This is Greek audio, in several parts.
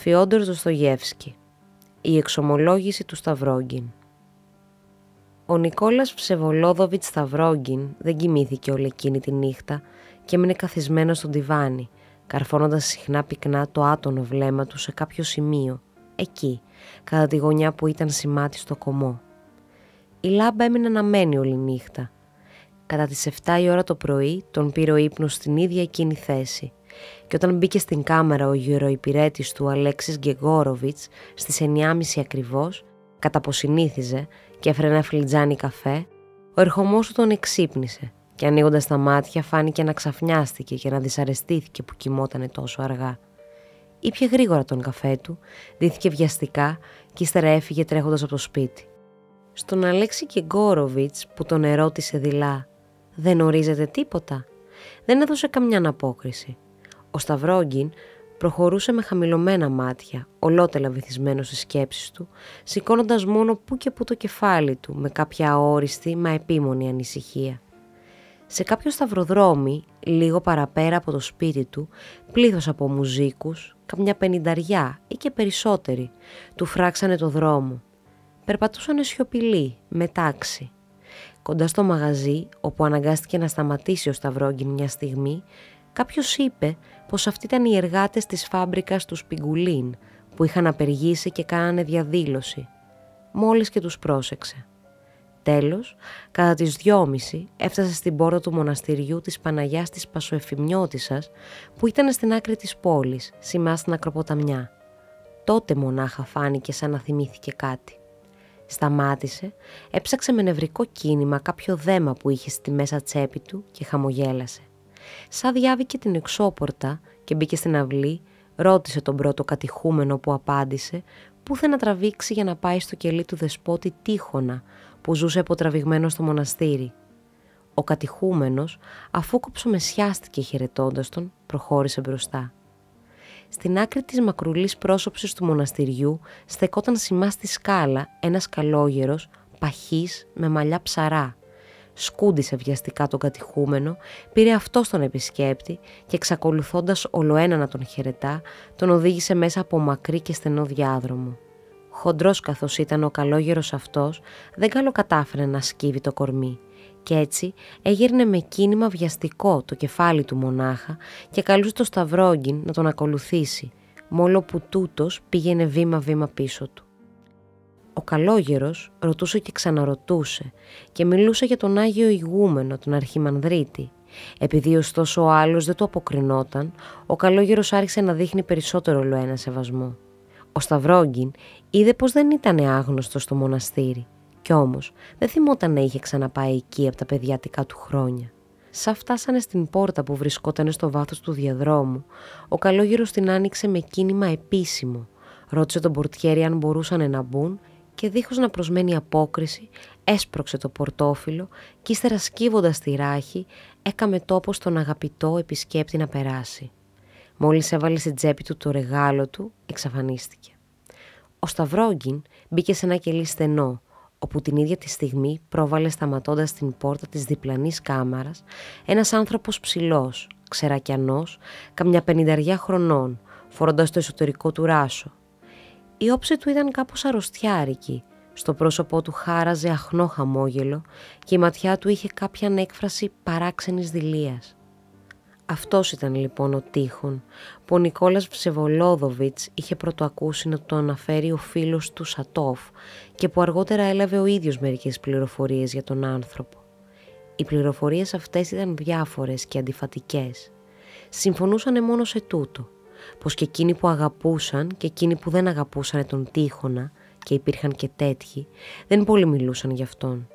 Φιόντορ Δοστογιεύσκι. Η εξομολόγηση του Σταυρόγκιν. Ο Νικόλας Всεβολόδοβιτς Σταυρόγκιν δεν κοιμήθηκε όλη εκείνη τη νύχτα και έμεινε καθισμένος στο ντιβάνι, καρφώνοντας συχνά πυκνά το άτονο βλέμμα του σε κάποιο σημείο, εκεί, κατά τη γωνιά που ήταν σημάτι στο κωμό. Η λάμπα έμεινε αναμένη όλη νύχτα. Κατά τις 7 η ώρα το πρωί τον πήρε ο ύπνος στην ίδια εκείνη θέση και όταν μπήκε στην κάμαρα ο γεροϊπηρέτης του Αλέξης Γκεγκόροβιτς στις 9.30 ακριβώς, κατά πως συνήθιζε και έφερε ένα φλιτζάνι καφέ, ο ερχομός του τον εξύπνησε και ανοίγοντας τα μάτια φάνηκε να ξαφνιάστηκε και να δυσαρεστήθηκε που κοιμότανε τόσο αργά. Ήπιε γρήγορα τον καφέ του, ντύθηκε βιαστικά και ύστερα έφυγε τρέχοντας από το σπίτι. Στον Αλέξη Γκεγκόροβιτς που τον ερώτησε δειλά «Δεν ορίζεται τίποτα», δεν έδωσε καμιά απόκριση. Ο Σταυρόγκιν προχωρούσε με χαμηλωμένα μάτια, ολότελα βυθισμένος στις σκέψεις του, σηκώνοντας μόνο που και που το κεφάλι του με κάποια αόριστη μα επίμονη ανησυχία. Σε κάποιο σταυροδρόμι, λίγο παραπέρα από το σπίτι του, πλήθος από μουζίκους, καμιά 50 ή και περισσότεροι, του φράξανε το δρόμο. Περπατούσαν σιωπηλοί, με τάξη. Κοντά στο μαγαζί, όπου αναγκάστηκε να σταματήσει ο Σταυρόγκιν μια στιγμή, κάποιος είπε πως αυτοί ήταν οι εργάτες της φάμπρικας του Σπιγκουλίν που είχαν απεργήσει και κάνανε διαδήλωση. Μόλις και τους πρόσεξε. Τέλος, κατά τις 2.30 έφτασε στην πόρτα του μοναστηριού της Παναγιάς της Πασοεφημιώτισσας που ήταν στην άκρη της πόλης, σημαία στην ακροποταμιά. Τότε μονάχα φάνηκε σαν να θυμήθηκε κάτι. Σταμάτησε, έψαξε με νευρικό κίνημα κάποιο δέμα που είχε στη μέσα τσέπη του και χαμογέλασε. Σαν διάβηκε την εξώπορτα και μπήκε στην αυλή, ρώτησε τον πρώτο κατηχούμενο που απάντησε πού θα να τραβήξει για να πάει στο κελί του δεσπότη Τίχωνα που ζούσε αποτραβηγμένο στο μοναστήρι. Ο κατηχούμενος, αφού κοψομεσιάστηκε χαιρετώντας τον, προχώρησε μπροστά. Στην άκρη της μακρουλής πρόσωψης του μοναστηριού στεκόταν σημά στη σκάλα ένας καλόγερος, παχής με μαλλιά ψαρά. Σκούντισε βιαστικά τον κατηχούμενο, πήρε αυτό τον επισκέπτη και εξακολουθώντας ολοένα να τον χαιρετά, τον οδήγησε μέσα από μακρύ και στενό διάδρομο. Χοντρός καθώς ήταν ο καλόγερος αυτός, δεν καλοκατάφερε να σκύβει το κορμί και έτσι έγειρνε με κίνημα βιαστικό το κεφάλι του μονάχα και καλούσε το Σταυρόγκιν να τον ακολουθήσει, μόλο που τούτος πήγαινε βήμα-βήμα πίσω του. Ο καλόγερος ρωτούσε και ξαναρωτούσε και μιλούσε για τον Άγιο Ηγούμενο, τον Αρχιμανδρίτη. Επειδή ωστόσο ο άλλος δεν του αποκρινόταν, ο καλόγερος άρχισε να δείχνει περισσότερο ολοένα σεβασμό. Ο Σταυρόγκιν είδε πως δεν ήταν άγνωστος στο μοναστήρι κι όμως δεν θυμόταν να είχε ξαναπάει εκεί από τα παιδιάτικα του χρόνια. Σαν φτάσανε στην πόρτα που βρισκόταν στο βάθος του διαδρόμου, ο καλόγερος την άνοιξε με κίνημα επίσημο, ρώτησε τον πορτιέρι αν μπορούσαν να μπουν και δίχως να προσμένει απόκριση έσπρωξε το πορτόφυλλο και ύστερα σκύβοντας τη ράχη έκαμε τόπο στον αγαπητό επισκέπτη να περάσει. Μόλις έβαλε στην τσέπη του το ρεγάλο του, εξαφανίστηκε. Ο Σταυρόγκιν μπήκε σε ένα κελί στενό, όπου την ίδια τη στιγμή πρόβαλε σταματώντας την πόρτα της διπλανής κάμαρας ένας άνθρωπος ψηλός, ξερακιανός, καμιά 50 χρονών, φορώντας το εσωτερικό του ράσο. Η όψη του ήταν κάπως αρρωστιάρικη, στο πρόσωπό του χάραζε αχνό χαμόγελο και η ματιά του είχε κάποια έκφραση παράξενης δειλίας. Αυτός ήταν λοιπόν ο Τίχων που ο Νικόλας Всεβολόδοβιτς είχε πρωτοακούσει να το αναφέρει ο φίλος του Σατόφ και που αργότερα έλαβε ο ίδιος μερικές πληροφορίες για τον άνθρωπο. Οι πληροφορίες αυτές ήταν διάφορες και αντιφατικές. Συμφωνούσαν μόνο σε τούτο, πως και εκείνοι που αγαπούσαν και εκείνοι που δεν αγαπούσαν τον Τίχωνα, και υπήρχαν και τέτοιοι, δεν πολύ μιλούσαν γι' αυτόν.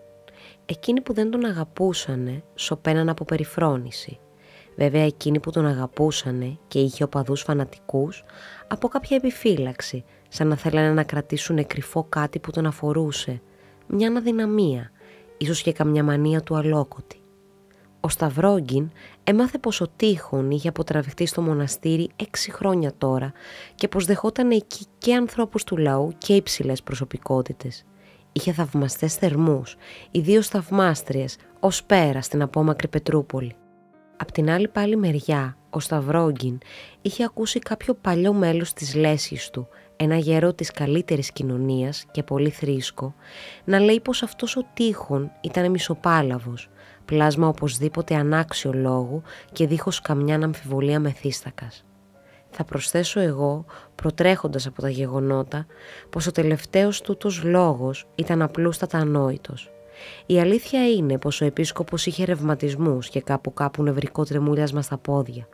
Εκείνοι που δεν τον αγαπούσανε σωπαίναν από περιφρόνηση. Βέβαια εκείνοι που τον αγαπούσανε και είχε οπαδούς φανατικούς, από κάποια επιφύλαξη, σαν να θέλανε να κρατήσουν κρυφό κάτι που τον αφορούσε, μια αδυναμία, ίσως και καμιά μανία του αλόκοτη. Ο Σταυρόγκιν έμαθε πως ο Τίχων είχε αποτραβηχτεί στο μοναστήρι 6 χρόνια τώρα και πως δεχόταν εκεί και ανθρώπους του λαού και υψηλές προσωπικότητες. Είχε θαυμαστές θερμούς, ιδίως θαυμάστριες, ως πέρα στην απόμακρη Πετρούπολη. Απ' την άλλη πάλι μεριά, ο Σταυρόγγιν είχε ακούσει κάποιο παλιό μέλος της λέσχης του, ένα γερό της καλύτερης κοινωνίας και πολύ θρήσκο, να λέει πως αυτός ο Τείχων ήταν μισοπάλαβος, πλάσμα οπωσδήποτε ανάξιο λόγου και δίχως καμιά αμφιβολία μεθύστακας. Θα προσθέσω εγώ, προτρέχοντας από τα γεγονότα, πως ο τελευταίος τούτος λόγος ήταν απλούστατα ανόητος. Η αλήθεια είναι πως ο επίσκοπος είχε ρευματισμούς και κάπου νευρικό τρεμούλιασμα στα πόδια.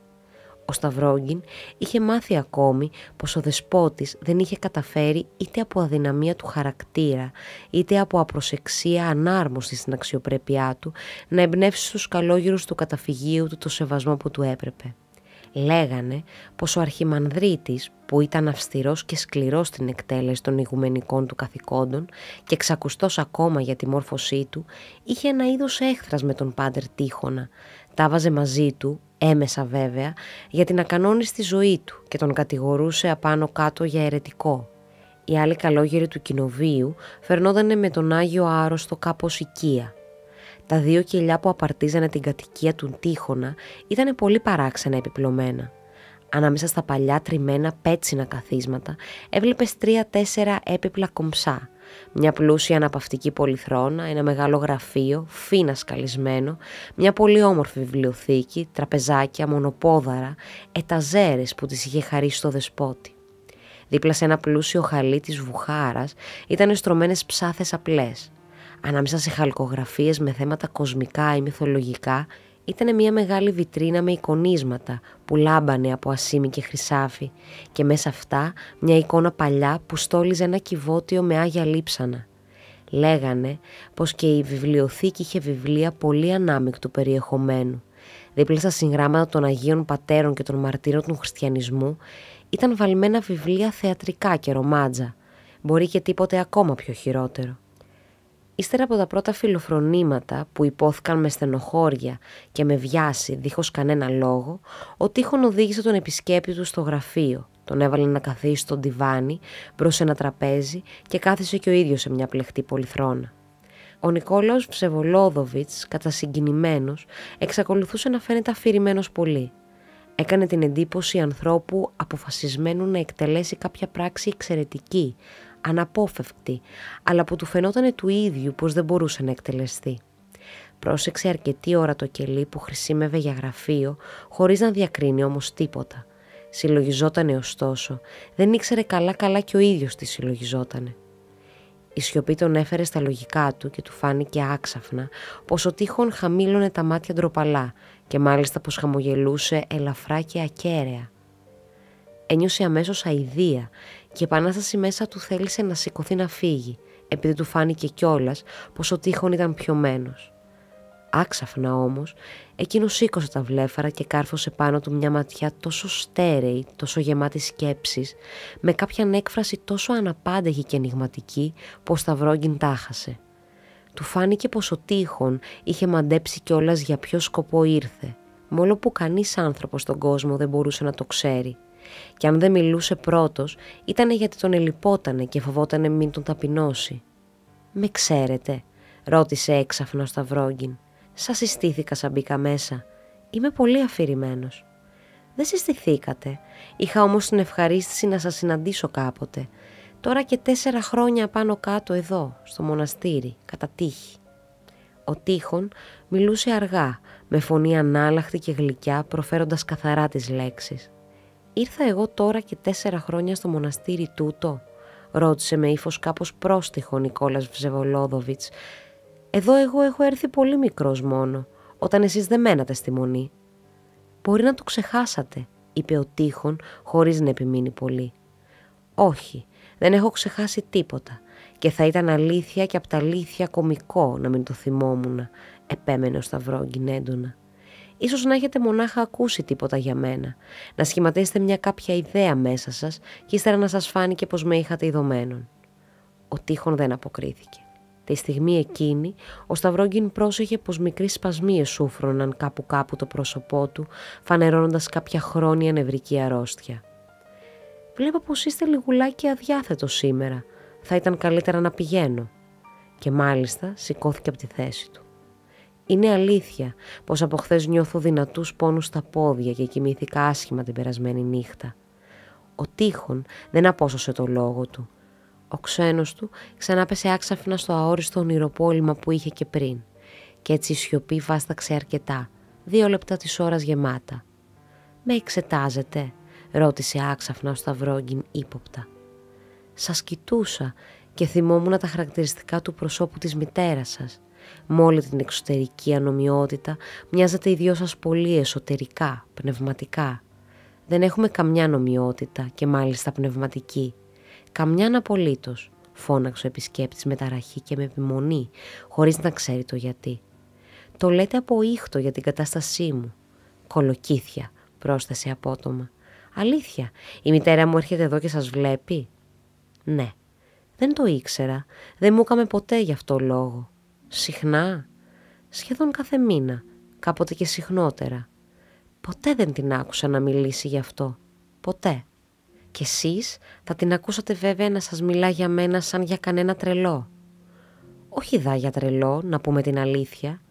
Ο Σταυρόγγιν είχε μάθει ακόμη πως ο δεσπότης δεν είχε καταφέρει είτε από αδυναμία του χαρακτήρα, είτε από απροσεξία ανάρμοστη στην αξιοπρέπειά του να εμπνεύσει στους καλόγερους του καταφυγίου του το σεβασμό που του έπρεπε. Λέγανε πως ο Αρχιμανδρίτης, που ήταν αυστηρός και σκληρός στην εκτέλεση των ηγουμενικών του καθηκόντων και εξακουστός ακόμα για τη μόρφωσή του, είχε ένα είδος έχθρας με τον Πάτερ Τείχονα, τα βάζε μαζί του, έμεσα βέβαια, για την ακανόνιστη ζωή του και τον κατηγορούσε απάνω κάτω για αιρετικό. Οι άλλοι καλόγεροι του κοινοβίου φερνότανε με τον Άγιο Άρρωστο κάπως οικία. Τα δύο κελιά που απαρτίζανε την κατοικία του Τείχονα ήταν πολύ παράξενα επιπλωμένα. Ανάμεσα στα παλιά τριμμένα πέτσινα καθίσματα έβλεπες 3-4 έπιπλα κομψά, μια πλούσια αναπαυτική πολυθρόνα, ένα μεγάλο γραφείο, φίνα σκαλισμένο, μια πολύ όμορφη βιβλιοθήκη, τραπεζάκια, μονοπόδαρα, εταζέρες που τις είχε χαρίσει το δεσπότη. Δίπλα σε ένα πλούσιο χαλί της βουχάρας ήταν στρωμένες ψάθες απλές. Ανάμεσα σε χαλκογραφίες με θέματα κοσμικά ή μυθολογικά ήταν μια μεγάλη βιτρίνα με εικονίσματα που λάμπανε από ασήμι και χρυσάφι και μέσα αυτά μια εικόνα παλιά που στόλιζε ένα κυβότιο με άγια λείψανα. Λέγανε πως και η βιβλιοθήκη είχε βιβλία πολύ ανάμεικτου περιεχομένου. Δίπλα στα συγγράμματα των Αγίων Πατέρων και των Μαρτύρων του Χριστιανισμού ήταν βαλμένα βιβλία θεατρικά και ρομάτζα, μπορεί και τίποτε ακόμα πιο χειρότερο. Ύστερα από τα πρώτα φιλοφρονήματα που υπόθηκαν με στενοχώρια και με βιάση δίχως κανένα λόγο, ο Τείχων οδήγησε τον επισκέπτη του στο γραφείο, τον έβαλε να καθίσει στο ντιβάνι μπρος σε ένα τραπέζι και κάθισε και ο ίδιος σε μια πλεχτή πολυθρόνα. Ο Νικόλαος Ψεβολόδοβιτς, κατασυγκινημένος, εξακολουθούσε να φαίνεται αφηρημένος πολύ. Έκανε την εντύπωση ανθρώπου αποφασισμένου να εκτελέσει κάποια πράξη εξαιρετική, αναπόφευκτη, αλλά που του φαινότανε του ίδιου πως δεν μπορούσε να εκτελεστεί. Πρόσεξε αρκετή ώρα το κελί που χρησίμευε για γραφείο, χωρίς να διακρίνει όμως τίποτα. Συλλογιζότανε ωστόσο, δεν ήξερε καλά και ο ίδιος τι συλλογιζότανε. Η σιωπή τον έφερε στα λογικά του και του φάνηκε άξαφνα πως ο Τείχων χαμήλωνε τα μάτια ντροπαλά και μάλιστα πως χαμογελούσε ελαφρά και ακέραια. Ένιωσε αμέσως αηδία και η επανάσταση μέσα του θέλησε να σηκωθεί να φύγει, επειδή του φάνηκε κιόλας πως ο Τείχων ήταν πιωμένος. Άξαφνα όμως, εκείνος σήκωσε τα βλέφαρα και κάρφωσε πάνω του μια ματιά τόσο στέρεη, τόσο γεμάτη σκέψεις, με κάποια έκφραση τόσο αναπάντεχη και ενιγματική, που ο Σταυρόγγιν τάχασε. Του φάνηκε πως ο Τείχων είχε μαντέψει κιόλας για ποιο σκοπό ήρθε, μόλο που κανείς άνθρωπος στον κόσμο δεν μπορούσε να το ξέρει. Και αν δεν μιλούσε πρώτος, ήτανε γιατί τον ελιπότανε και φοβότανε μην τον ταπεινώσει. «Με ξέρετε?» ρώτησε έξαφνα ο Σταυρόγγιν. «Σας συστήθηκα σαν μπήκα μέσα. Είμαι πολύ αφηρημένος». «Δεν συστηθήκατε. Είχα όμως την ευχαρίστηση να σας συναντήσω κάποτε. Τώρα και 4 χρόνια πάνω κάτω εδώ, στο μοναστήρι, κατά τύχη». Ο Τείχων μιλούσε αργά, με φωνή ανάλαχτη και γλυκιά, προφέροντας καθαρά τις λέξεις. «Ήρθα εγώ τώρα και 4 χρόνια στο μοναστήρι τούτο?» ρώτησε με ύφος κάπως πρόστιχο ο Νικόλας Ψεβολόδοβιτς. «Εδώ εγώ έχω έρθει πολύ μικρός μόνο, όταν εσείς δεν μένατε στη Μονή». «Μπορεί να το ξεχάσατε», είπε ο Τείχων χωρίς να επιμείνει πολύ. «Όχι, δεν έχω ξεχάσει τίποτα και θα ήταν αλήθεια και απ' τα αλήθεια κωμικό να μην το θυμόμουν», επέμενε ο Σταυρόγγιν έντονα. «Ίσως να έχετε μονάχα ακούσει τίποτα για μένα, να σχηματίσετε μια κάποια ιδέα μέσα σας και ύστερα να σας φάνηκε πως με είχατε ειδωμένον». Ο Τείχων δεν αποκρίθηκε. Τη στιγμή εκείνη, ο Σταυρόγγιν πρόσεχε πως μικροί σπασμοί εσούφρωναν κάπου το πρόσωπό του, φανερώνοντας κάποια χρόνια νευρική αρρώστια. «Βλέπω πως είστε λιγουλάκι αδιάθετο σήμερα. Θα ήταν καλύτερα να πηγαίνω». Και μάλιστα σηκώθηκε από τη θέση του. Είναι αλήθεια πως από χθες νιώθω δυνατούς πόνους στα πόδια και κοιμήθηκα άσχημα την περασμένη νύχτα. Ο Τείχων δεν απόσωσε το λόγο του. Ο ξένος του ξανά πέσε άξαφνα στο αόριστο ονειροπόλημα που είχε και πριν. Και έτσι η σιωπή βάσταξε αρκετά, 2 λεπτά της ώρας γεμάτα. «Με εξετάζετε?» ρώτησε άξαφνα ο Σταυρόγγιν ύποπτα. «Σας κοιτούσα και θυμόμουν τα χαρακτηριστικά του προσώπου της μητέρας σας. Με όλη την εξωτερική ανομοιότητα μοιάζατε οι δυο σας πολύ εσωτερικά, πνευματικά. Δεν έχουμε καμιά νομιότητα και μάλιστα πνευματική. Καμιάν απολύτως», φώναξε ο επισκέπτης με ταραχή και με επιμονή, χωρίς να ξέρει το γιατί. «Το λέτε από ήχτο για την κατάστασή μου». «Κολοκύθια», πρόσθεσε απότομα. «Αλήθεια, η μητέρα μου έρχεται εδώ και σας βλέπει?» «Ναι». «Δεν το ήξερα. Δεν μου έκαμε ποτέ γι' αυτό λόγο». «Συχνά?» «Σχεδόν κάθε μήνα. Κάποτε και συχνότερα». «Ποτέ δεν την άκουσα να μιλήσει γι' αυτό. Ποτέ». «Και εσείς θα την ακούσατε βέβαια να σας μιλά για μένα σαν για κανένα τρελό». «Όχι δα για τρελό, να πούμε την αλήθεια.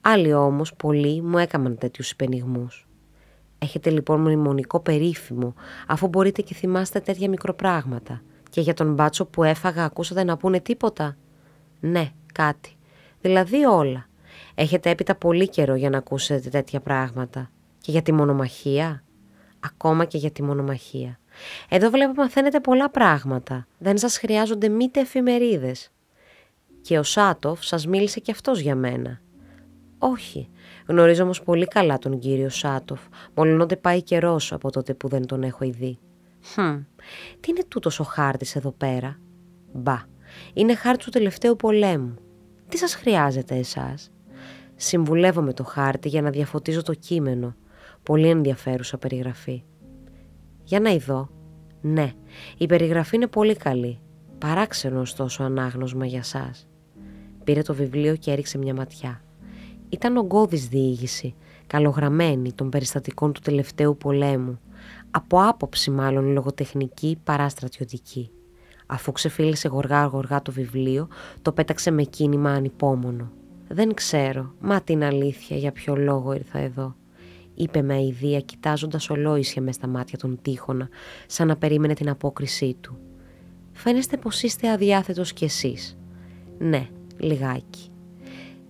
Άλλοι όμως, πολλοί, μου έκαναν τέτοιους υπενιγμούς». «Έχετε λοιπόν μνημονικό περίφημο, αφού μπορείτε και θυμάστε τέτοια μικροπράγματα. Και για τον μπάτσο που έφαγα ακούσατε να πούνε τίποτα?» «Ναι, κάτι. Δηλαδή όλα. Έχετε έπειτα πολύ καιρό για να ακούσετε τέτοια πράγματα. Και για τη μονομαχία?» «Ακόμα και για τη μονομαχία. Εδώ βλέπω μαθαίνετε πολλά πράγματα. Δεν σας χρειάζονται μήτε εφημερίδες». «Και ο Σάτοφ σας μίλησε κι αυτός για μένα?» «Όχι. Γνωρίζω όμως πολύ καλά τον κύριο Σάτοφ, μολονότι πάει καιρός από τότε που δεν τον έχω ειδεί». «Τι είναι τούτος ο χάρτης εδώ πέρα?» «Μπα, είναι χάρτης του τελευταίου πολέμου». «Τι σας χρειάζεται εσάς?» «Συμβουλεύομαι το χάρτη για να διαφωτίζω το κείμενο. Πολύ ενδιαφέρουσα περιγραφή». «Για να ειδώ». «Ναι, η περιγραφή είναι πολύ καλή. Παράξενο ωστόσο ανάγνωσμα για σας». Πήρε το βιβλίο και έριξε μια ματιά. Ήταν ογκώδης διήγηση, καλογραμμένη των περιστατικών του τελευταίου πολέμου, από άποψη μάλλον λογοτεχνική παρά στρατιωτική. Αφού ξεφύλισε γοργά το βιβλίο, το πέταξε με κίνημα ανυπόμονο. «Δεν ξέρω, μα την αλήθεια για ποιο λόγο ήρθα εδώ», είπε με αηδία κοιτάζοντας ολόησια μες στα μάτια τον Τείχονα, σαν να περίμενε την απόκρισή του. «Φαίνεστε πως είστε αδιάθετος κι εσείς». «Ναι, λιγάκι».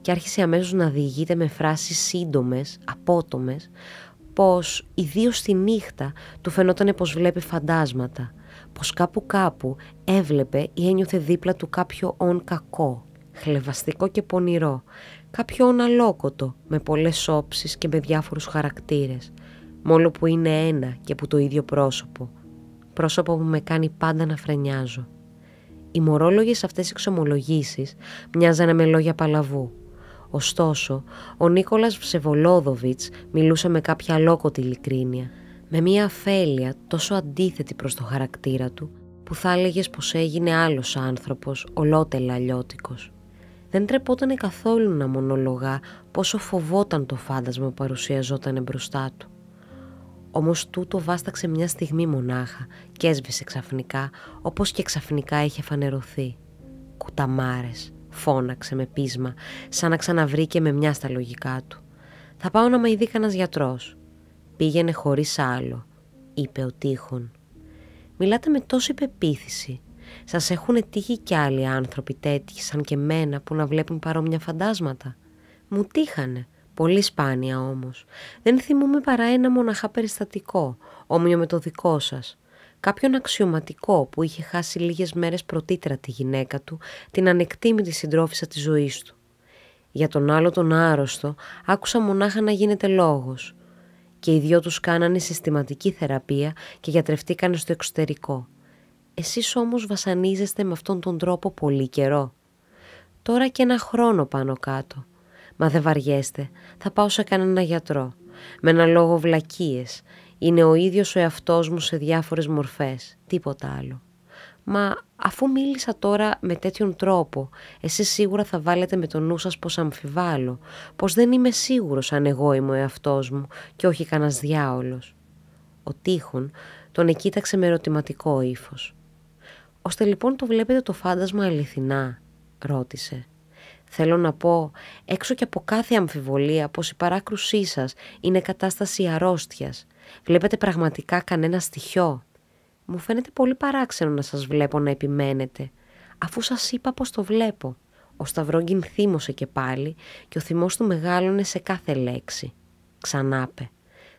Και άρχισε αμέσως να διηγείται με φράσεις σύντομες, απότομες, πως ιδίως τη νύχτα του φαινότανε πως βλέπει φαντάσματα, πως κάπου έβλεπε ή ένιωθε δίπλα του κάποιο όν κακό, χλευαστικό και πονηρό, κάποιο όν αλόκοτο, με πολλές όψεις και με διάφορους χαρακτήρες, μόνο που είναι ένα και που το ίδιο πρόσωπο που με κάνει πάντα να φρενιάζω. Οι μορόλογες αυτές οι εξομολογήσεις μοιάζανε με λόγια παλαβού. Ωστόσο, ο Νίκολας Vševolodovits μιλούσε με κάποια αλόκοτη ειλικρίνεια, με μια αφέλεια τόσο αντίθετη προς το χαρακτήρα του, που θα έλεγες πως έγινε άλλος άνθρωπος, ολότελα αλλιώτικος. Δεν τρεπότανε καθόλου να μονολογά πόσο φοβόταν το φάντασμα που παρουσιαζόταν μπροστά του. Όμως τούτο βάσταξε μια στιγμή μονάχα και έσβησε ξαφνικά, όπως και ξαφνικά είχε φανερωθεί. «Κουταμάρες», φώναξε με πείσμα, σαν να ξαναβρήκε με μια στα λογικά του. «Θα πάω να με ειδεί κανένας γιατρός». «Πήγαινε χωρίς άλλο», είπε ο Τείχων. «Μιλάτε με τόση πεποίθηση. Σας έχουν τύχει κι άλλοι άνθρωποι τέτοιοι σαν και μένα που να βλέπουν παρόμοια φαντάσματα?» «Μου τύχανε, πολύ σπάνια όμως. Δεν θυμούμαι παρά ένα μοναχά περιστατικό, όμοιο με το δικό σας. Κάποιον αξιωματικό που είχε χάσει λίγες μέρες πρωτήτερα τη γυναίκα του, την ανεκτήμητη συντρόφισσα της ζωής του. Για τον άλλο τον άρρωστο άκουσα μονάχα να γίνεται λόγος. Και οι δυο τους κάνανε συστηματική θεραπεία και γιατρευτήκανε στο εξωτερικό. Εσείς όμως βασανίζεστε με αυτόν τον τρόπο πολύ καιρό?» «Τώρα και 1 χρόνο πάνω κάτω». «Μα δεν βαριέστε, θα πάω σε κανένα γιατρό. Με ένα λόγο βλακίες. Είναι ο ίδιος ο εαυτός μου σε διάφορες μορφές, τίποτα άλλο». «Μα αφού μίλησα τώρα με τέτοιον τρόπο, εσείς σίγουρα θα βάλετε με το νου σας πως αμφιβάλλω, πως δεν είμαι σίγουρος αν εγώ είμαι ο εαυτός μου και όχι κανένας διάολος». Ο Τείχων τον εκοίταξε με ερωτηματικό ύφος. «Ώστε λοιπόν το βλέπετε το φάντασμα αληθινά?» ρώτησε. Θέλω να πω, έξω και από κάθε αμφιβολία, πως η παράκρουσή σας είναι κατάσταση αρρώστιας. Βλέπετε πραγματικά κανένα στοιχείο. Μου φαίνεται πολύ παράξενο να σας βλέπω να επιμένετε, αφού σας είπα πως το βλέπω. Ο Σταυρόγκιν θύμωσε και πάλι και ο θυμός του μεγάλωνε σε κάθε λέξη. Ξανάπε.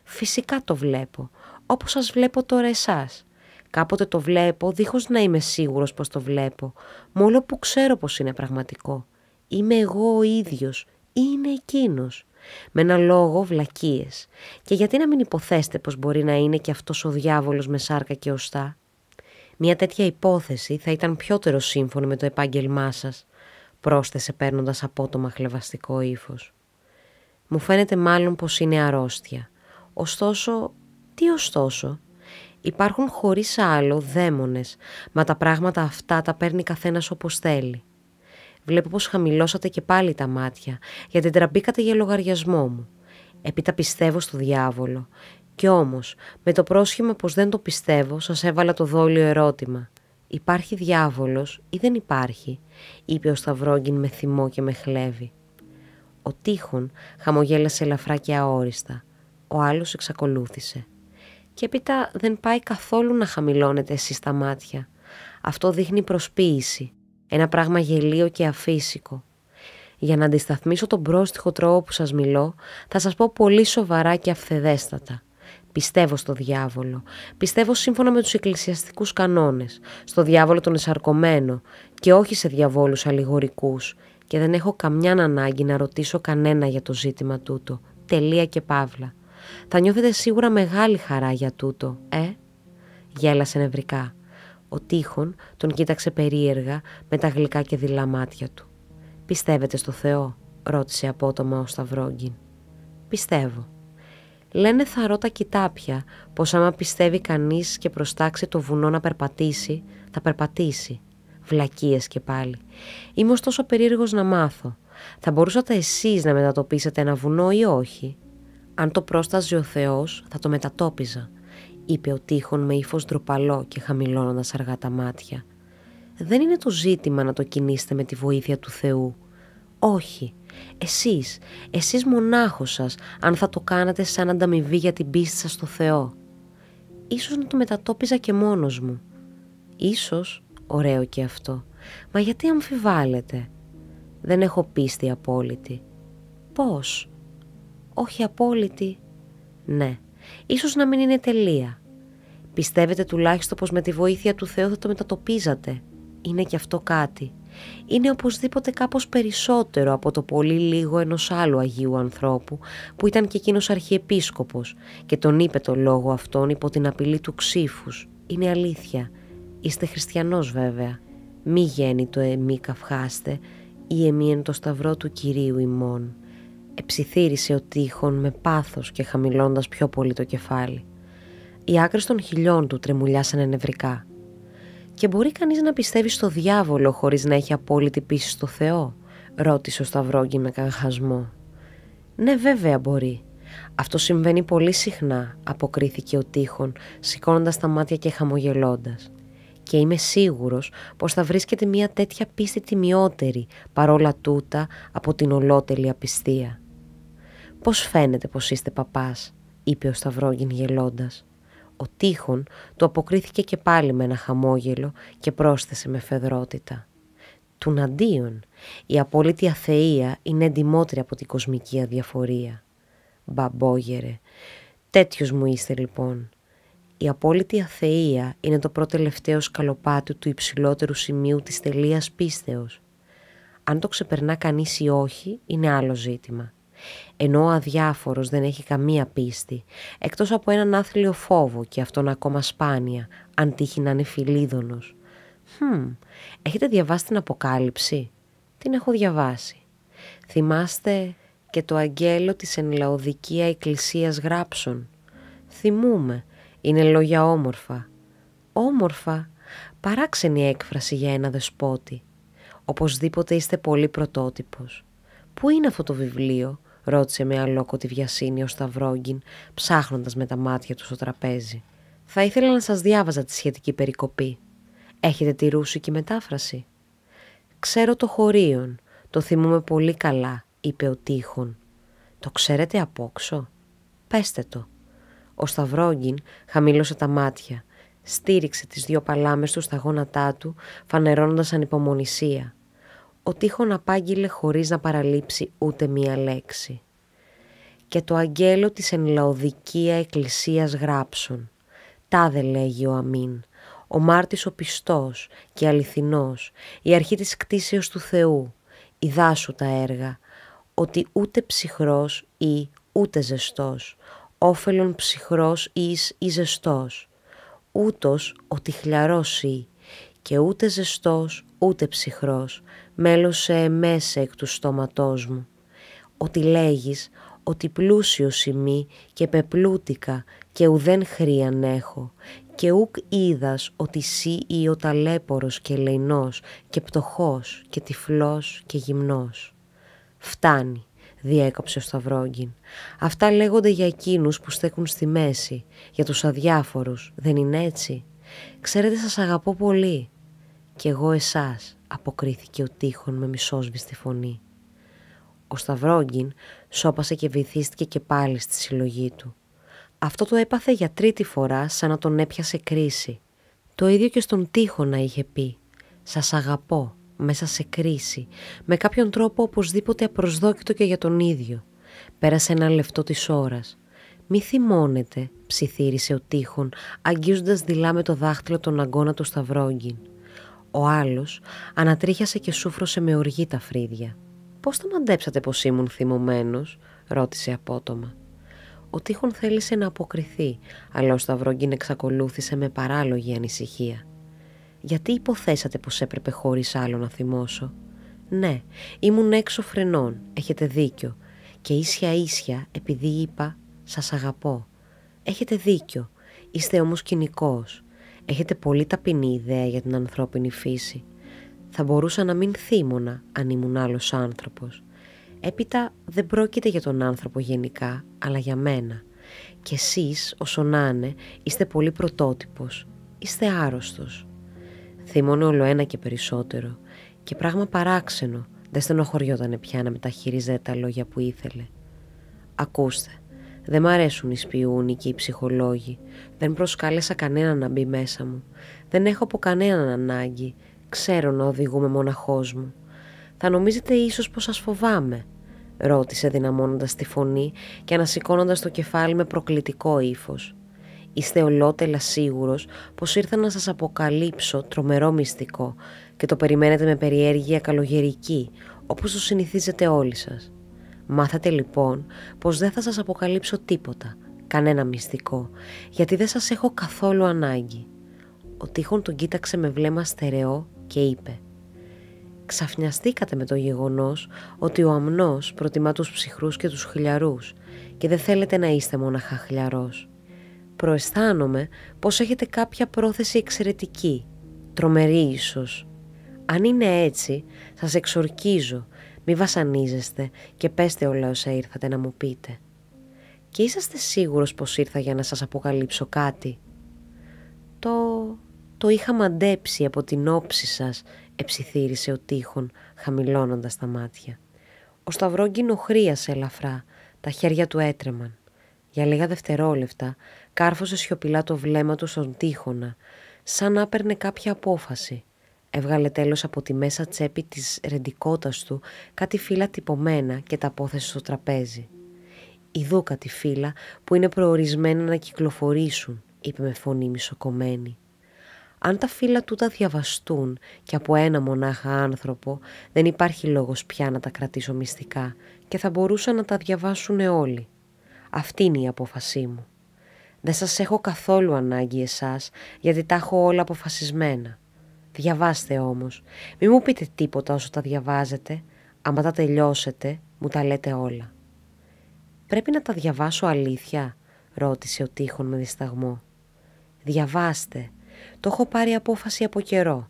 Φυσικά το βλέπω, όπως σας βλέπω τώρα εσάς. Κάποτε το βλέπω δίχως να είμαι σίγουρος πως το βλέπω, μόνο που ξέρω πως είναι πραγματικό. Είμαι εγώ ο ίδιος ή είναι εκείνος. Με ένα λόγο βλακίες. Και γιατί να μην υποθέσετε πως μπορεί να είναι και αυτός ο διάβολος με σάρκα και οστά. Μια τέτοια υπόθεση θα ήταν πιότερο σύμφωνη με το επάγγελμά σας, πρόσθεσε παίρνοντας απότομα χλευαστικό ύφος. Μου φαίνεται μάλλον πως είναι αρρώστια. Ωστόσο, τι ωστόσο? Υπάρχουν χωρίς άλλο δαίμονες, μα τα πράγματα αυτά τα παίρνει καθένας όπως θέλει. Βλέπω πως χαμηλώσατε και πάλι τα μάτια, γιατί τραπήκατε για λογαριασμό μου. Έπειτα πιστεύω στο διάβολο. Κι όμως, με το πρόσχημα πως δεν το πιστεύω, σας έβαλα το δόλιο ερώτημα. Υπάρχει διάβολος ή δεν υπάρχει? Είπε ο Σταυρόγκιν με θυμό και με χλέβη. Ο Τείχων χαμογέλασε ελαφρά και αόριστα. Ο άλλος εξακολούθησε. Και έπειτα δεν πάει καθόλου να χαμηλώνετε εσείς τα μάτια. Αυτό δείχνει προσποίηση. Ένα πράγμα γελίο και αφύσικο. Για να αντισταθμίσω τον πρόστιχο τρόπο που σας μιλώ, θα σας πω πολύ σοβαρά και αυθεδέστατα. Πιστεύω στο διάβολο. Πιστεύω σύμφωνα με τους εκκλησιαστικούς κανόνες. Στο διάβολο τον εσαρκωμένο και όχι σε διαβόλους αλληγορικούς. Και δεν έχω καμιά ανάγκη να ρωτήσω κανένα για το ζήτημα τούτο. Τελεία και παύλα. Θα νιώθετε σίγουρα μεγάλη χαρά για τούτο, Γέλασε νευρικά. Ο Τείχων τον κοίταξε περίεργα με τα γλυκά και δειλά μάτια του. «Πιστεύετε στο Θεό?» ρώτησε απότομα ο Σταυρόγκιν. «Πιστεύω. Λένε θαρώ τα κοιτάπια πως άμα πιστεύει κανείς και προστάξει το βουνό να περπατήσει, θα περπατήσει. Βλακίες και πάλι. Είμαι ωστόσο περίεργος να μάθω. Θα μπορούσατε εσείς να μετατοπίσετε ένα βουνό ή όχι? Αν το πρόσταζε ο Θεός, θα το μετατόπιζα», είπε ο Τείχων με ύφος ντροπαλό και χαμηλώνοντας αργά τα μάτια. «Δεν είναι το ζήτημα να το κινήσετε με τη βοήθεια του Θεού. Όχι. Εσείς μονάχος σας, αν θα το κάνατε σαν ανταμοιβή για την πίστη σας στο Θεό. Ίσως να το μετατόπιζα και μόνος μου. Ίσως, ωραίο και αυτό. Μα γιατί αμφιβάλλετε? Δεν έχω πίστη απόλυτη. Πώς? Όχι απόλυτη. Ναι, ίσως να μην είναι τελεία. Πιστεύετε τουλάχιστον πως με τη βοήθεια του Θεού θα το μετατοπίζατε? Είναι και αυτό κάτι. Είναι οπωσδήποτε κάπως περισσότερο από το πολύ λίγο ενός άλλου Αγίου ανθρώπου που ήταν και εκείνος αρχιεπίσκοπος και τον είπε το λόγο αυτόν υπό την απειλή του ξύφους. Είναι αλήθεια. Είστε χριστιανός βέβαια. Μη γέννη το εμεί καυχάστε ή εμεί εν το σταυρό του Κυρίου ημών. Εψιθύρισε ο Τείχων με πάθος και χαμηλώντας πιο πολύ το κεφάλι. Οι άκρες των χειλιών του τρεμουλιάσανε νευρικά. «Και μπορεί κανείς να πιστεύει στο διάβολο χωρίς να έχει απόλυτη πίστη στο Θεό?» ρώτησε ο Σταυρόγκιν με καγχασμό. «Ναι, βέβαια μπορεί. Αυτό συμβαίνει πολύ συχνά», αποκρίθηκε ο Τείχων, σηκώνοντας τα μάτια και χαμογελώντας. «Και είμαι σίγουρος πως θα βρίσκεται μια τέτοια πίστη τιμιότερη παρόλα τούτα από την ολότελη απιστία». «Πώς φαίνεται πως είστε παπάς?» είπε ο Σταυρόγκιν γελώντας. Ο Τείχων του αποκρίθηκε και πάλι με ένα χαμόγελο και πρόσθεσε με φεδρότητα. «Τουναντίον, η απόλυτη αθεία είναι εντιμότερη από την κοσμική αδιαφορία». «Μπαμπόγερε, τέτοιος μου είστε λοιπόν. Η απόλυτη αθεία είναι το προτελευταίο σκαλοπάτι του υψηλότερου σημείου της τελείας πίστεως. Αν το ξεπερνά κανείς ή όχι είναι άλλο ζήτημα. Ενώ ο αδιάφορος δεν έχει καμία πίστη, εκτός από έναν άθλιο φόβο και αυτόν ακόμα σπάνια, αν τύχει να είναι φιλίδωνος. Έχετε διαβάσει την Αποκάλυψη? Την έχω διαβάσει. Θυμάστε και το αγγέλο της εν Λαοδικία εκκλησίας γράψων? Θυμούμαι, είναι λόγια όμορφα. Όμορφα, παράξενη έκφραση για ένα δεσπότη. Οπωσδήποτε είστε πολύ πρωτότυπος. Πού είναι αυτό το βιβλίο? Ρώτησε με αλόκοτη βιασύνη ο Σταυρόγκιν, ψάχνοντας με τα μάτια του στο τραπέζι. Θα ήθελα να σας διάβαζα τη σχετική περικοπή. Έχετε τη ρούσικη μετάφραση? Ξέρω το χωρίον, «Το θυμούμαι πολύ καλά», είπε ο Τείχων. «Το ξέρετε απόξω?» «Πέστε το». Ο Σταυρόγγιν χαμήλωσε τα μάτια, στήριξε τις 2 παλάμες του στα γόνατά του, φανερώνοντας ανυπομονησία. Ο Τείχων απάγγειλε χωρίς να παραλείψει ούτε μία λέξη. «Και το αγγέλο της εν Λαοδικία εκκλησίας γράψον. Τάδε λέγει ο Αμήν, ο μάρτης ο πιστός και αληθινός, η αρχή της κτήσεως του Θεού, ιδάσου τα έργα, ότι ούτε ψυχρός ή ούτε ζεστός, όφελον ψυχρός εις ή ζεστός, ούτως ότι χλιαρός ή, και ούτε ζεστός ούτε ψυχρός, μέλωσε εμέσε εκ του στόματός μου. Ότι λέγεις ότι πλούσιος ημί και πεπλούτικα και ουδέν χρίαν έχω, και ουκ είδας ότι σύ ή ο ταλέπορος και λεϊνός και πτωχός και τυφλός και γυμνός. Φτάνει, διέκοψε ο Σταυρόγγιν. Αυτά λέγονται για εκείνους που στέκουν στη μέση, για τους αδιάφορους, δεν είναι έτσι? Ξέρετε, σας αγαπώ πολύ. «Κι εγώ εσάς», αποκρίθηκε ο Τείχων με μισόσβηστη φωνή. Ο Σταυρόγγιν σώπασε και βυθίστηκε και πάλι στη συλλογή του. Αυτό το έπαθε για 3η φορά, σαν να τον έπιασε κρίση. Το ίδιο και στον Τείχονα είχε πει. «Σας αγαπώ», μέσα σε κρίση, με κάποιον τρόπο οπωσδήποτε απροσδόκητο και για τον ίδιο. Πέρασε ένα λεπτό της ώρας. «Μη θυμώνετε», ψιθύρισε ο Τείχων, αγγίζοντας δειλά με το δάχτυλο τον αγκώνα του Σταυρόγγιν. Ο άλλος ανατρίχιασε και σούφρωσε με οργή τα φρύδια. «Πώς το μαντέψατε πως ήμουν θυμωμένος?» ρώτησε απότομα. Ο Τείχων θέλησε να αποκριθεί, αλλά ο Σταυρόγγιν εξακολούθησε με παράλογη ανησυχία. «Γιατί υποθέσατε πως έπρεπε χωρίς άλλο να θυμώσω?» «Ναι, ήμουν έξω φρενών, έχετε δίκιο. Και ίσια ίσια επειδή είπα «σας αγαπώ». Έχετε δίκιο, είστε όμως κοινικός. Έχετε πολύ ταπεινή ιδέα για την ανθρώπινη φύση. Θα μπορούσα να μην θύμωνα αν ήμουν άλλος άνθρωπος. Έπειτα δεν πρόκειται για τον άνθρωπο γενικά, αλλά για μένα. Και εσείς, όσο να είναι, είστε πολύ πρωτότυπος. Είστε άρρωστος». Θύμωνε ολοένα και περισσότερο, και πράγμα παράξενο, δεν στενοχωριότανε πια να μεταχειρίζεται τα λόγια που ήθελε. «Ακούστε, δεν μ' αρέσουν οι σπιούνοι και οι ψυχολόγοι. Δεν προσκάλεσα κανέναν να μπει μέσα μου. Δεν έχω από κανέναν ανάγκη. Ξέρω να οδηγούμε μοναχός μου. Θα νομίζετε ίσως πως σας φοβάμαι?» ρώτησε δυναμώνοντας τη φωνή και ανασηκώνοντας το κεφάλι με προκλητικό ύφος. «Είστε ολότελα σίγουρος πως ήρθα να σας αποκαλύψω τρομερό μυστικό και το περιμένετε με περιέργεια καλογερική, όπως το συνηθίζετε όλοι σας? Μάθατε λοιπόν πως δεν θα σας αποκαλύψω τίποτα, κανένα μυστικό, γιατί δεν σας έχω καθόλου ανάγκη». Ο Τείχων τον κοίταξε με βλέμμα στερεό και είπε: «Ξαφνιαστήκατε με το γεγονός ότι ο αμνός προτιμά τους ψυχρούς και τους χλιαρούς και δεν θέλετε να είστε μοναχά χλιαρός. Προαισθάνομαι πως έχετε κάποια πρόθεση εξαιρετική, τρομερή ίσως. Αν είναι έτσι, σας εξορκίζω, μη βασανίζεστε και πέστε όλα όσα ήρθατε να μου πείτε. Και είσαστε σίγουρος πως ήρθα για να σας αποκαλύψω κάτι?» Το είχα μαντέψει από την όψη σας», εψιθύρισε ο Τείχων, χαμηλώνοντας τα μάτια. Ο Σταυρόγγιν οχρίασε ελαφρά, τα χέρια του έτρεμαν. Για λίγα δευτερόλεπτα κάρφωσε σιωπηλά το βλέμμα του στον Τείχονα, σαν να έπαιρνε κάποια απόφαση. Έβγαλε τέλος από τη μέσα τσέπη της ρεντικότας του κάτι φύλλα τυπωμένα και τα απόθεσε στο τραπέζι. «Ιδού κάτι φύλλα που είναι προορισμένα να κυκλοφορήσουν», είπε με φωνή μισοκομμένη. «Αν τα φύλλα τούτα διαβαστούν και από ένα μονάχα άνθρωπο, δεν υπάρχει λόγος πια να τα κρατήσω μυστικά και θα μπορούσαν να τα διαβάσουν όλοι. Αυτή είναι η απόφασή μου. Δεν σας έχω καθόλου ανάγκη εσάς, γιατί τα έχω όλα αποφασισμένα. Διαβάστε όμως, μη μου πείτε τίποτα όσο τα διαβάζετε. Άμα τα τελειώσετε, μου τα λέτε όλα». «Πρέπει να τα διαβάσω αλήθεια?» ρώτησε ο Τείχων με δισταγμό. «Διαβάστε. Το έχω πάρει απόφαση από καιρό».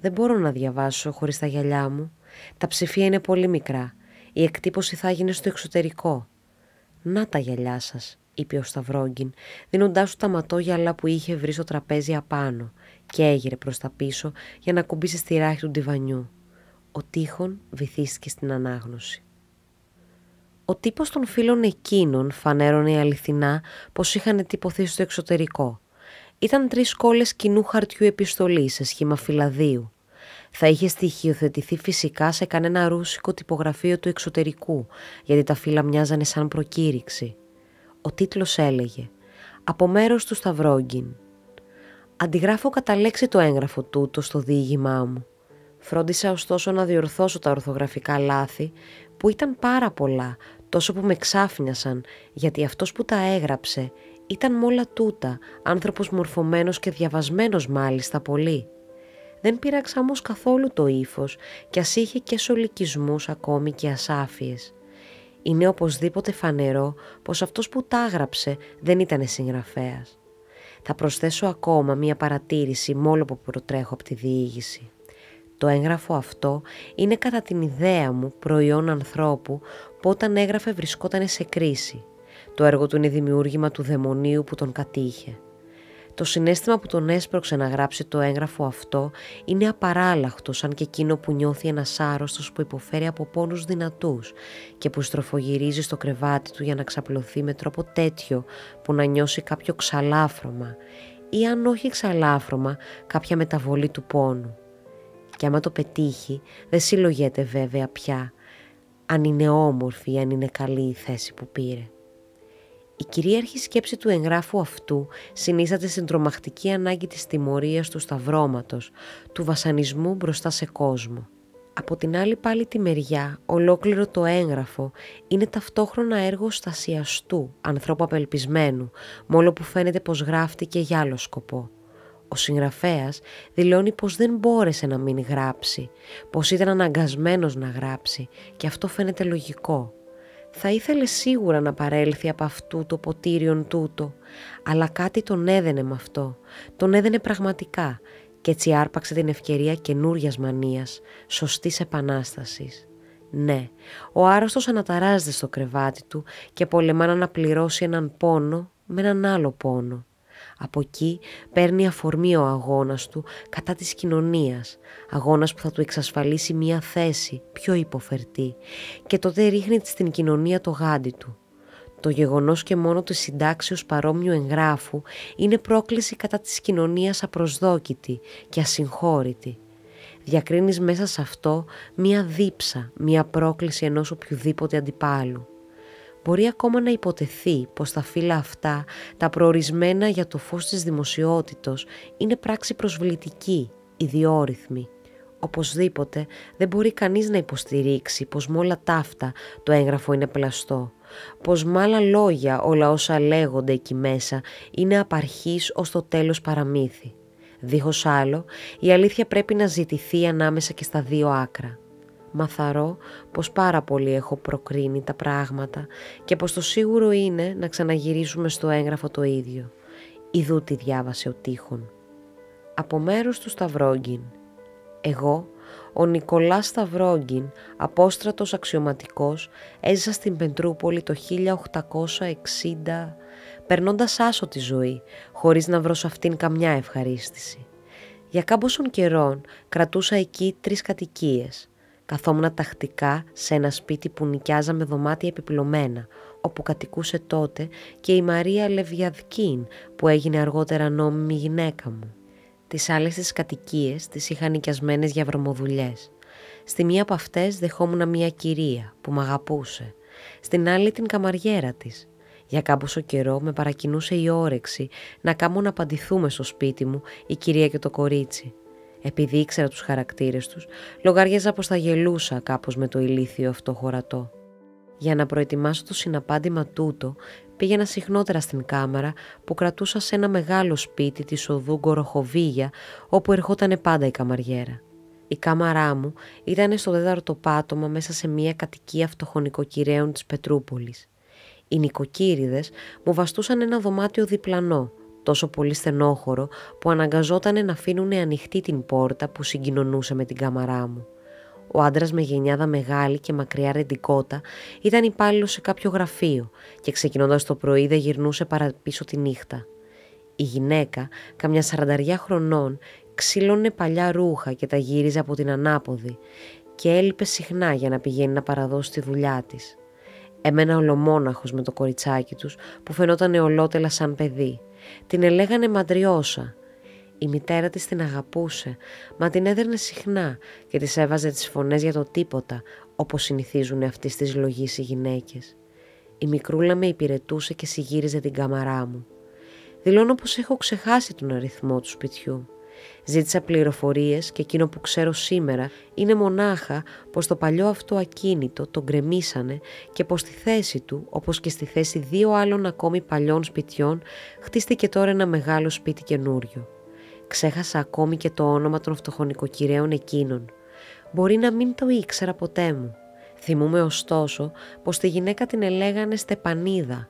«Δεν μπορώ να διαβάσω χωρίς τα γυαλιά μου. Τα ψηφία είναι πολύ μικρά. Η εκτύπωση θα γίνει στο εξωτερικό». «Να τα γυαλιά σας», είπε ο Σταυρόγγιν, δίνοντάς του τα ματόγυαλα που είχε βρει στο τραπέζι απάνω, και έγειρε προς τα πίσω για να κουμπίσει στη ράχη του ντιβανιού. Ο Τίχων βυθίστηκε στην ανάγνωση. Ο τύπος των φίλων εκείνων φανέρωνε αληθινά πως είχαν τυπωθεί στο εξωτερικό. Ήταν 3 κόλλες κοινού χαρτιού επιστολής σε σχήμα φυλαδίου. Θα είχε στοιχειοθετηθεί φυσικά σε κανένα ρούσικο τυπογραφείο του εξωτερικού, γιατί τα φύλλα μοιάζανε σαν προκήρυξη. Ο τίτλος έλεγε «Από μέρος του Σταυρόγκιν». Αντιγράφω κατά λέξη το έγγραφο τούτο στο διήγημά μου. Φρόντισα ωστόσο να διορθώσω τα ορθογραφικά λάθη, που ήταν πάρα πολλά, τόσο που με ξάφνιασαν, γιατί αυτός που τα έγραψε ήταν μ' όλα τούτα, άνθρωπος μορφωμένος και διαβασμένος μάλιστα πολύ. Δεν πείραξα όμως καθόλου το ύφος, κι ας είχε και σολικισμούς ακόμη και ασάφειες. Είναι οπωσδήποτε φανερό πως αυτός που τα έγραψε δεν ήταν συγγραφέας. Θα προσθέσω ακόμα μία παρατήρηση μόλο που προτρέχω από τη διήγηση. Το έγγραφο αυτό είναι κατά την ιδέα μου προϊόν ανθρώπου που όταν έγραφε βρισκόταν σε κρίση. Το έργο του είναι δημιούργημα του δαιμονίου που τον κατήχε. Το συναίσθημα που τον έσπρωξε να γράψει το έγγραφο αυτό είναι απαράλλαχτο σαν και εκείνο που νιώθει ένας άρρωστος που υποφέρει από πόνους δυνατούς και που στροφογυρίζει στο κρεβάτι του για να ξαπλωθεί με τρόπο τέτοιο που να νιώσει κάποιο ξαλάφρωμα ή αν όχι ξαλάφρωμα κάποια μεταβολή του πόνου. Και άμα το πετύχει δεν συλλογιέται βέβαια πια αν είναι όμορφη ή αν είναι καλή η θέση που πήρε. Η κυρίαρχη σκέψη του εγγράφου αυτού συνίσταται στην τρομακτική ανάγκη της τιμωρίας του σταυρώματος, του βασανισμού μπροστά σε κόσμο. Από την άλλη πάλι τη μεριά, ολόκληρο το έγγραφο είναι ταυτόχρονα έργο στασιαστού, ανθρώπου απελπισμένου, μόλο που φαίνεται πως γράφτηκε για άλλο σκοπό. Ο συγγραφέας δηλώνει πως δεν μπόρεσε να μην γράψει, πως ήταν αναγκασμένος να γράψει και αυτό φαίνεται λογικό. Θα ήθελε σίγουρα να παρέλθει από αυτού το ποτήριον τούτο, αλλά κάτι τον έδαινε με αυτό, τον έδαινε πραγματικά και έτσι άρπαξε την ευκαιρία καινούριας μανίας, σωστής επανάστασης. Ναι, ο άρρωστος αναταράζεται στο κρεβάτι του και πολεμά να αναπληρώσει έναν πόνο με έναν άλλο πόνο. Από εκεί παίρνει αφορμή ο αγώνας του κατά της κοινωνίας, αγώνας που θα του εξασφαλίσει μία θέση πιο υποφερτή και τότε ρίχνει στην κοινωνία το γάντι του. Το γεγονός και μόνο της συντάξεως παρόμοιου εγγράφου είναι πρόκληση κατά της κοινωνίας απροσδόκητη και ασυγχώρητη. Διακρίνεις μέσα σε αυτό μία δίψα, μία πρόκληση ενός οποιοδήποτε αντιπάλου. Μπορεί ακόμα να υποτεθεί πως τα φύλλα αυτά, τα προορισμένα για το φως της δημοσιότητος, είναι πράξη προσβλητική, ιδιόρυθμη. Οπωσδήποτε δεν μπορεί κανείς να υποστηρίξει πως με όλα ταύτα το έγγραφο είναι πλαστό, πως με άλλα λόγια όλα όσα λέγονται εκεί μέσα είναι απαρχής ως το τέλος παραμύθι. Δίχως άλλο, η αλήθεια πρέπει να ζητηθεί ανάμεσα και στα δύο άκρα. Μαθαρώ πως πάρα πολύ έχω προκρίνει τα πράγματα και πως το σίγουρο είναι να ξαναγυρίσουμε στο έγγραφο το ίδιο. Ιδού τι διάβασε ο Τίχων. Από μέρος του Σταυρόγκιν. Εγώ, ο Νικολάς Σταυρόγκιν, απόστρατος αξιωματικός, έζησα στην Πετρούπολη το 1860, περνώντας άσο τη ζωή, χωρίς να βρω σε αυτήν καμιά ευχαρίστηση. Για κάμποσον καιρών κρατούσα εκεί 3 κατοικίες. Καθόμουν τακτικά σε ένα σπίτι που νοικιάζα με δωμάτια επιπλωμένα, όπου κατοικούσε τότε και η Μαρία Λεβιαδκίν, που έγινε αργότερα νόμιμη γυναίκα μου. Τις άλλες τις κατοικίες τις είχα νοικιασμένες για βρωμοδουλειές. Στη μία από αυτές δεχόμουν μία κυρία που μ' αγαπούσε, στην άλλη την καμαριέρα της. Για κάμποσο καιρό με παρακινούσε η όρεξη να κάμω να απαντηθούμε στο σπίτι μου η κυρία και το κορίτσι. Επειδή ήξερα τους χαρακτήρες τους, λογάριαζα πως θα γελούσα κάπως με το ηλίθιο αυτό χωρατό. Για να προετοιμάσω το συναπάντημα τούτο, πήγαινα συχνότερα στην κάμαρα που κρατούσα σε ένα μεγάλο σπίτι της οδού Γκοροχοβίγια, όπου ερχόταν πάντα η καμαριέρα. Η κάμαρά μου ήταν στο 4ο πάτωμα μέσα σε μια κατοικία φτωχονοικοκυρέων της Πετρούπολης. Οι νοικοκύριδες μου βαστούσαν ένα δωμάτιο διπλανό, τόσο πολύ στενόχωρο που αναγκαζότανε να αφήνουν ανοιχτή την πόρτα που συγκοινωνούσε με την κάμαρά μου. Ο άντρας με γενιάδα μεγάλη και μακριά ρεντικότα ήταν υπάλληλος σε κάποιο γραφείο και ξεκινώντας το πρωί δεν γυρνούσε παρά πίσω τη νύχτα. Η γυναίκα, καμιά 40 χρονών, ξύλωνε παλιά ρούχα και τα γύριζε από την ανάποδη και έλειπε συχνά για να πηγαίνει να παραδώσει τη δουλειά της. Έμενα ολομόναχος με το κοριτσάκι τους που φαινόταν ολότελα σαν παιδί. Την ελέγανε Μαντριώσα. Η μητέρα της την αγαπούσε, μα την έδερνε συχνά και της έβαζε τις φωνές για το τίποτα, όπως συνηθίζουν αυτής της λογής οι γυναίκες. Η μικρούλα με υπηρετούσε και συγύριζε την κάμαρά μου. Δηλώνω πως έχω ξεχάσει τον αριθμό του σπιτιού. Ζήτησα πληροφορίες και εκείνο που ξέρω σήμερα είναι μονάχα πως το παλιό αυτό ακίνητο τον γκρεμίσανε και πως στη θέση του, όπως και στη θέση 2 άλλων ακόμη παλιών σπιτιών, χτίστηκε τώρα ένα μεγάλο σπίτι καινούριο. Ξέχασα ακόμη και το όνομα των φτωχονοικοκυρέων εκείνων. Μπορεί να μην το ήξερα ποτέ μου. Θυμούμαι ωστόσο πως τη γυναίκα την ελέγανε Στεπανίδα.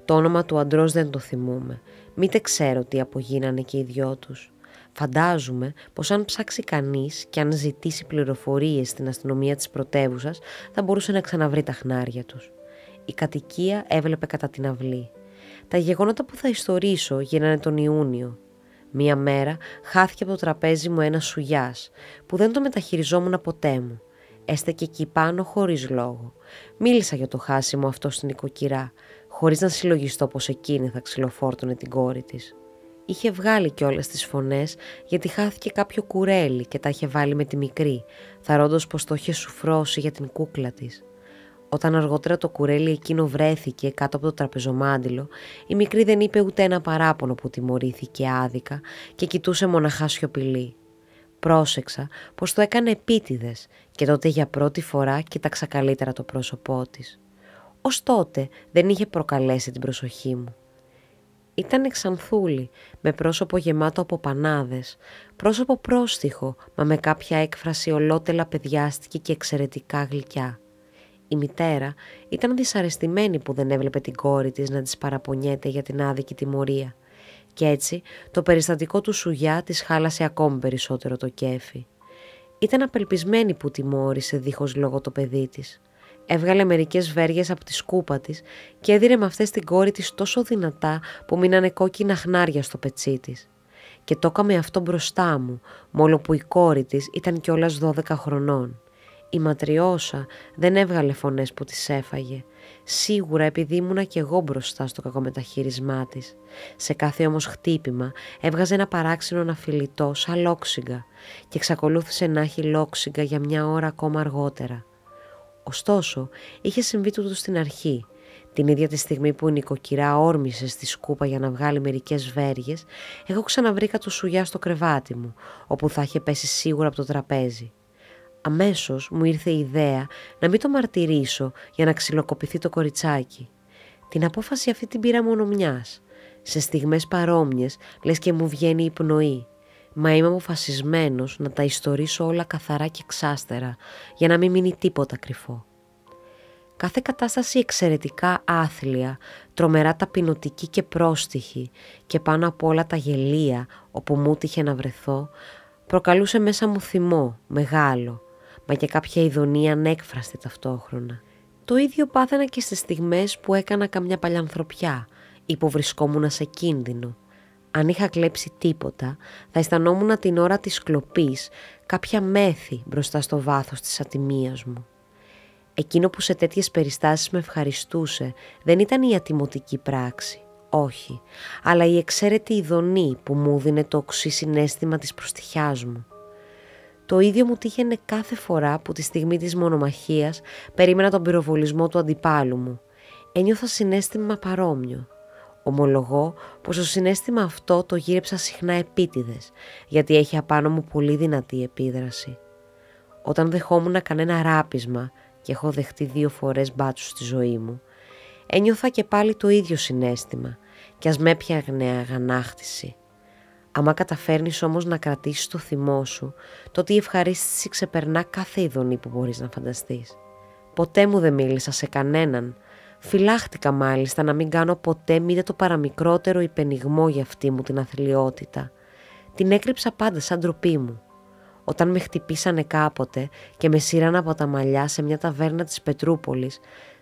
Το όνομα του αντρός δεν το θυμούμαι. Μήτε ξέρω τι απογίνανε και οι δυο τους. Φαντάζομαι πως αν ψάξει κανείς και αν ζητήσει πληροφορίες στην αστυνομία της πρωτεύουσας θα μπορούσε να ξαναβρει τα χνάρια τους. Η κατοικία έβλεπε κατά την αυλή. Τα γεγονότα που θα ιστορίσω γίνανε τον Ιούνιο. Μία μέρα χάθηκε από το τραπέζι μου ένα σουγιάς που δεν το μεταχειριζόμουν ποτέ μου. Έστεκε εκεί πάνω χωρίς λόγο. Μίλησα για το χάσιμο αυτό στην νοικοκυρά, χωρίς να συλλογιστώ πως εκείνη θα ξυλοφόρτωνε την κόρη της. Είχε βγάλει κιόλας τις φωνές γιατί χάθηκε κάποιο κουρέλι και τα είχε βάλει με τη μικρή, θαρώντας πως το είχε σουφρώσει για την κούκλα της. Όταν αργότερα το κουρέλι εκείνο βρέθηκε κάτω από το τραπεζομάντιλο, η μικρή δεν είπε ούτε ένα παράπονο που τιμωρήθηκε άδικα και κοιτούσε μοναχά σιωπηλή. Πρόσεξα πως το έκανε επίτηδες και τότε για πρώτη φορά κοίταξα καλύτερα το πρόσωπό της. Ως τότε δεν είχε προκαλέσει την προσοχή μου. Ήταν εξανθούλη, με πρόσωπο γεμάτο από πανάδες, πρόσωπο πρόστιχο, μα με κάποια έκφραση ολότελα παιδιάστικη και εξαιρετικά γλυκιά. Η μητέρα ήταν δυσαρεστημένη που δεν έβλεπε την κόρη της να της παραπονιέται για την άδικη τιμωρία και έτσι το περιστατικό του σουγιά της χάλασε ακόμη περισσότερο το κέφι. Ήταν απελπισμένη που τιμώρησε δίχως λόγο το παιδί της. Έβγαλε μερικές βέργες από τη σκούπα της και έδιρε με αυτές την κόρη της τόσο δυνατά που μείνανε κόκκινα χνάρια στο πετσί της. Και το έκαμε αυτό μπροστά μου, μόλο που η κόρη της ήταν κιόλας 12 χρονών. Η Ματριώσα δεν έβγαλε φωνές που της έφαγε, σίγουρα επειδή ήμουνα κι εγώ μπροστά στο κακομεταχείρισμά της. Σε κάθε όμως χτύπημα έβγαζε ένα παράξενο αναφιλητό σαν λόξιγκα και εξακολούθησε να έχει λόξιγκα για 1 ώρα ακόμα αργότερα. Ωστόσο, είχε συμβεί τούτο στην αρχή. Την ίδια τη στιγμή που η νοικοκυρά όρμησε στη σκούπα για να βγάλει μερικές βέργες, εγώ ξαναβρήκα το σουγιά στο κρεβάτι μου, όπου θα είχε πέσει σίγουρα από το τραπέζι. Αμέσως μου ήρθε η ιδέα να μην το μαρτυρήσω για να ξυλοκοπηθεί το κοριτσάκι. Την απόφαση αυτή την πήρα μόνο μιας. Σε στιγμές παρόμοιες λες και μου βγαίνει η πνοή. Μα είμαι αποφασισμένος να τα ιστορίσω όλα καθαρά και εξάστερα για να μην μείνει τίποτα κρυφό. Κάθε κατάσταση εξαιρετικά άθλια, τρομερά ταπεινωτική και πρόστιχη και πάνω απ' όλα τα γελία όπου μου τύχε να βρεθώ, προκαλούσε μέσα μου θυμό μεγάλο, μα και κάποια ειδονία ανέκφραστη ταυτόχρονα. Το ίδιο πάθαινα και στις στιγμές που έκανα καμιά παλιανθρωπιά ή που βρισκόμουν σε κίνδυνο. Αν είχα κλέψει τίποτα, θα αισθανόμουν την ώρα της κλοπής κάποια μέθη μπροστά στο βάθος της ατιμίας μου. Εκείνο που σε τέτοιες περιστάσεις με ευχαριστούσε δεν ήταν η ατιμωτική πράξη, όχι, αλλά η εξαίρετη ειδονή που μου δίνε το οξύ συναίσθημα της προστιχιάς μου. Το ίδιο μου τύχαινε κάθε φορά που τη στιγμή της μονομαχίας περίμενα τον πυροβολισμό του αντιπάλου μου. Ένιωθα συναίσθημα παρόμοιο. Ομολογώ πως το συναίσθημα αυτό το γύρεψα συχνά επίτηδες, γιατί έχει απάνω μου πολύ δυνατή επίδραση. Όταν δεχόμουν κανένα ράπισμα, και έχω δεχτεί 2 φορές μπάτσους στη ζωή μου, ένιωθα και πάλι το ίδιο συναίσθημα, κι ας με έπιαγνε αγανάκτηση. Άμα καταφέρνεις όμως να κρατήσεις το θυμό σου, τότε η ευχαρίστηση ξεπερνά κάθε ειδονή που μπορείς να φανταστείς. Ποτέ μου δεν μίλησα σε κανέναν. Φυλάχτηκα μάλιστα να μην κάνω ποτέ μήτε το παραμικρότερο υπενιγμό για αυτή μου την αθλιότητα. Την έκρυψα πάντα σαν ντροπή μου. Όταν με χτυπήσανε κάποτε και με σύραν από τα μαλλιά σε μια ταβέρνα της Πετρούπολης,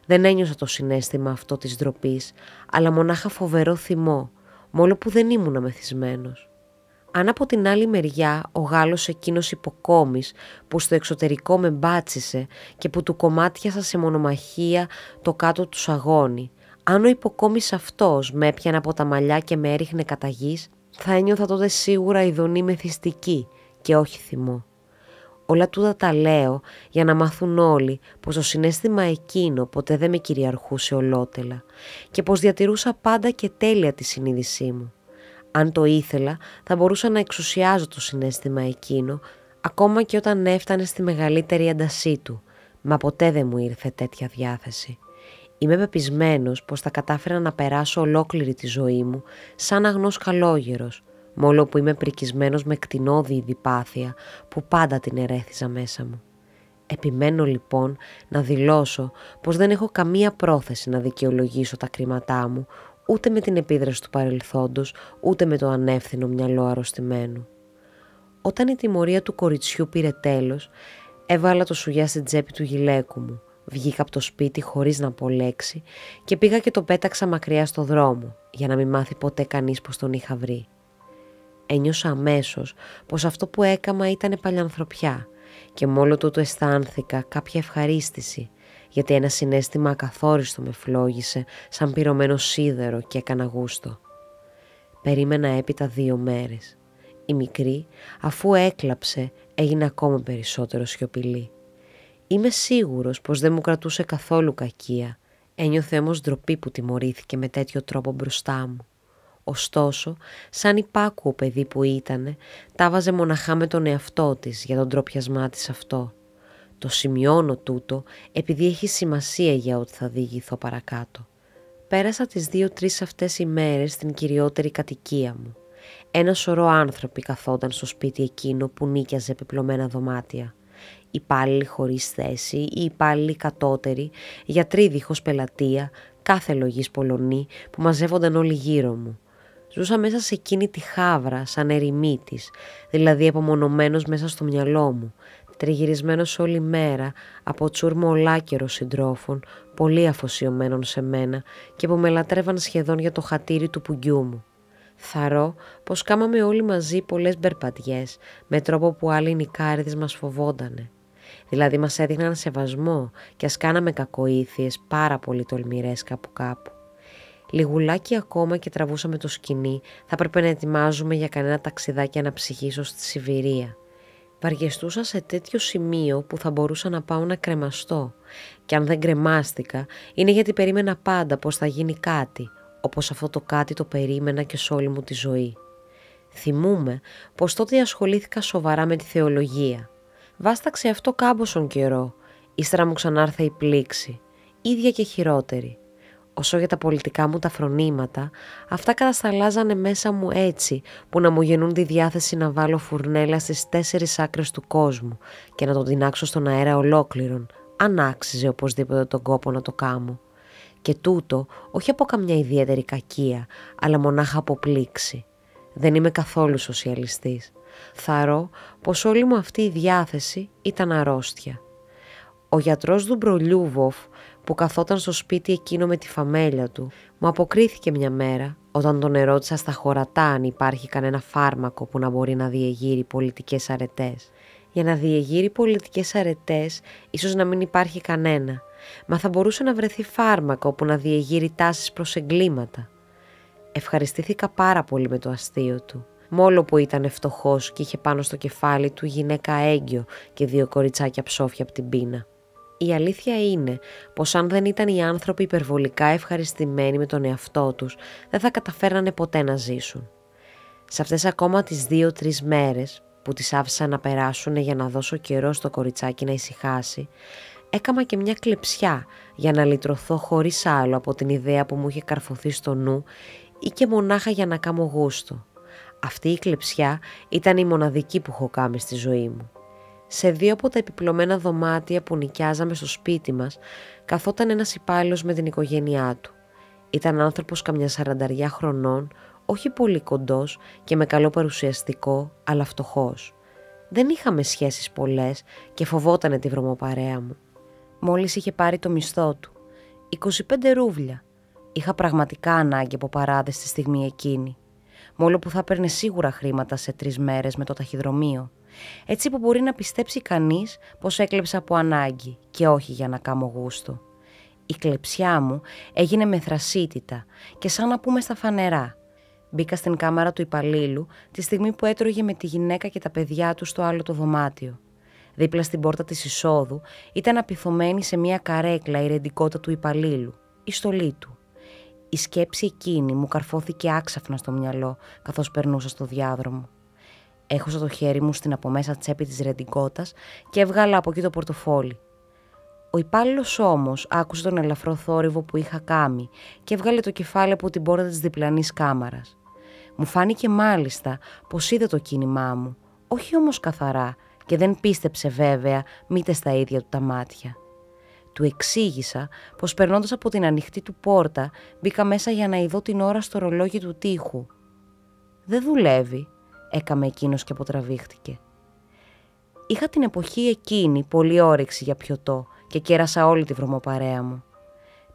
δεν ένιωσα το συναίσθημα αυτό της ντροπής, αλλά μονάχα φοβερό θυμό, μόλο που δεν ήμουνα μεθυσμένος. Αν από την άλλη μεριά ο Γάλλος εκείνος υποκόμης που στο εξωτερικό με μπάτσισε και που του κομμάτιασα σε μονομαχία το κάτω του σαγόνι, αν ο υποκόμης αυτός με έπιανε από τα μαλλιά και με έριχνε κατά γης, θα ένιωθα τότε σίγουρα ειδονή μεθυστική και όχι θυμό. Όλα τούτα τα λέω για να μάθουν όλοι πως το συναίσθημα εκείνο ποτέ δεν με κυριαρχούσε ολότελα και πως διατηρούσα πάντα και τέλεια τη συνείδησή μου. Αν το ήθελα θα μπορούσα να εξουσιάζω το συναίσθημα εκείνο ακόμα και όταν έφτανε στη μεγαλύτερη έντασή του, μα ποτέ δεν μου ήρθε τέτοια διάθεση. Είμαι πεπισμένος πως θα κατάφερα να περάσω ολόκληρη τη ζωή μου σαν αγνός καλόγερος, μόλο που είμαι πρικισμένος με κτηνώδη ειδιπάθεια που πάντα την ερέθιζα μέσα μου. Επιμένω λοιπόν να δηλώσω πως δεν έχω καμία πρόθεση να δικαιολογήσω τα κρίματά μου, ούτε με την επίδραση του παρελθόντος, ούτε με το ανεύθυνο μυαλό αρρωστημένου. Όταν η τιμωρία του κοριτσιού πήρε τέλος, έβαλα το σουγιά στην τσέπη του γυλαίκου μου, βγήκα από το σπίτι χωρίς να πω λέξη και πήγα και το πέταξα μακριά στο δρόμο, για να μην μάθει ποτέ κανείς πως τον είχα βρει. Ένιωσα αμέσως πως αυτό που έκαμα ήταν παλιανθρωπιά και μόλο τούτο αισθάνθηκα κάποια ευχαρίστηση, γιατί ένα συναίσθημα ακαθόριστο με φλόγισε σαν πυρωμένο σίδερο και έκανα γούστο. Περίμενα έπειτα 2 μέρες. Η μικρή, αφού έκλαψε, έγινε ακόμα περισσότερο σιωπηλή. Είμαι σίγουρος πως δεν μου κρατούσε καθόλου κακία, ένιωθε όμως ντροπή που τιμωρήθηκε με τέτοιο τρόπο μπροστά μου. Ωστόσο, σαν υπάκουο παιδί που ήτανε, τα βάζε μοναχά με τον εαυτό της για τον ντροπιασμά της αυτό. Το σημειώνω τούτο επειδή έχει σημασία για ό,τι θα διηγηθώ παρακάτω. Πέρασα τις 2-3 αυτές ημέρες στην κυριότερη κατοικία μου. Ένα σωρό άνθρωποι καθόταν στο σπίτι εκείνο που νίκιαζε επιπλωμένα δωμάτια. Υπάλληλοι χωρίς θέση ή υπάλληλοι κατώτεροι, γιατροί δίχως πελατεία, κάθε λογής Πολωνοί που μαζεύονταν όλοι γύρω μου. Ζούσα μέσα σε εκείνη τη χάβρα σαν ερημίτης, δηλαδή απομονωμένος μέσα στο μυαλό μου, τριγυρισμένος όλη μέρα από τσούρμο ολάκερο συντρόφων, πολύ αφοσιωμένων σε μένα και που με λατρεύαν σχεδόν για το χατήρι του πουγγιού μου. Θαρώ πως κάμαμε όλοι μαζί πολλές μπερπατιές, με τρόπο που άλλοι νικάριδες μας φοβόντανε. Δηλαδή μας έδειχναν σεβασμό και ας κάναμε κακοήθειες πάρα πολύ τολμηρές κάπου κάπου. Λιγουλάκι ακόμα και τραβούσαμε το σκοινί, θα έπρεπε να ετοιμάζουμε για κανένα ταξιδάκι αναψυχής ως τη Σιβηρία. Βαριεστούσα σε τέτοιο σημείο που θα μπορούσα να πάω να κρεμαστώ και αν δεν κρεμάστηκα είναι γιατί περίμενα πάντα πως θα γίνει κάτι, όπως αυτό το κάτι το περίμενα και σε όλη μου τη ζωή. Θυμούμαι πως τότε ασχολήθηκα σοβαρά με τη θεολογία. Βάσταξε αυτό κάμποσον καιρό, ύστερα μου ξανάρθε η πλήξη, ίδια και χειρότερη. Όσο για τα πολιτικά μου τα φρονήματα, αυτά κατασταλάζανε μέσα μου έτσι που να μου γεννούν τη διάθεση να βάλω φουρνέλα στις 4 άκρες του κόσμου και να τον τεινάξω στον αέρα ολόκληρον, αν άξιζε οπωσδήποτε τον κόπο να το κάμω. Και τούτο όχι από καμιά ιδιαίτερη κακία, αλλά μονάχα από πλήξη. Δεν είμαι καθόλου σοσιαλιστής. Θαρώ πως όλη μου αυτή η διάθεση ήταν αρρώστια. Ο γιατρός Δουμπρολιούβοφ που καθόταν στο σπίτι εκείνο με τη φαμέλια του, μου αποκρίθηκε μια μέρα όταν τον ερώτησα στα χωρατά αν υπάρχει κανένα φάρμακο που να μπορεί να διεγείρει πολιτικές αρετές. Για να διεγείρει πολιτικές αρετές ίσως να μην υπάρχει κανένα, μα θα μπορούσε να βρεθεί φάρμακο που να διεγείρει τάσεις προς εγκλήματα. Ευχαριστήθηκα πάρα πολύ με το αστείο του. Μόλο που ήταν φτωχός και είχε πάνω στο κεφάλι του γυναίκα έγκυο και 2 κοριτσάκια ψόφια από την πείνα. Η αλήθεια είναι πως αν δεν ήταν οι άνθρωποι υπερβολικά ευχαριστημένοι με τον εαυτό τους, δεν θα καταφέρανε ποτέ να ζήσουν. Σε αυτές ακόμα τις 2-3 μέρες που τις άφησα να περάσουν για να δώσω καιρό στο κοριτσάκι να ησυχάσει, έκαμα και μια κλεψιά για να λυτρωθώ χωρίς άλλο από την ιδέα που μου είχε καρφωθεί στο νου ή και μονάχα για να κάμω γούστο. Αυτή η κλεψιά ήταν η μοναδική που έχω κάνει στη ζωή μου. Σε 2 από τα επιπλωμένα δωμάτια που νοικιάζαμε στο σπίτι μας, καθόταν ένας υπάλληλος με την οικογένειά του. Ήταν άνθρωπος καμιά 40 χρονών, όχι πολύ κοντός και με καλό παρουσιαστικό, αλλά φτωχός. Δεν είχαμε σχέσεις πολλές και φοβότανε τη βρωμοπαρέα μου. Μόλις είχε πάρει το μισθό του, 25 ρούβλια. Είχα πραγματικά ανάγκη από παράδες στη στιγμή εκείνη. μόλο που θα έπαιρνε σίγουρα χρήματα σε 3 μέρες με το ταχυδρομείο. Έτσι που μπορεί να πιστέψει κανείς πως έκλεψα από ανάγκη και όχι για να κάμω γούστο. Η κλεψιά μου έγινε με θρασίτητα και σαν να πούμε στα φανερά. Μπήκα στην κάμαρα του υπαλλήλου τη στιγμή που έτρωγε με τη γυναίκα και τα παιδιά του στο άλλο το δωμάτιο. Δίπλα στην πόρτα της εισόδου ήταν απειθωμένη σε μια καρέκλα η ρεντικότα του υπαλλήλου, η στολή του. Η σκέψη εκείνη μου καρφώθηκε άξαφνα στο μυαλό καθώς περνούσα στο διάδρομο. Έχωσα το χέρι μου στην από μέσα τσέπη της ρεντικότας και έβγαλα από εκεί το πορτοφόλι. Ο υπάλληλος όμως άκουσε τον ελαφρό θόρυβο που είχα κάμει και έβγαλε το κεφάλι από την πόρτα της διπλανής κάμαρας. Μου φάνηκε μάλιστα πως είδε το κίνημά μου, όχι όμως καθαρά, και δεν πίστεψε βέβαια μήτε στα ίδια του τα μάτια. Του εξήγησα πως περνώντας από την ανοιχτή του πόρτα μπήκα μέσα για να ειδώ την ώρα στο ρολόγι του τοίχου. «Δεν δουλεύει», έκαμε εκείνος και αποτραβήχτηκε. Είχα την εποχή εκείνη πολύ όρεξη για πιωτό και κέρασα όλη τη βρωμοπαρέα μου.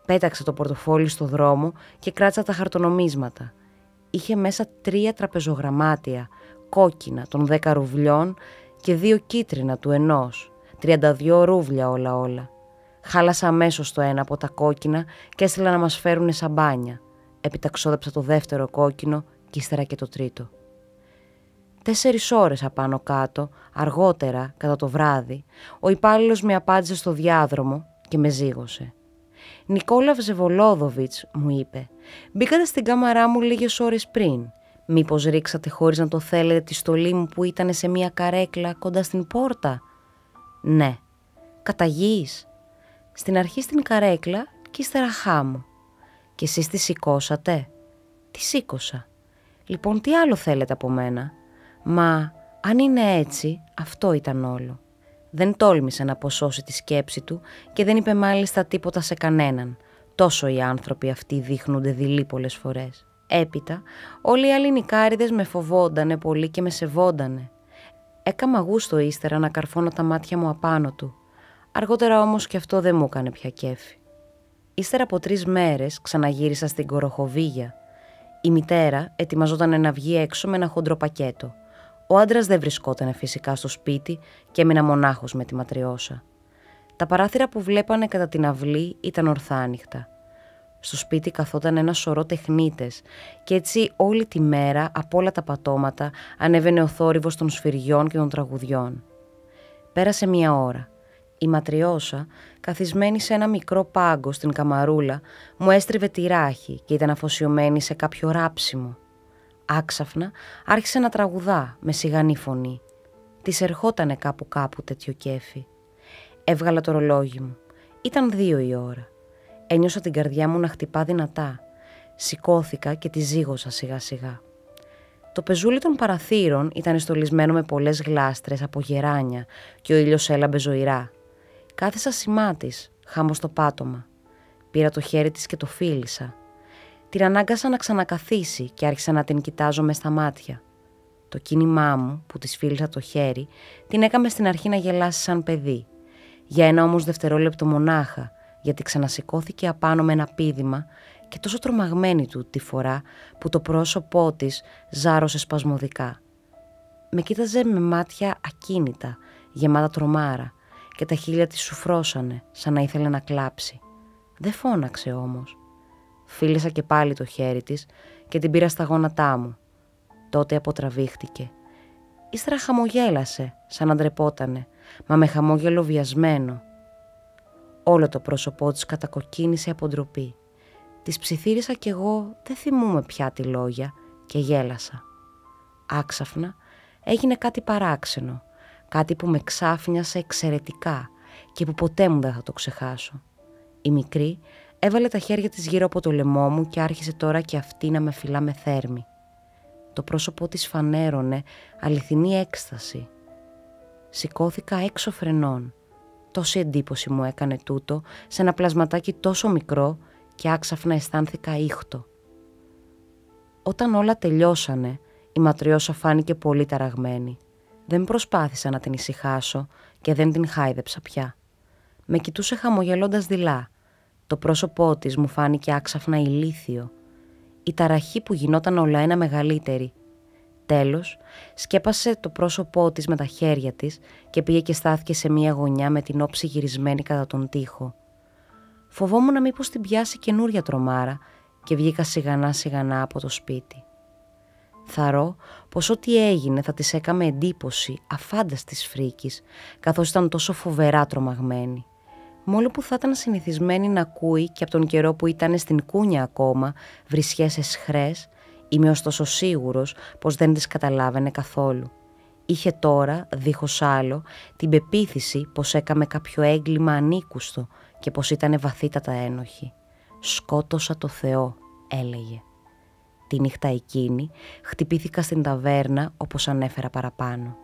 Πέταξα το πορτοφόλι στο δρόμο και κράτησα τα χαρτονομίσματα. Είχε μέσα 3 τραπεζογραμμάτια, κόκκινα των 10 ρουβλιών και 2 κίτρινα του 1, 32 ρούβλια όλα. Χάλασα αμέσως το ένα από τα κόκκινα και έστειλα να μας φέρουνε σαμπάνια. Έπειτα ξόδεψα το δεύτερο κόκκινο και ύστερα και το τρίτο. 4 ώρες απάνω κάτω, αργότερα, κατά το βράδυ, ο υπάλληλος με απάντησε στο διάδρομο και με ζήγωσε. «Νικόλα Βζεβολόδοβιτς», μου είπε, «μπήκατε στην κάμαρά μου λίγες ώρες πριν. Μήπως ρίξατε χωρίς να το θέλετε τη στολή μου που ήταν σε μια καρέκλα κοντά στην πόρτα?» «Ναι». «Κατά γης?» «Στην αρχή στην καρέκλα και ύστερα χάμω». «Και εσείς τη σηκώσατε?» «Τη σήκωσα». «Λοιπόν, τι άλλο θέλετε από μένα?» «Μα αν είναι έτσι, αυτό ήταν όλο». Δεν τόλμησε να αποσώσει τη σκέψη του και δεν είπε μάλιστα τίποτα σε κανέναν. Τόσο οι άνθρωποι αυτοί δείχνονται δειλοί πολλές φορές. Έπειτα, όλοι οι άλλοι νικάριδες με φοβόντανε πολύ και με σεβόντανε. Έκαμα γούστο ύστερα να καρφώνω τα μάτια μου απάνω του. Αργότερα όμως και αυτό δεν μου έκανε πια κέφι. Ύστερα από 3 μέρες ξαναγύρισα στην Κοροχοβίγια. Η μητέρα ετοιμαζόταν να βγει έξω με ένα χοντρό πακέτο. Ο άντρας δεν βρισκότανε φυσικά στο σπίτι και έμεινα μονάχος με τη ματριώσα. Τα παράθυρα που βλέπανε κατά την αυλή ήταν ορθάνυχτα. Στο σπίτι καθόταν ένα σωρό τεχνίτες και έτσι όλη τη μέρα από όλα τα πατώματα ανέβαινε ο θόρυβος των σφυριών και των τραγουδιών. Πέρασε 1 ώρα. Η ματριώσα, καθισμένη σε ένα μικρό πάγκο στην καμαρούλα, μου έστριβε τη ράχη και ήταν αφοσιωμένη σε κάποιο ράψιμο. Άξαφνα άρχισε να τραγουδά με σιγανή φωνή. Της ερχότανε κάπου τέτοιο κέφι. Έβγαλα το ρολόγι μου. Ήταν 2 η ώρα. Ένιωσα την καρδιά μου να χτυπά δυνατά. Σηκώθηκα και τη ζήγωσα σιγά σιγά. Το πεζούλι των παραθύρων ήταν στολισμένο με πολλές γλάστρες από γεράνια και ο ήλιος έλαμπε ζωηρά. Κάθισα σημά της, χάμω στο πάτωμα. Πήρα το χέρι της και το φίλησα. Την ανάγκασα να ξανακαθίσει και άρχισα να την κοιτάζω μες στα μάτια. Το κίνημά μου, που της φίλησα το χέρι, την έκαμε στην αρχή να γελάσει σαν παιδί. Για ένα όμως δευτερόλεπτο μονάχα, γιατί ξανασηκώθηκε απάνω με ένα πήδημα και τόσο τρομαγμένη του τη φορά που το πρόσωπό της ζάρωσε σπασμωδικά. Με κοίταζε με μάτια ακίνητα, γεμάτα τρομάρα και τα χείλια της σου φρώσανε σαν να ήθελε να κλάψει. Δεν φώναξε όμως. Φίλησα και πάλι το χέρι της και την πήρα στα γόνατά μου. Τότε αποτραβήχτηκε. Ύστερα χαμογέλασε σαν να ντρεπότανε, μα με χαμόγελο βιασμένο. Όλο το πρόσωπό της κατακοκκίνησε από ντροπή. Της ψιθύρισα κι εγώ, δεν θυμούμαι πια τη λόγια, και γέλασα. Άξαφνα έγινε κάτι παράξενο, κάτι που με ξάφνιασε εξαιρετικά και που ποτέ μου δεν θα το ξεχάσω. Η μικρή έβαλε τα χέρια της γύρω από το λαιμό μου και άρχισε τώρα και αυτή να με φυλά με θέρμη. Το πρόσωπό της φανέρωνε αληθινή έκσταση. Σηκώθηκα έξω φρενών. Τόση εντύπωση μου έκανε τούτο σε ένα πλασματάκι τόσο μικρό και άξαφνα αισθάνθηκα ήχτο. Όταν όλα τελειώσανε, η ματριώσα φάνηκε πολύ ταραγμένη. Δεν προσπάθησα να την ησυχάσω και δεν την χάιδεψα πια. Με κοιτούσε χαμογελώντας δειλά. Το πρόσωπό της μου φάνηκε άξαφνα ηλίθιο. η ταραχή που γινόταν όλο ένα μεγαλύτερη. Τέλος, σκέπασε το πρόσωπό της με τα χέρια της και πήγε και στάθηκε σε μία γωνιά με την όψη γυρισμένη κατά τον τοίχο. Φοβόμουν μήπως την πιάσει καινούρια τρομάρα και βγήκα σιγανά από το σπίτι. Θαρώ πως ό,τι έγινε θα της έκαμε εντύπωση αφάνταστης φρίκης, καθώς ήταν τόσο φοβερά τρομαγμένη. Μόλο που θα ήταν συνηθισμένη να ακούει και από τον καιρό που ήταν στην κούνια ακόμα βρισιές εσχρές, είμαι ωστόσο σίγουρος πως δεν τις καταλάβαινε καθόλου. Είχε τώρα, δίχως άλλο, την πεποίθηση πως έκαμε κάποιο έγκλημα ανήκουστο και πως ήταν βαθύτατα ένοχη. «Σκότωσα το Θεό», έλεγε. Τη νύχτα εκείνη χτυπήθηκα στην ταβέρνα όπως ανέφερα παραπάνω.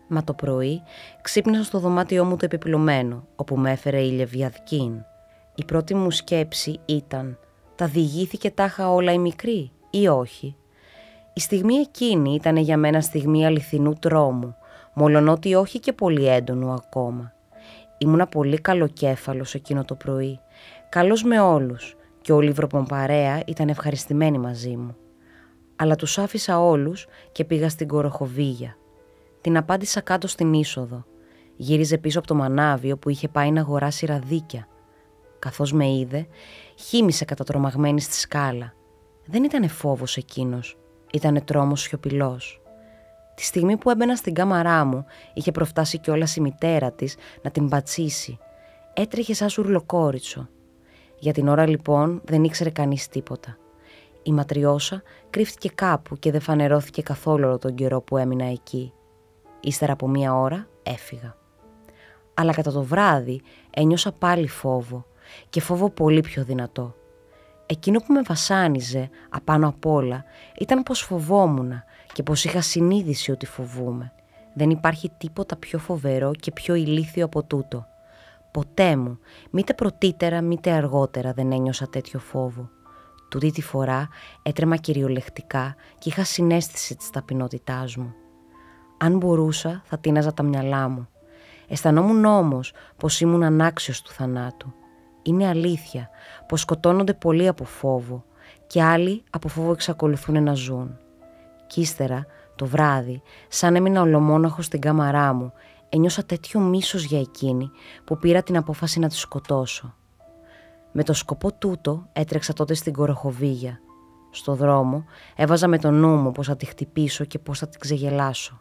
Μα το πρωί ξύπνησα στο δωμάτιό μου το επιπλωμένο, όπου με έφερε η Λεβιαδκίν. Η πρώτη μου σκέψη ήταν, τα διηγήθηκε τάχα όλα η μικρή ή όχι? Η στιγμή εκείνη ήταν για μένα στιγμή αληθινού τρόμου, μολονότι όχι και πολύ έντονο ακόμα. Ήμουνα πολύ καλοκέφαλος εκείνο το πρωί, καλός με όλους, και όλη η βροποπαρέα ήταν ευχαριστημένοι μαζί μου. Αλλά τους άφησα όλους και πήγα στην Κοροχοβίγια. Την απάντησα κάτω στην είσοδο. Γύριζε πίσω από το μανάβιο που είχε πάει να αγοράσει ραδίκια. Καθώς με είδε, χύμισε κατατρομαγμένη στη σκάλα. Δεν ήτανε φόβος εκείνος, ήτανε τρόμος σιωπηλός. Τη στιγμή που έμπαινα στην κάμαρά μου, είχε προφτάσει κιόλας η μητέρα της να την πατσίσει. Έτρεχε σαν σουρλοκόριτσο. Για την ώρα λοιπόν δεν ήξερε κανείς τίποτα. Η ματριώσα κρύφτηκε κάπου και δεν φανερώθηκε καθόλου όλο τον καιρό που έμεινα εκεί. Ύστερα από 1 ώρα έφυγα. Αλλά κατά το βράδυ ένιωσα πάλι φόβο, και φόβο πολύ πιο δυνατό. Εκείνο που με βασάνιζε απάνω απ' όλα ήταν πως φοβόμουνα και πως είχα συνείδηση ότι φοβούμαι. Δεν υπάρχει τίποτα πιο φοβερό και πιο ηλίθιο από τούτο. Ποτέ μου, μήτε πρωτύτερα μήτε αργότερα δεν ένιωσα τέτοιο φόβο. Τούτη τη φορά έτρεμα κυριολεκτικά και είχα συναίσθηση της ταπεινότητάς μου. Αν μπορούσα θα τίναζα τα μυαλά μου. Αισθανόμουν όμως πως ήμουν ανάξιος του θανάτου. Είναι αλήθεια πως σκοτώνονται πολλοί από φόβο και άλλοι από φόβο εξακολουθούν να ζουν. Κι ύστερα, το βράδυ, σαν έμεινα ολομόναχος στην κάμαρά μου, ένιωσα τέτοιο μίσος για εκείνη που πήρα την απόφαση να τη σκοτώσω. Με το σκοπό τούτο έτρεξα τότε στην Κοροχοβίγια. Στο δρόμο έβαζα με το νου μου πως θα τη χτυπήσω και πως θα την ξεγελάσω.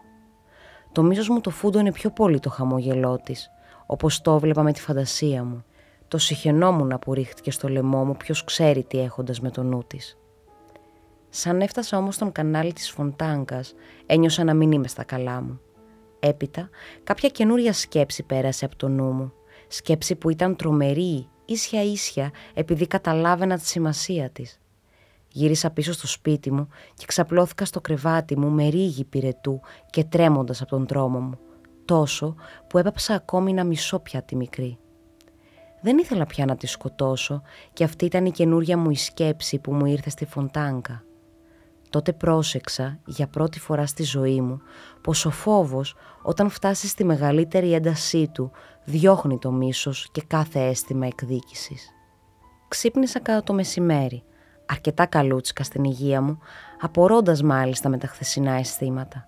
Το μίσος μου το φούντωνε πιο πολύ το χαμόγελό της, όπως το έβλεπα με τη φαντασία μου. Το συχαινόμουν που ρίχτηκε στο λαιμό μου, ποιος ξέρει τι έχοντας με το νου της. Σαν έφτασα όμως στον κανάλι της Φοντάγκας, ένιωσα να μην είμαι στα καλά μου. Έπειτα, κάποια καινούρια σκέψη πέρασε από το νου μου. Σκέψη που ήταν τρομερή, ίσια επειδή καταλάβαινα τη σημασία της. Γύρισα πίσω στο σπίτι μου και ξαπλώθηκα στο κρεβάτι μου με ρίγη πυρετού και τρέμοντας από τον τρόμο μου, τόσο που έπαψα ακόμη να μισώ πια τη μικρή. Δεν ήθελα πια να τη σκοτώσω και αυτή ήταν η καινούρια μου η σκέψη που μου ήρθε στη Φοντάγκα. Τότε πρόσεξα για πρώτη φορά στη ζωή μου πως ο φόβος όταν φτάσει στη μεγαλύτερη έντασή του διώχνει το μίσος και κάθε αίσθημα εκδίκησης. Ξύπνησα κατά το μεσημέρι, αρκετά καλούτσικα στην υγεία μου, απορώντας μάλιστα με τα χθεσινά αισθήματα.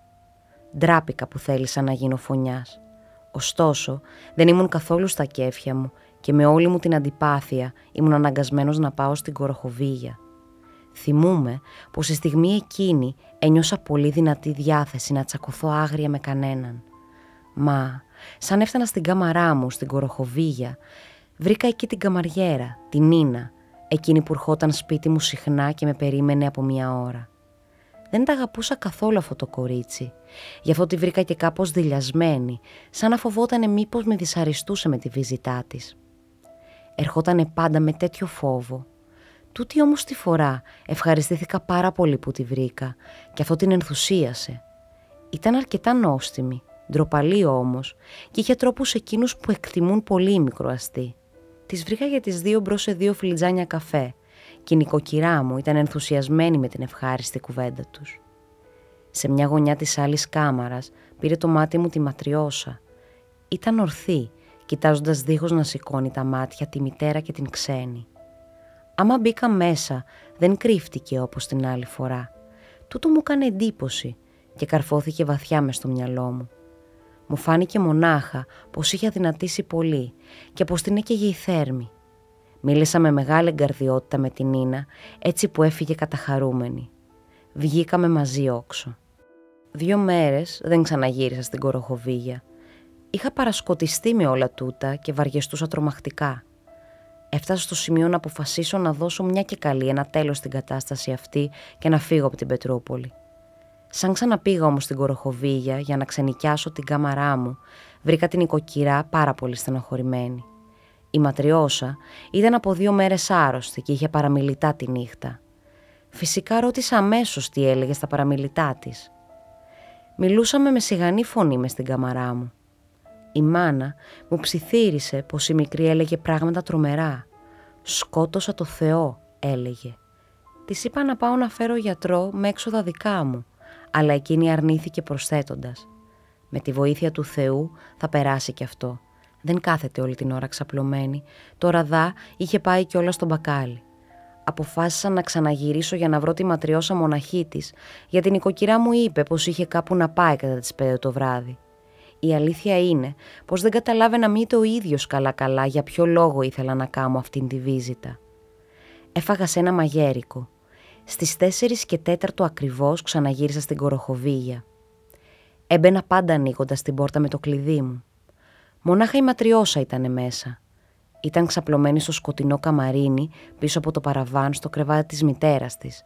Ντράπηκα που θέλησα να γίνω φωνιάς. Ωστόσο, δεν ήμουν καθόλου στα κέφια μου και με όλη μου την αντιπάθεια ήμουν αναγκασμένος να πάω στην Κοροχοβίγια. Θυμούμαι πως η στιγμή εκείνη ένιωσα πολύ δυνατή διάθεση να τσακωθώ άγρια με κανέναν. Μα, σαν έφτανα στην κάμαρά μου στην Κοροχοβίγια, βρήκα εκεί την καμαριέρα, την Νίνα, εκείνη που ερχόταν σπίτι μου συχνά και με περίμενε από 1 ώρα. Δεν τα αγαπούσα καθόλου αυτό το κορίτσι, γι' αυτό τη βρήκα και κάπως δειλιασμένη, σαν να φοβότανε μήπως με δυσαρεστούσε με τη βίζιτά της. Ερχότανε πάντα με τέτοιο φόβο. Τούτη όμως τη φορά ευχαριστήθηκα πάρα πολύ που τη βρήκα και αυτό την ενθουσίασε. Ήταν αρκετά νόστιμη, ντροπαλή όμως, και είχε τρόπους εκείνους που εκτιμούν πολύ οι μικροαστοί. Τις βρήκα για τις 2 μπρος σε 2 φλιτζάνια καφέ και η νοικοκυρά μου ήταν ενθουσιασμένη με την ευχάριστη κουβέντα τους. Σε μια γωνιά της άλλης κάμαρας πήρε το μάτι μου τη ματριώσα. Ήταν ορθή, κοιτάζοντας δίχως να σηκώνει τα μάτια τη μητέρα και την ξένη. Άμα μπήκα μέσα, δεν κρύφτηκε όπως την άλλη φορά. Τούτο μου έκανε εντύπωση και καρφώθηκε βαθιά μες στο μυαλό μου. Μου φάνηκε μονάχα πως είχε αδυνατήσει πολύ και πως την έκαιγε η θέρμη. Μίλησα με μεγάλη εγκαρδιότητα με την Νίνα, έτσι που έφυγε καταχαρούμενη. Βγήκαμε μαζί όξω. 2 μέρες δεν ξαναγύρισα στην Κοροχοβίγια. Είχα παρασκοτιστεί με όλα τούτα και βαριεστούσα τρομακτικά. Έφτασα στο σημείο να αποφασίσω να δώσω μια και καλή ένα τέλος στην κατάσταση αυτή και να φύγω από την Πετρούπολη. Σαν ξαναπήγα όμως στην Κοροχοβίγια για να ξενοικιάσω την κάμαρά μου, βρήκα την οικοκυρά πάρα πολύ στενοχωρημένη. Η Ματριώσα ήταν από 2 μέρες άρρωστη και είχε παραμιλητά τη νύχτα. Φυσικά ρώτησα αμέσως τι έλεγε στα παραμιλητά της. Μιλούσαμε με σιγανή φωνή μες στην κάμαρά μου. Η μάνα μου ψιθύρισε πως η μικρή έλεγε πράγματα τρομερά. «Σκότωσα το Θεό», έλεγε. Της είπα να πάω να φέρω γιατρό με έξοδα δικά μου, αλλά εκείνη αρνήθηκε προσθέτοντας: «Με τη βοήθεια του Θεού θα περάσει κι αυτό. Δεν κάθεται όλη την ώρα ξαπλωμένη. Τώρα δα είχε πάει κιόλας στο μπακάλι». Αποφάσισα να ξαναγυρίσω για να βρω τη Ματριώσα μοναχή της, γιατί η νοικοκυρά μου είπε πως είχε κάπου να πάει κατά τις 5 το βράδυ. Η αλήθεια είναι πως δεν καταλάβαινα μήτε ο ίδιος καλά-καλά για ποιο λόγο ήθελα να κάνω αυτήν τη βίζιτα. Έφαγα σε ένα μαγέρικο. Στις 4:04 ακριβώς ξαναγύρισα στην Κοροχοβίγια. Έμπαινα πάντα ανοίγοντας την πόρτα με το κλειδί μου. Μονάχα η Ματριώσα ήτανε μέσα. Ήταν ξαπλωμένη στο σκοτεινό καμαρίνι πίσω από το παραβάν στο κρεβάτι της μητέρας της.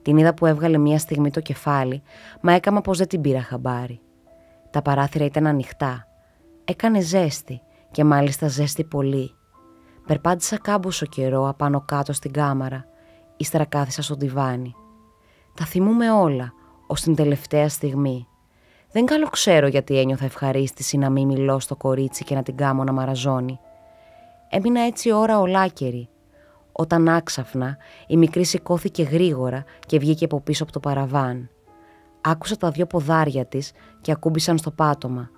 Την είδα που έβγαλε μια στιγμή το κεφάλι, μα έκαμα πως δεν την πήρα χαμπάρι. Τα παράθυρα ήταν ανοιχτά. Έκανε ζέστη και μάλιστα ζέστη πολύ. Περπάτησα κάμποσο καιρό απάνω κάτω στην κάμαρα, ύστερα κάθισα στο ντιβάνι. Τα θυμούμαι όλα, ως την τελευταία στιγμή. Δεν καλοξέρω γιατί ένιωθα ευχαρίστηση να μην μιλώ στο κορίτσι και να την κάμω να μαραζώνει. Έμεινα έτσι ώρα ολάκερη. Όταν άξαφνα, η μικρή σηκώθηκε γρήγορα και βγήκε από πίσω από το παραβάν. Άκουσα τα 2 ποδάρια της και ακούμπησαν στο πάτωμα.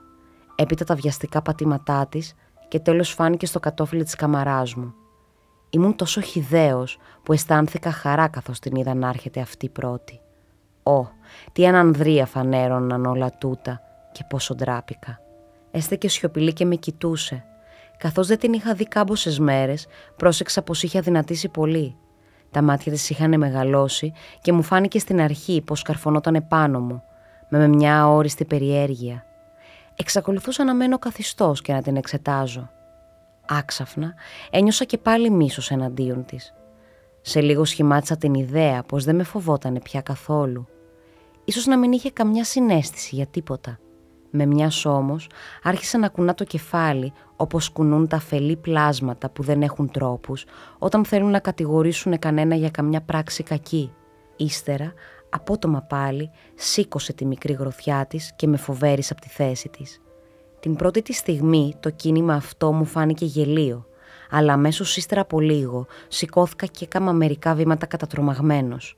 Έπειτα τα βιαστικά πατήματά της και τέλος φάνηκε στο κατόφλι της καμαράς μου. Ήμουν τόσο χυδαίος που αισθάνθηκα χαρά καθώς την είδα να έρχεται αυτή πρώτη. Ω, τι ανανδρεία φανέρωναν όλα τούτα και πόσο ντράπηκα. Έστεκε σιωπηλή και με κοιτούσε. Καθώς δεν την είχα δει κάμποσες μέρες, πρόσεξα πως είχε αδυνατήσει πολύ. Τα μάτια της είχαν μεγαλώσει και μου φάνηκε στην αρχή πως καρφωνόταν επάνω μου, με μια αόριστη περιέργεια. Εξακολουθούσα να μένω καθιστός και να την εξετάζω. Άξαφνα ένιωσα και πάλι μίσος εναντίον της. Σε λίγο σχημάτισα την ιδέα πως δεν με φοβότανε πια καθόλου. Ίσως να μην είχε καμιά συναίσθηση για τίποτα. Με μιας όμως άρχισε να κουνά το κεφάλι όπως κουνούν τα αφελή πλάσματα που δεν έχουν τρόπους όταν θέλουν να κατηγορήσουν κανένα για καμιά πράξη κακή. Ύστερα, απότομα πάλι, σήκωσε τη μικρή γροθιά της και με φοβέρισε από τη θέση της. Την πρώτη τη στιγμή το κίνημα αυτό μου φάνηκε γελίο, αλλά αμέσως ύστερα από λίγο σηκώθηκα και έκανα μερικά βήματα κατατρομαγμένος.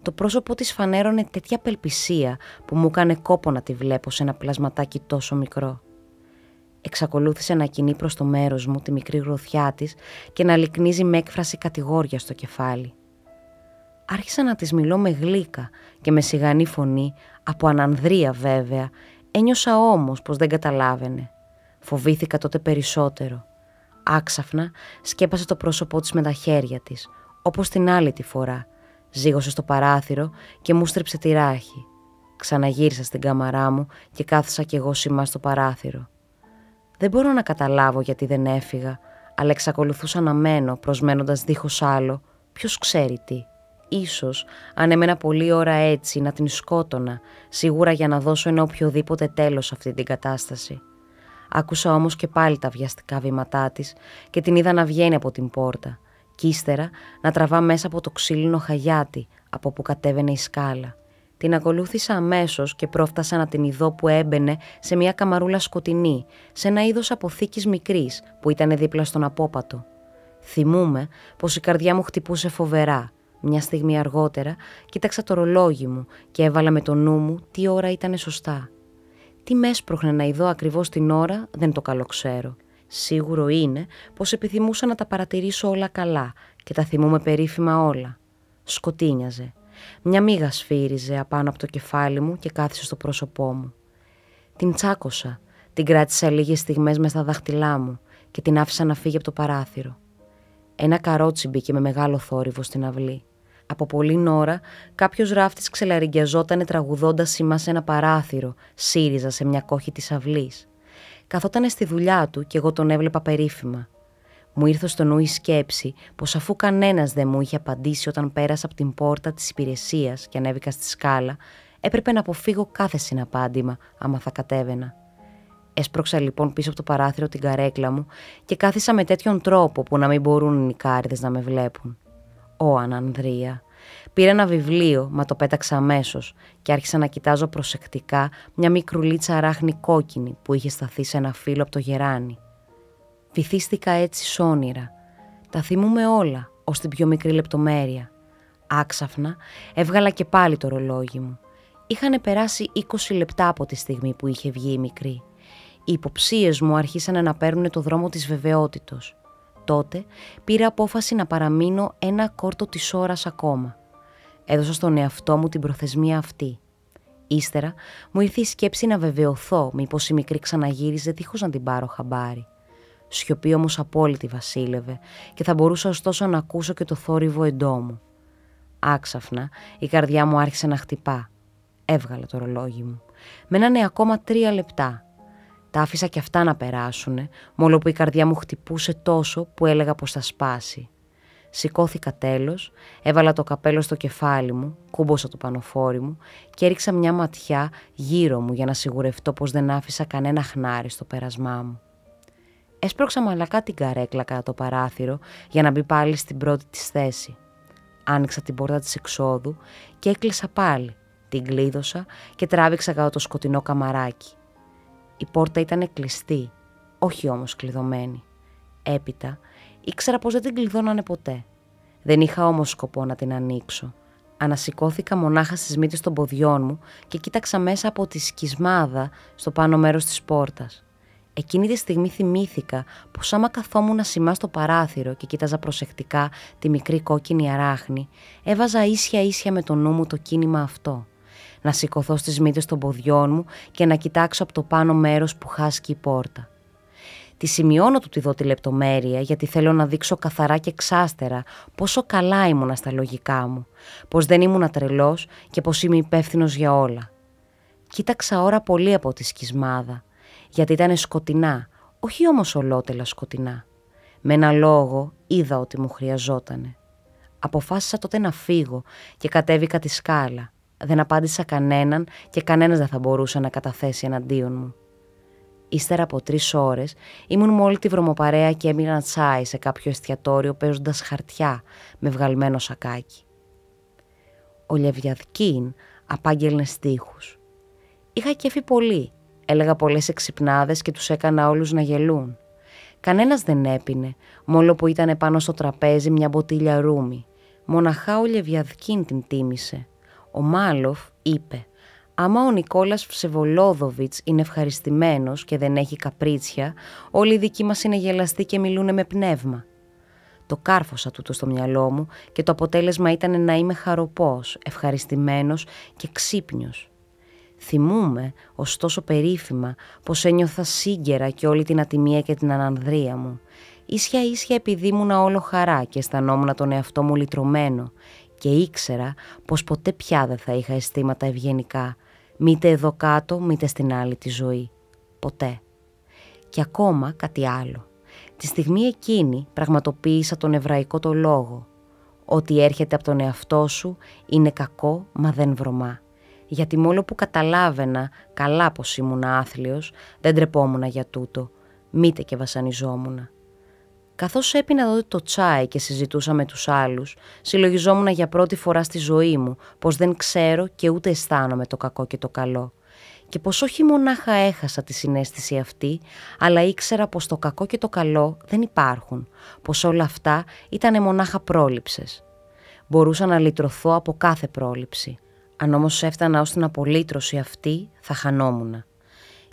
Το πρόσωπό της φανέρωνε τέτοια απελπισία που μου έκανε κόπο να τη βλέπω σε ένα πλασματάκι τόσο μικρό. Εξακολούθησε να κινεί προς το μέρος μου τη μικρή γροθιά της και να λυκνίζει με έκφραση κατηγόρια στο κεφάλι. Άρχισα να της μιλώ με γλύκα και με σιγανή φωνή, από ανανδρεία βέβαια, ένιωσα όμως πως δεν καταλάβαινε. Φοβήθηκα τότε περισσότερο. Άξαφνα σκέπασε το πρόσωπό της με τα χέρια της, όπως την άλλη τη φορά. Ζήγωσε στο παράθυρο και μου στρέψε τη ράχη. Ξαναγύρισα στην κάμαρά μου και κάθισα κι εγώ σημά στο παράθυρο. Δεν μπορώ να καταλάβω γιατί δεν έφυγα, αλλά εξακολουθούσα να μένω προσμένοντας δίχως άλλο, ποιος ξέρει τι. Ίσως, αν έμενα πολλή ώρα έτσι, να την σκότωνα, σίγουρα για να δώσω ένα οποιοδήποτε τέλος σε αυτή την κατάσταση. Άκουσα όμως και πάλι τα βιαστικά βήματά της και την είδα να βγαίνει από την πόρτα, κι ύστερα να τραβά μέσα από το ξύλινο χαγιάτι από που κατέβαινε η σκάλα. Την ακολούθησα αμέσως και πρόφτασα να την ειδώ που έμπαινε σε μια καμαρούλα σκοτεινή, σε ένα είδος αποθήκης μικρής που ήταν δίπλα στον απόπατο. Θυμούμαι πως η καρδιά μου χτυπούσε φοβερά. Μια στιγμή αργότερα κοίταξα το ρολόγι μου και έβαλα με το νου μου τι ώρα ήταν σωστά. Τι με έσπροχνε να ειδώ ακριβώς την ώρα δεν το καλοξέρω. Σίγουρο είναι πως επιθυμούσα να τα παρατηρήσω όλα καλά και τα θυμούμαι περίφημα όλα. Σκοτίνιαζε. Μια μύγα σφύριζε απάνω από το κεφάλι μου και κάθισε στο πρόσωπό μου. Την τσάκωσα, την κράτησα λίγες στιγμές μες στα δάχτυλά μου και την άφησα να φύγει από το παράθυρο. Ένα καρότσι μπήκε με μεγάλο θόρυβο στην αυλή. Από πολλήν ώρα κάποιος ράφτης ξελαριγκιαζότανε τραγουδώντας σημά σε ένα παράθυρο, σύριζα σε μια κόχη της αυλής. Καθότανε στη δουλειά του και εγώ τον έβλεπα περίφημα. Μου ήρθε στο νου η σκέψη πως αφού κανένας δεν μου είχε απαντήσει όταν πέρασα από την πόρτα της υπηρεσίας και ανέβηκα στη σκάλα, έπρεπε να αποφύγω κάθε συναπάντημα άμα θα κατέβαινα. Έσπρωξα λοιπόν πίσω από το παράθυρο την καρέκλα μου και κάθισα με τέτοιον τρόπο που να μην μπορούν οι νικάριδες να με βλέπουν. Ω Ανανδρία! Πήρα ένα βιβλίο, μα το πέταξα αμέσως και άρχισα να κοιτάζω προσεκτικά μια μικρουλίτσα ράχνη κόκκινη που είχε σταθεί σε ένα φύλλο από το γεράνι. Βυθίστηκα έτσι σ' όνειρα. Τα θυμούμαι όλα, ως την πιο μικρή λεπτομέρεια. Άξαφνα έβγαλα και πάλι το ρολόγι μου. Είχανε περάσει 20 λεπτά από τη στιγμή που είχε βγει η μικρή. Οι υποψίες μου άρχισαν να παίρνουν το δρόμο της βεβαιότητος. Τότε πήρα απόφαση να παραμείνω ένα κόρτο της ώρας ακόμα. Έδωσα στον εαυτό μου την προθεσμία αυτή. Ύστερα μου ήρθε η σκέψη να βεβαιωθώ μήπως η μικρή ξαναγύριζε δίχως να την πάρω χαμπάρι. Σιωπή όμως απόλυτη βασίλευε και θα μπορούσα ωστόσο να ακούσω και το θόρυβο εντόμου. Άξαφνα η καρδιά μου άρχισε να χτυπά. Έβγαλα το ρολόγι μου. Μένανε ακόμα 3 λεπτά. Τα άφησα και αυτά να περάσουνε, μόλο που η καρδιά μου χτυπούσε τόσο που έλεγα πως θα σπάσει. Σηκώθηκα τέλος, έβαλα το καπέλο στο κεφάλι μου, κούμποσα το πανοφόρι μου και έριξα μια ματιά γύρω μου για να σιγουρευτώ πως δεν άφησα κανένα χνάρι στο πέρασμά μου. Έσπρωξα μαλακά την καρέκλα κατά το παράθυρο για να μπει πάλι στην πρώτη της θέση. Άνοιξα την πόρτα της εξόδου και έκλεισα πάλι, την κλείδωσα και τράβηξα κατά το σκοτεινό καμαράκι. Η πόρτα ήταν κλειστή, όχι όμως κλειδωμένη. Έπειτα ήξερα πως δεν την κλειδώνανε ποτέ. Δεν είχα όμως σκοπό να την ανοίξω. Ανασηκώθηκα μονάχα στις μύτες των ποδιών μου και κοίταξα μέσα από τη σκισμάδα στο πάνω μέρος της πόρτας. Εκείνη τη στιγμή θυμήθηκα πως άμα καθόμουν σημά στο παράθυρο και κοίταζα προσεκτικά τη μικρή κόκκινη αράχνη, έβαζα ίσια με το νου μου το κίνημα αυτό. Να σηκωθώ στις μύτες των ποδιών μου και να κοιτάξω από το πάνω μέρος που χάσκει η πόρτα. Τη σημειώνω του τη δω τη λεπτομέρεια γιατί θέλω να δείξω καθαρά και εξάστερα πόσο καλά ήμουνα στα λογικά μου, πως δεν ήμουνα τρελός και πως είμαι υπεύθυνος για όλα. Κοίταξα ώρα πολύ από τη σκισμάδα, γιατί ήταν σκοτεινά, όχι όμως ολότελα σκοτεινά. Με ένα λόγο είδα ότι μου χρειαζότανε. Αποφάσισα τότε να φύγω και κατέβηκα τη σκάλα. Δεν απάντησα κανέναν και κανένας δεν θα μπορούσε να καταθέσει εναντίον μου. Ύστερα από 3 ώρες ήμουν με όλη τη βρωμοπαρέα και έμειναν τσάι σε κάποιο εστιατόριο παίζοντας χαρτιά με βγαλμένο σακάκι. Ο Λεβιαδκίν απάγγελνε στίχους. Είχα κέφι πολύ, έλεγα πολλές εξυπνάδες και τους έκανα όλους να γελούν. Κανένας δεν έπινε, μόλο που ήταν πάνω στο τραπέζι μια μποτίλια ρούμι. Μοναχά ο Λεβιαδκίν την τίμησε. Ο Μάλοφ είπε: «Άμα ο Νικόλας Всεβολόδοβιτς είναι ευχαριστημένος και δεν έχει καπρίτσια, όλοι οι δικοί μας είναι γελαστοί και μιλούνε με πνεύμα». Το κάρφωσα τούτο στο μυαλό μου και το αποτέλεσμα ήταν να είμαι χαροπός, ευχαριστημένος και ξύπνιος. Θυμούμαι, ωστόσο περίφημα, πως ένιωθα σύγκαιρα και όλη την ατιμία και την ανανδρεία μου. Ίσια επειδή ήμουνα όλο χαρά και αισθανόμουν τον εαυτό μου λυτρωμένο και ήξερα πως ποτέ πια δεν θα είχα αισθήματα ευγενικά, μήτε εδώ κάτω μήτε στην άλλη τη ζωή. Ποτέ. Και ακόμα κάτι άλλο. Τη στιγμή εκείνη πραγματοποίησα τον εβραϊκό το λόγο. Ό,τι έρχεται από τον εαυτό σου είναι κακό μα δεν βρωμά. Γιατί μόλο που καταλάβαινα καλά πως ήμουν άθλιος, δεν ντρεπόμουν για τούτο, μήτε και βασανιζόμουν. Καθώς έπινα τότε το τσάι και συζητούσα με τους άλλους, συλλογιζόμουν για πρώτη φορά στη ζωή μου πως δεν ξέρω και ούτε αισθάνομαι το κακό και το καλό. Και πως όχι μονάχα έχασα τη συναίσθηση αυτή, αλλά ήξερα πως το κακό και το καλό δεν υπάρχουν, πως όλα αυτά ήτανε μονάχα πρόληψες. Μπορούσα να λυτρωθώ από κάθε πρόληψη. Αν όμως έφτανα ως την απολύτρωση αυτή, θα χανόμουν.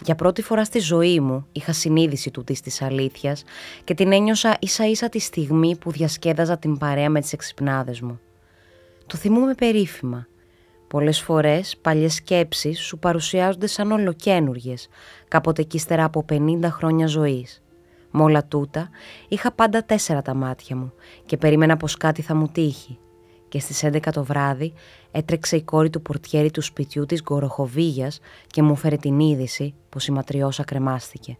Για πρώτη φορά στη ζωή μου είχα συνείδηση τούτης της αλήθειας και την ένιωσα ίσα ίσα τη στιγμή που διασκέδαζα την παρέα με τις εξυπνάδες μου. Το θυμούμαι περίφημα. Πολλές φορές παλιές σκέψεις σου παρουσιάζονται σαν ολοκαίνουργες, κάποτε κι ύστερα από 50 χρόνια ζωής. Με όλα τούτα είχα πάντα 4 τα μάτια μου και περίμενα πως κάτι θα μου τύχει. Και στις 11 το βράδυ έτρεξε η κόρη του πορτιέρι του σπιτιού της Γκοροχοβίγιας και μου έφερε την είδηση πως η ματριώσα κρεμάστηκε.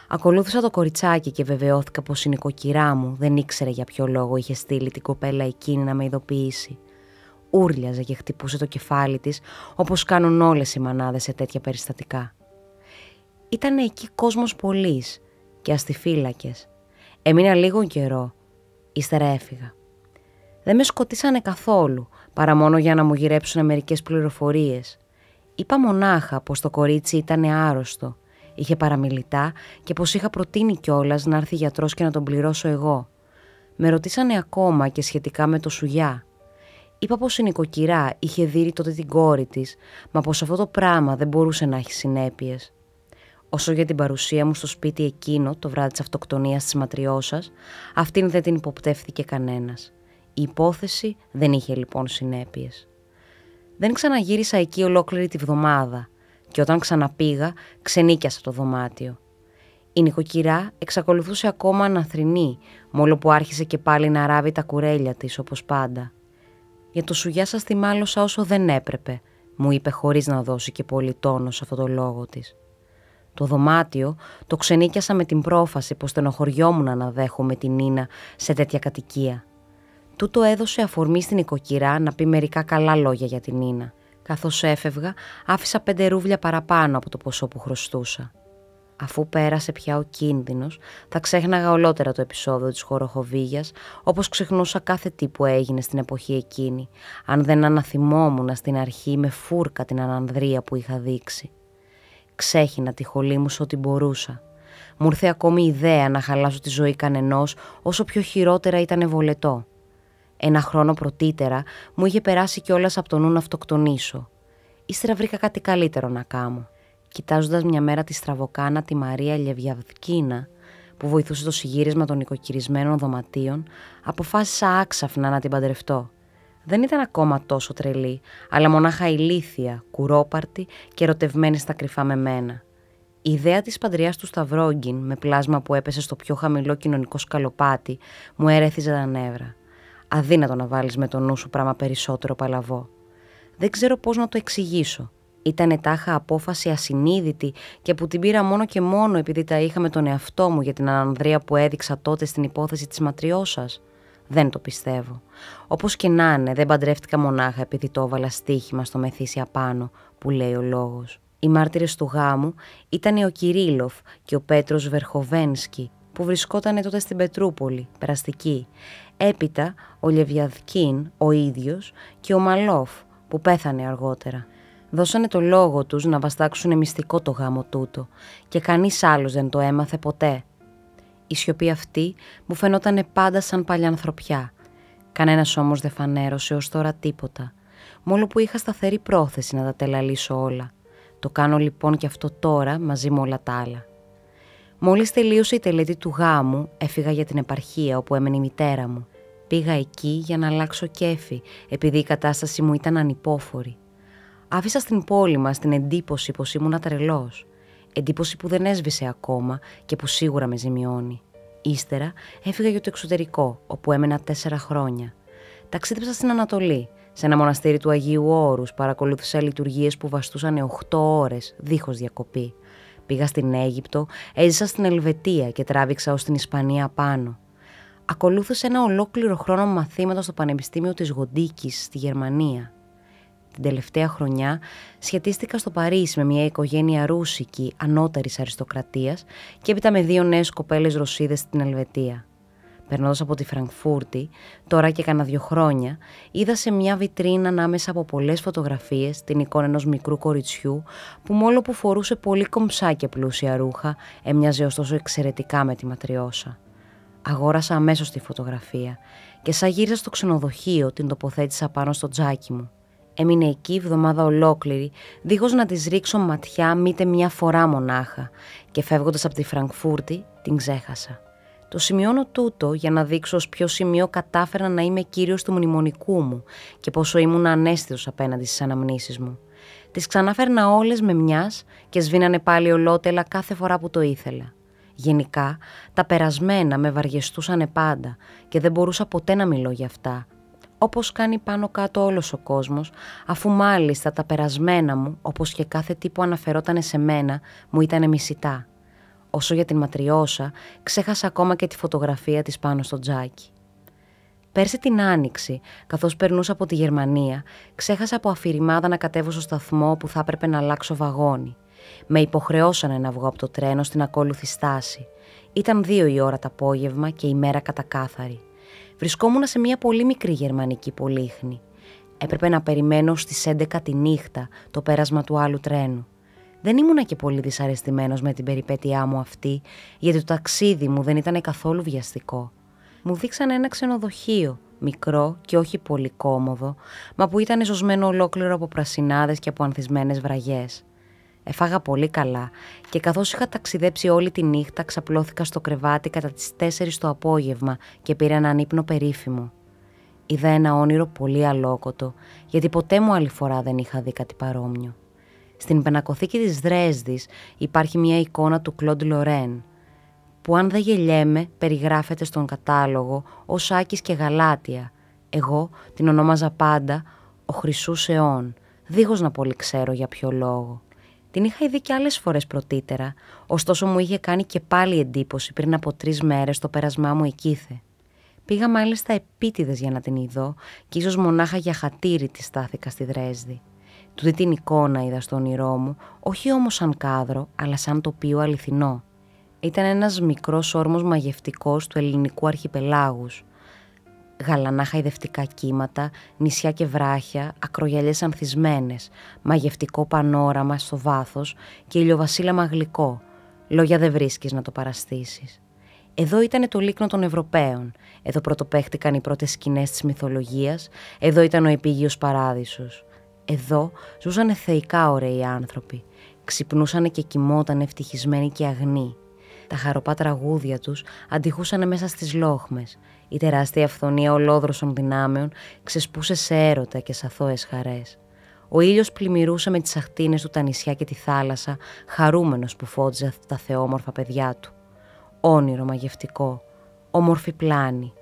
Ακολούθησα το κοριτσάκι και βεβαιώθηκα πως η νοικοκυρά μου δεν ήξερε για ποιο λόγο είχε στείλει την κοπέλα εκείνη να με ειδοποιήσει. Ούρλιαζε και χτυπούσε το κεφάλι της όπως κάνουν όλες οι μανάδες σε τέτοια περιστατικά. Ήταν εκεί κόσμος πολύς και αστιφύλακες. Έμεινα λίγο καιρό, ύστερα έφυγα. Δεν με σκοτίσανε καθόλου, παρά μόνο για να μου γυρέψουν μερικές πληροφορίες. Είπα μονάχα πως το κορίτσι ήταν άρρωστο, είχε παραμιλητά και πως είχα προτείνει κιόλας να έρθει γιατρός και να τον πληρώσω εγώ. Με ρωτήσανε ακόμα και σχετικά με το σουγιά. Είπα πως η νοικοκυρά είχε δείρει τότε την κόρη της, μα πως αυτό το πράγμα δεν μπορούσε να έχει συνέπειες. Όσο για την παρουσία μου στο σπίτι εκείνο το βράδυ της αυτοκτονίας της ματριώσας, αυτήν δεν την υποπτεύθηκε κανένας. Η υπόθεση δεν είχε λοιπόν συνέπειες. Δεν ξαναγύρισα εκεί ολόκληρη τη βδομάδα και όταν ξαναπήγα ξενίκιασα το δωμάτιο. Η νοικοκυρά εξακολουθούσε ακόμα να θρηνεί, μόλο που άρχισε και πάλι να ράβει τα κουρέλια της όπως πάντα. «Για το σουγιά σας τη μάλωσα όσο δεν έπρεπε», μου είπε χωρίς να δώσει και πολύ τόνο σε αυτό το λόγο της. Το δωμάτιο το ξενίκιασα με την πρόφαση πως στενοχωριόμουν να δέχομαι την Νίνα σε τέτοια κατοικία. Τούτο έδωσε αφορμή στην νοικοκυρά να πει μερικά καλά λόγια για την Νίνα. Καθώς έφευγα, άφησα 5 ρούβλια παραπάνω από το ποσό που χρωστούσα. Αφού πέρασε πια ο κίνδυνος, θα ξέχναγα ολότερα το επεισόδιο της Γκοροχοβίγιας, όπως ξεχνούσα κάθε τι που έγινε στην εποχή εκείνη, αν δεν αναθυμόμουν στην αρχή με φούρκα την ανανδρεία που είχα δείξει. Ξέχυνα τη χολή μου σε ό,τι μπορούσα. Μου ήρθε ακόμη η ιδέα να χαλάσω τη ζωή κανενός, όσο πιο χειρότερα ήταν βολετό. 1 χρόνο πρωτήτερα μου είχε περάσει κιόλας από το νου να αυτοκτονήσω. Ύστερα βρήκα κάτι καλύτερο να κάνω. Κοιτάζοντας μια μέρα τη στραβοκάνα τη Μαρία Λεβιαδκίνα, που βοηθούσε το συγύρισμα των νοικοκυρισμένων δωματίων, αποφάσισα άξαφνα να την παντρευτώ. Δεν ήταν ακόμα τόσο τρελή, αλλά μονάχα ηλίθια, κουρόπαρτη και ερωτευμένη στα κρυφά με μένα. Η ιδέα της παντριάς του Σταυρόγκιν, με πλάσμα που έπεσε στο πιο χαμηλό κοινωνικό σκαλοπάτι, μου ερέθιζε τα νεύρα. Αδύνατο να βάλεις με το νου σου πράγμα περισσότερο παλαβό. Δεν ξέρω πώς να το εξηγήσω. Ήτανε τάχα απόφαση ασυνείδητη και που την πήρα μόνο και μόνο επειδή τα είχα με τον εαυτό μου για την ανανδρεία που έδειξα τότε στην υπόθεση της ματριώσας. Δεν το πιστεύω. Όπως και να είναι, δεν παντρεύτηκα μονάχα επειδή το έβαλα στοίχημα στο μεθύσι απάνω, που λέει ο λόγος. Οι μάρτυρες του γάμου ήταν ο Κυρίλοφ και ο Πέτρος Βερχοβένσκι, που βρισκόταν τότε στην Πετρούπολη, περαστική. Έπειτα ο Λεβιαδκίν, ο ίδιος, και ο Μαλόφ, που πέθανε αργότερα. Δώσανε το λόγο τους να βαστάξουν μυστικό το γάμο τούτο και κανείς άλλος δεν το έμαθε ποτέ. Η σιωπή αυτή μου φαινότανε πάντα σαν παλιανθρωπιά. Κανένας όμως δεν φανέρωσε ως τώρα τίποτα, μόνο που είχα σταθερή πρόθεση να τα τελαλήσω όλα. Το κάνω λοιπόν και αυτό τώρα μαζί με όλα τα άλλα. Μόλις τελείωσε η τελετή του γάμου, έφυγα για την επαρχία όπου έμενε η μητέρα μου. Πήγα εκεί για να αλλάξω κέφι, επειδή η κατάσταση μου ήταν ανυπόφορη. Άφησα στην πόλη μας την εντύπωση πως ήμουνα τρελός. Εντύπωση που δεν έσβησε ακόμα και που σίγουρα με ζημιώνει. Ύστερα έφυγα για το εξωτερικό, όπου έμενα 4 χρόνια. Ταξίδεψα στην Ανατολή. Σε ένα μοναστήρι του Αγίου Όρους παρακολούθησα λειτουργίες που βαστούσαν 8 ώρες, δίχως διακοπή. Πήγα στην Αίγυπτο, έζησα στην Ελβετία και τράβηξα ως την Ισπανία πάνω. Ακολούθησα ένα ολόκληρο χρόνο μαθήματα στο Πανεπιστήμιο της Γοντίκης στη Γερμανία. Την τελευταία χρονιά σχετίστηκα στο Παρίσι με μια οικογένεια ρούσικη ανώτερης αριστοκρατίας και έπειτα με 2 νέες κοπέλες Ρωσίδες στην Ελβετία. Περνώντας από τη Φραγκφούρτη, τώρα και κάνα 2 χρόνια, είδα σε μια βιτρίνα ανάμεσα από πολλές φωτογραφίες την εικόνα ενός μικρού κοριτσιού που μόλο που φορούσε πολύ κομψά και πλούσια ρούχα, έμοιαζε ωστόσο εξαιρετικά με τη ματριώσα. Αγόρασα αμέσως τη φωτογραφία και σαν γύρισα στο ξενοδοχείο την τοποθέτησα πάνω στο τζάκι μου. Έμεινε εκεί εβδομάδα ολόκληρη, δίχως να της ρίξω ματιά μήτε μια φορά μονάχα, και φεύγοντας από τη Φραγκφούρτη την ξέχασα. Το σημειώνω τούτο για να δείξω ως ποιο σημείο κατάφερα να είμαι κύριος του μνημονικού μου και πόσο ήμουν ανέστητος απέναντι στις αναμνήσεις μου. Τις ξανάφερνα όλες με μιας και σβήνανε πάλι ολότελα κάθε φορά που το ήθελα. Γενικά, τα περασμένα με βαριεστούσανε πάντα και δεν μπορούσα ποτέ να μιλώ για αυτά, όπως κάνει πάνω κάτω όλος ο κόσμος, αφού μάλιστα τα περασμένα μου, όπως και κάθε τι που αναφερότανε σε μένα, μου ήτανε μισητά. Όσο για την Ματριώσα, ξέχασα ακόμα και τη φωτογραφία της πάνω στο τζάκι. Πέρσι την Άνοιξη, καθώς περνούσα από τη Γερμανία, ξέχασα από αφηρημάδα να κατέβω στο σταθμό που θα έπρεπε να αλλάξω βαγόνι. Με υποχρεώσανε να βγω από το τρένο στην ακόλουθη στάση. Ήταν 2 η ώρα το απόγευμα και η μέρα κατακάθαρη. Βρισκόμουν σε μια πολύ μικρή γερμανική πολύχνη. Έπρεπε να περιμένω στις 11 τη νύχτα το πέρασμα του άλλου τρένου. Δεν ήμουνα και πολύ δυσαρεστημένος με την περιπέτειά μου αυτή, γιατί το ταξίδι μου δεν ήταν καθόλου βιαστικό. Μου δείξανε ένα ξενοδοχείο, μικρό και όχι πολύ κόμμοδο, μα που ήταν ζωσμένο ολόκληρο από πρασινάδες και από ανθισμένες βραγιές. Έφαγα πολύ καλά και καθώς είχα ταξιδέψει όλη τη νύχτα, ξαπλώθηκα στο κρεβάτι κατά τις 4 το απόγευμα και πήρα έναν ύπνο περίφημο. Είδα ένα όνειρο πολύ αλόκοτο, γιατί ποτέ μου άλλη φορά δεν είχα δει κάτι παρόμοιο. Στην πινακοθήκη της Δρέσδης υπάρχει μια εικόνα του Κλοντ Λορέν, που αν δεν γελιέμαι περιγράφεται στον κατάλογο ως Άκης και Γαλάτια. Εγώ την ονόμαζα πάντα ο Χρυσούς Αιών, δίχως να πολύ ξέρω για ποιο λόγο. Την είχα δει και άλλες φορές πρωτήτερα, ωστόσο μου είχε κάνει και πάλι εντύπωση πριν από 3 μέρες το πέρασμά μου εκείθε. Πήγα μάλιστα επίτηδες για να την ειδώ και ίσως μονάχα για χατήρι τη στάθηκα στη Δρέσδη. Τούτη την εικόνα είδα στο όνειρό μου, όχι όμως σαν κάδρο, αλλά σαν τοπίο αληθινό. Ήταν ένας μικρός όρμος μαγευτικός του ελληνικού αρχιπελάγους. Γαλανά χαϊδευτικά κύματα, νησιά και βράχια, ακρογιαλιές ανθισμένες, μαγευτικό πανόραμα στο βάθος και ηλιοβασίλεμα γλυκό. Λόγια δεν βρίσκεις να το παραστήσεις. Εδώ ήταν το λίκνο των Ευρωπαίων, εδώ πρωτοπαίχτηκαν οι πρώτες σκηνές της μυθολογίας, εδώ ήταν ο επίγειος παράδεισος. Εδώ ζούσανε θεϊκά ωραίοι άνθρωποι, ξυπνούσανε και κοιμότανε ευτυχισμένοι και αγνοί. Τα χαροπά τραγούδια τους αντιχούσανε μέσα στις λόχμες. Η τεράστια αυθονία ολόδροσων δυνάμεων ξεσπούσε σε έρωτα και σε αθώες χαρές. Ο ήλιος πλημμυρούσε με τις αχτίνες του τα νησιά και τη θάλασσα, χαρούμενος που φώτιζε τα θεόμορφα παιδιά του. Όνειρο μαγευτικό, όμορφη πλάνη,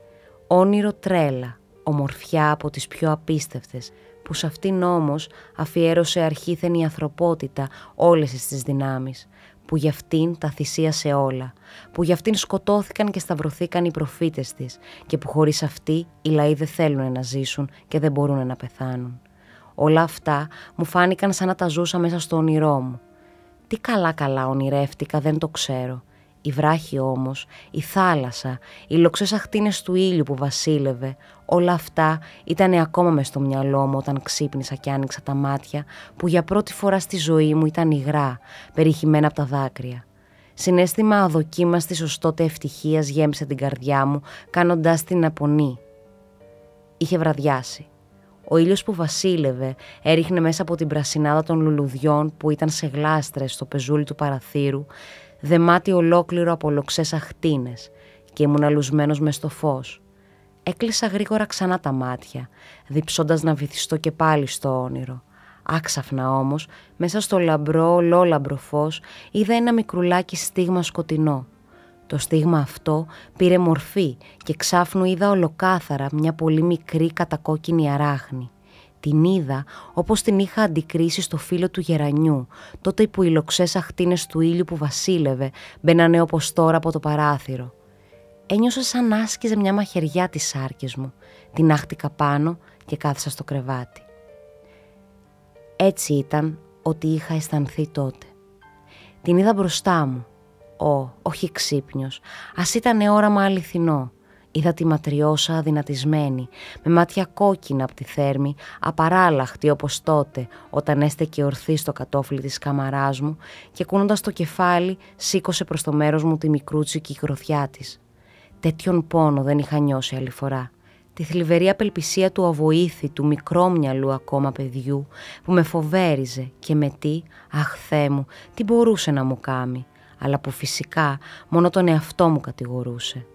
όνειρο τρέλα, ομορφιά από τις πιο απίστευτες, που σε αυτήν όμως αφιέρωσε αρχήθεν η ανθρωπότητα όλες τις δυνάμεις, που γι' αυτήν τα θυσίασε όλα, που γι' αυτήν σκοτώθηκαν και σταυρωθήκαν οι προφήτες της και που χωρίς αυτή οι λαοί δεν θέλουν να ζήσουν και δεν μπορούν να πεθάνουν. Όλα αυτά μου φάνηκαν σαν να τα ζούσα μέσα στο όνειρό μου. Τι καλά ονειρεύτηκα δεν το ξέρω. Η βράχη όμως, η θάλασσα, οι λοξές αχτίνες του ήλιου που βασίλευε, όλα αυτά ήταν ακόμα μες στο μυαλό μου όταν ξύπνησα και άνοιξα τα μάτια που για πρώτη φορά στη ζωή μου ήταν υγρά, περιχυμένα από τα δάκρυα. Συναίσθημα αδοκίμαστης ως τότε ευτυχίας γέμισε την καρδιά μου, κάνοντάς την απονή. Είχε βραδιάσει. Ο ήλιος που βασίλευε έριχνε μέσα από την πρασινάδα των λουλουδιών που ήταν σε γλάστρες στο πεζούλι του παραθύρου, δεμάτι ολόκληρο από λοξές αχτίνες και ήμουν αλουσμένος μες στο φως. Έκλεισα γρήγορα ξανά τα μάτια, διψώντας να βυθιστώ και πάλι στο όνειρο. Άξαφνα όμως, μέσα στο λαμπρό, ολόλαμπρο φως, είδα ένα μικρουλάκι στίγμα σκοτεινό. Το στίγμα αυτό πήρε μορφή και ξάφνου είδα ολοκάθαρα μια πολύ μικρή κατακόκκινη αράχνη. Την είδα όπως την είχα αντικρίσει στο φύλλο του γερανιού, τότε που οι λοξές αχτίνες του ήλιου που βασίλευε μπαίνανε όπως τώρα από το παράθυρο. Ένιωσα σαν άσκιζε μια μαχαιριά τις σάρκες μου, την άχτηκα πάνω και κάθισα στο κρεβάτι. Έτσι ήταν ότι είχα αισθανθεί τότε. Την είδα μπροστά μου. Όχι ξύπνιος, ας ήταν όραμα αληθινό. Είδα τη Ματριώσα αδυνατισμένη, με μάτια κόκκινα από τη θέρμη, απαράλλαχτη όπως τότε, όταν έστεκε ορθή στο κατόφλι της καμαράς μου και κουνώντας το κεφάλι σήκωσε προς το μέρος μου τη μικρούτσικη γροθιά της. Τέτοιον πόνο δεν είχα νιώσει άλλη φορά. τη θλιβερή απελπισία του αβοήθητου μικρόμυαλου ακόμα παιδιού που με φοβέριζε και με τι, αχ Θεέ μου, τι μπορούσε να μου κάμει, αλλά που φυσικά μόνο τον εαυτό μου κατηγορούσε.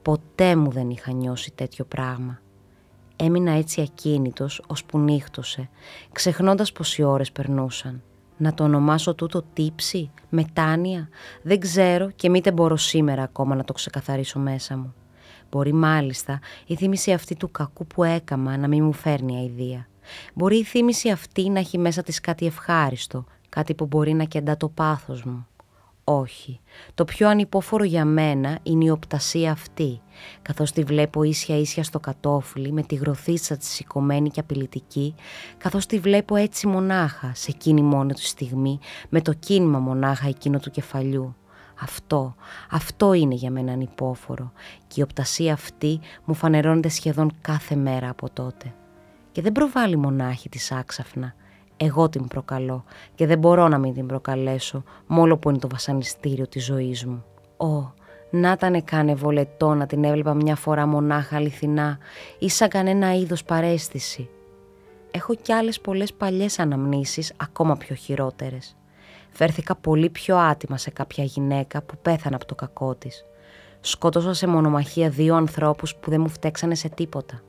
Ποτέ μου δεν είχα νιώσει τέτοιο πράγμα. Έμεινα έτσι ακίνητος ώσπου νύχτωσε, ξεχνώντας πως οι ώρες περνούσαν. Να το ονομάσω τούτο τύψη, μετάνοια, δεν ξέρω και μήτε μπορώ σήμερα ακόμα να το ξεκαθαρίσω μέσα μου. Μπορεί μάλιστα η θύμηση αυτή του κακού που έκαμα να μην μου φέρνει αηδία. Μπορεί η θύμηση αυτή να έχει μέσα της κάτι ευχάριστο, κάτι που μπορεί να κεντά το πάθος μου. Όχι, το πιο ανυπόφορο για μένα είναι η οπτασία αυτή, καθώς τη βλέπω ίσια-ίσια στο κατόφλι με τη γροθίτσα της σηκωμένη και απειλητική, καθώς τη βλέπω έτσι μονάχα, σε εκείνη μόνο τη στιγμή, με το κίνημα μονάχα εκείνο του κεφαλιού. Αυτό είναι για μένα ανυπόφορο και η οπτασία αυτή μου φανερώνεται σχεδόν κάθε μέρα από τότε. Και δεν προβάλλει μονάχη της άξαφνα. Εγώ την προκαλώ και δεν μπορώ να μην την προκαλέσω, μόλο που είναι το βασανιστήριο της ζωής μου. Να ήταν κάνε βολετό να την έβλεπα μια φορά μονάχα αληθινά ή σαν κανένα είδος παρέστηση. Έχω κι άλλες πολλές παλιές αναμνήσεις ακόμα πιο χειρότερες. Φέρθηκα πολύ πιο άτιμα σε κάποια γυναίκα που πέθανε από το κακό της. Σκότωσα σε μονομαχία 2 ανθρώπους που δεν μου φταίξανε σε τίποτα.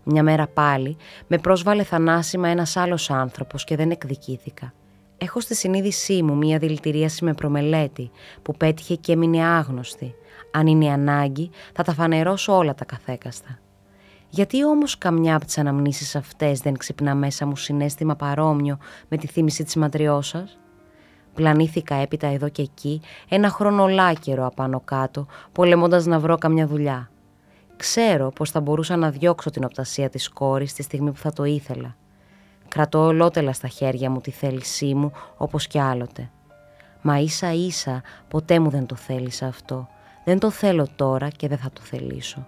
Μια μέρα πάλι με πρόσβαλε θανάσιμα ένας άλλος άνθρωπος και δεν εκδικήθηκα. Έχω στη συνείδησή μου μια δηλητηρίαση με προμελέτη που πέτυχε και έμεινε άγνωστη. Αν είναι ανάγκη θα τα φανερώσω όλα τα καθέκαστα. Γιατί όμως καμιά από τις αναμνήσεις αυτές δεν ξυπνά μέσα μου συναίσθημα παρόμοιο με τη θύμηση της ματριώσας? Πλανήθηκα έπειτα εδώ και εκεί ένα χρόνο ολάκερο απάνω κάτω, πολεμώντας να βρω καμιά δουλειά. Ξέρω πως θα μπορούσα να διώξω την οπτασία της κόρης τη στιγμή που θα το ήθελα. Κρατώ ολότελα στα χέρια μου τη θέλησή μου όπως κι άλλοτε. Μα ίσα ίσα ποτέ μου δεν το θέλησα αυτό. Δεν το θέλω τώρα και δεν θα το θελήσω.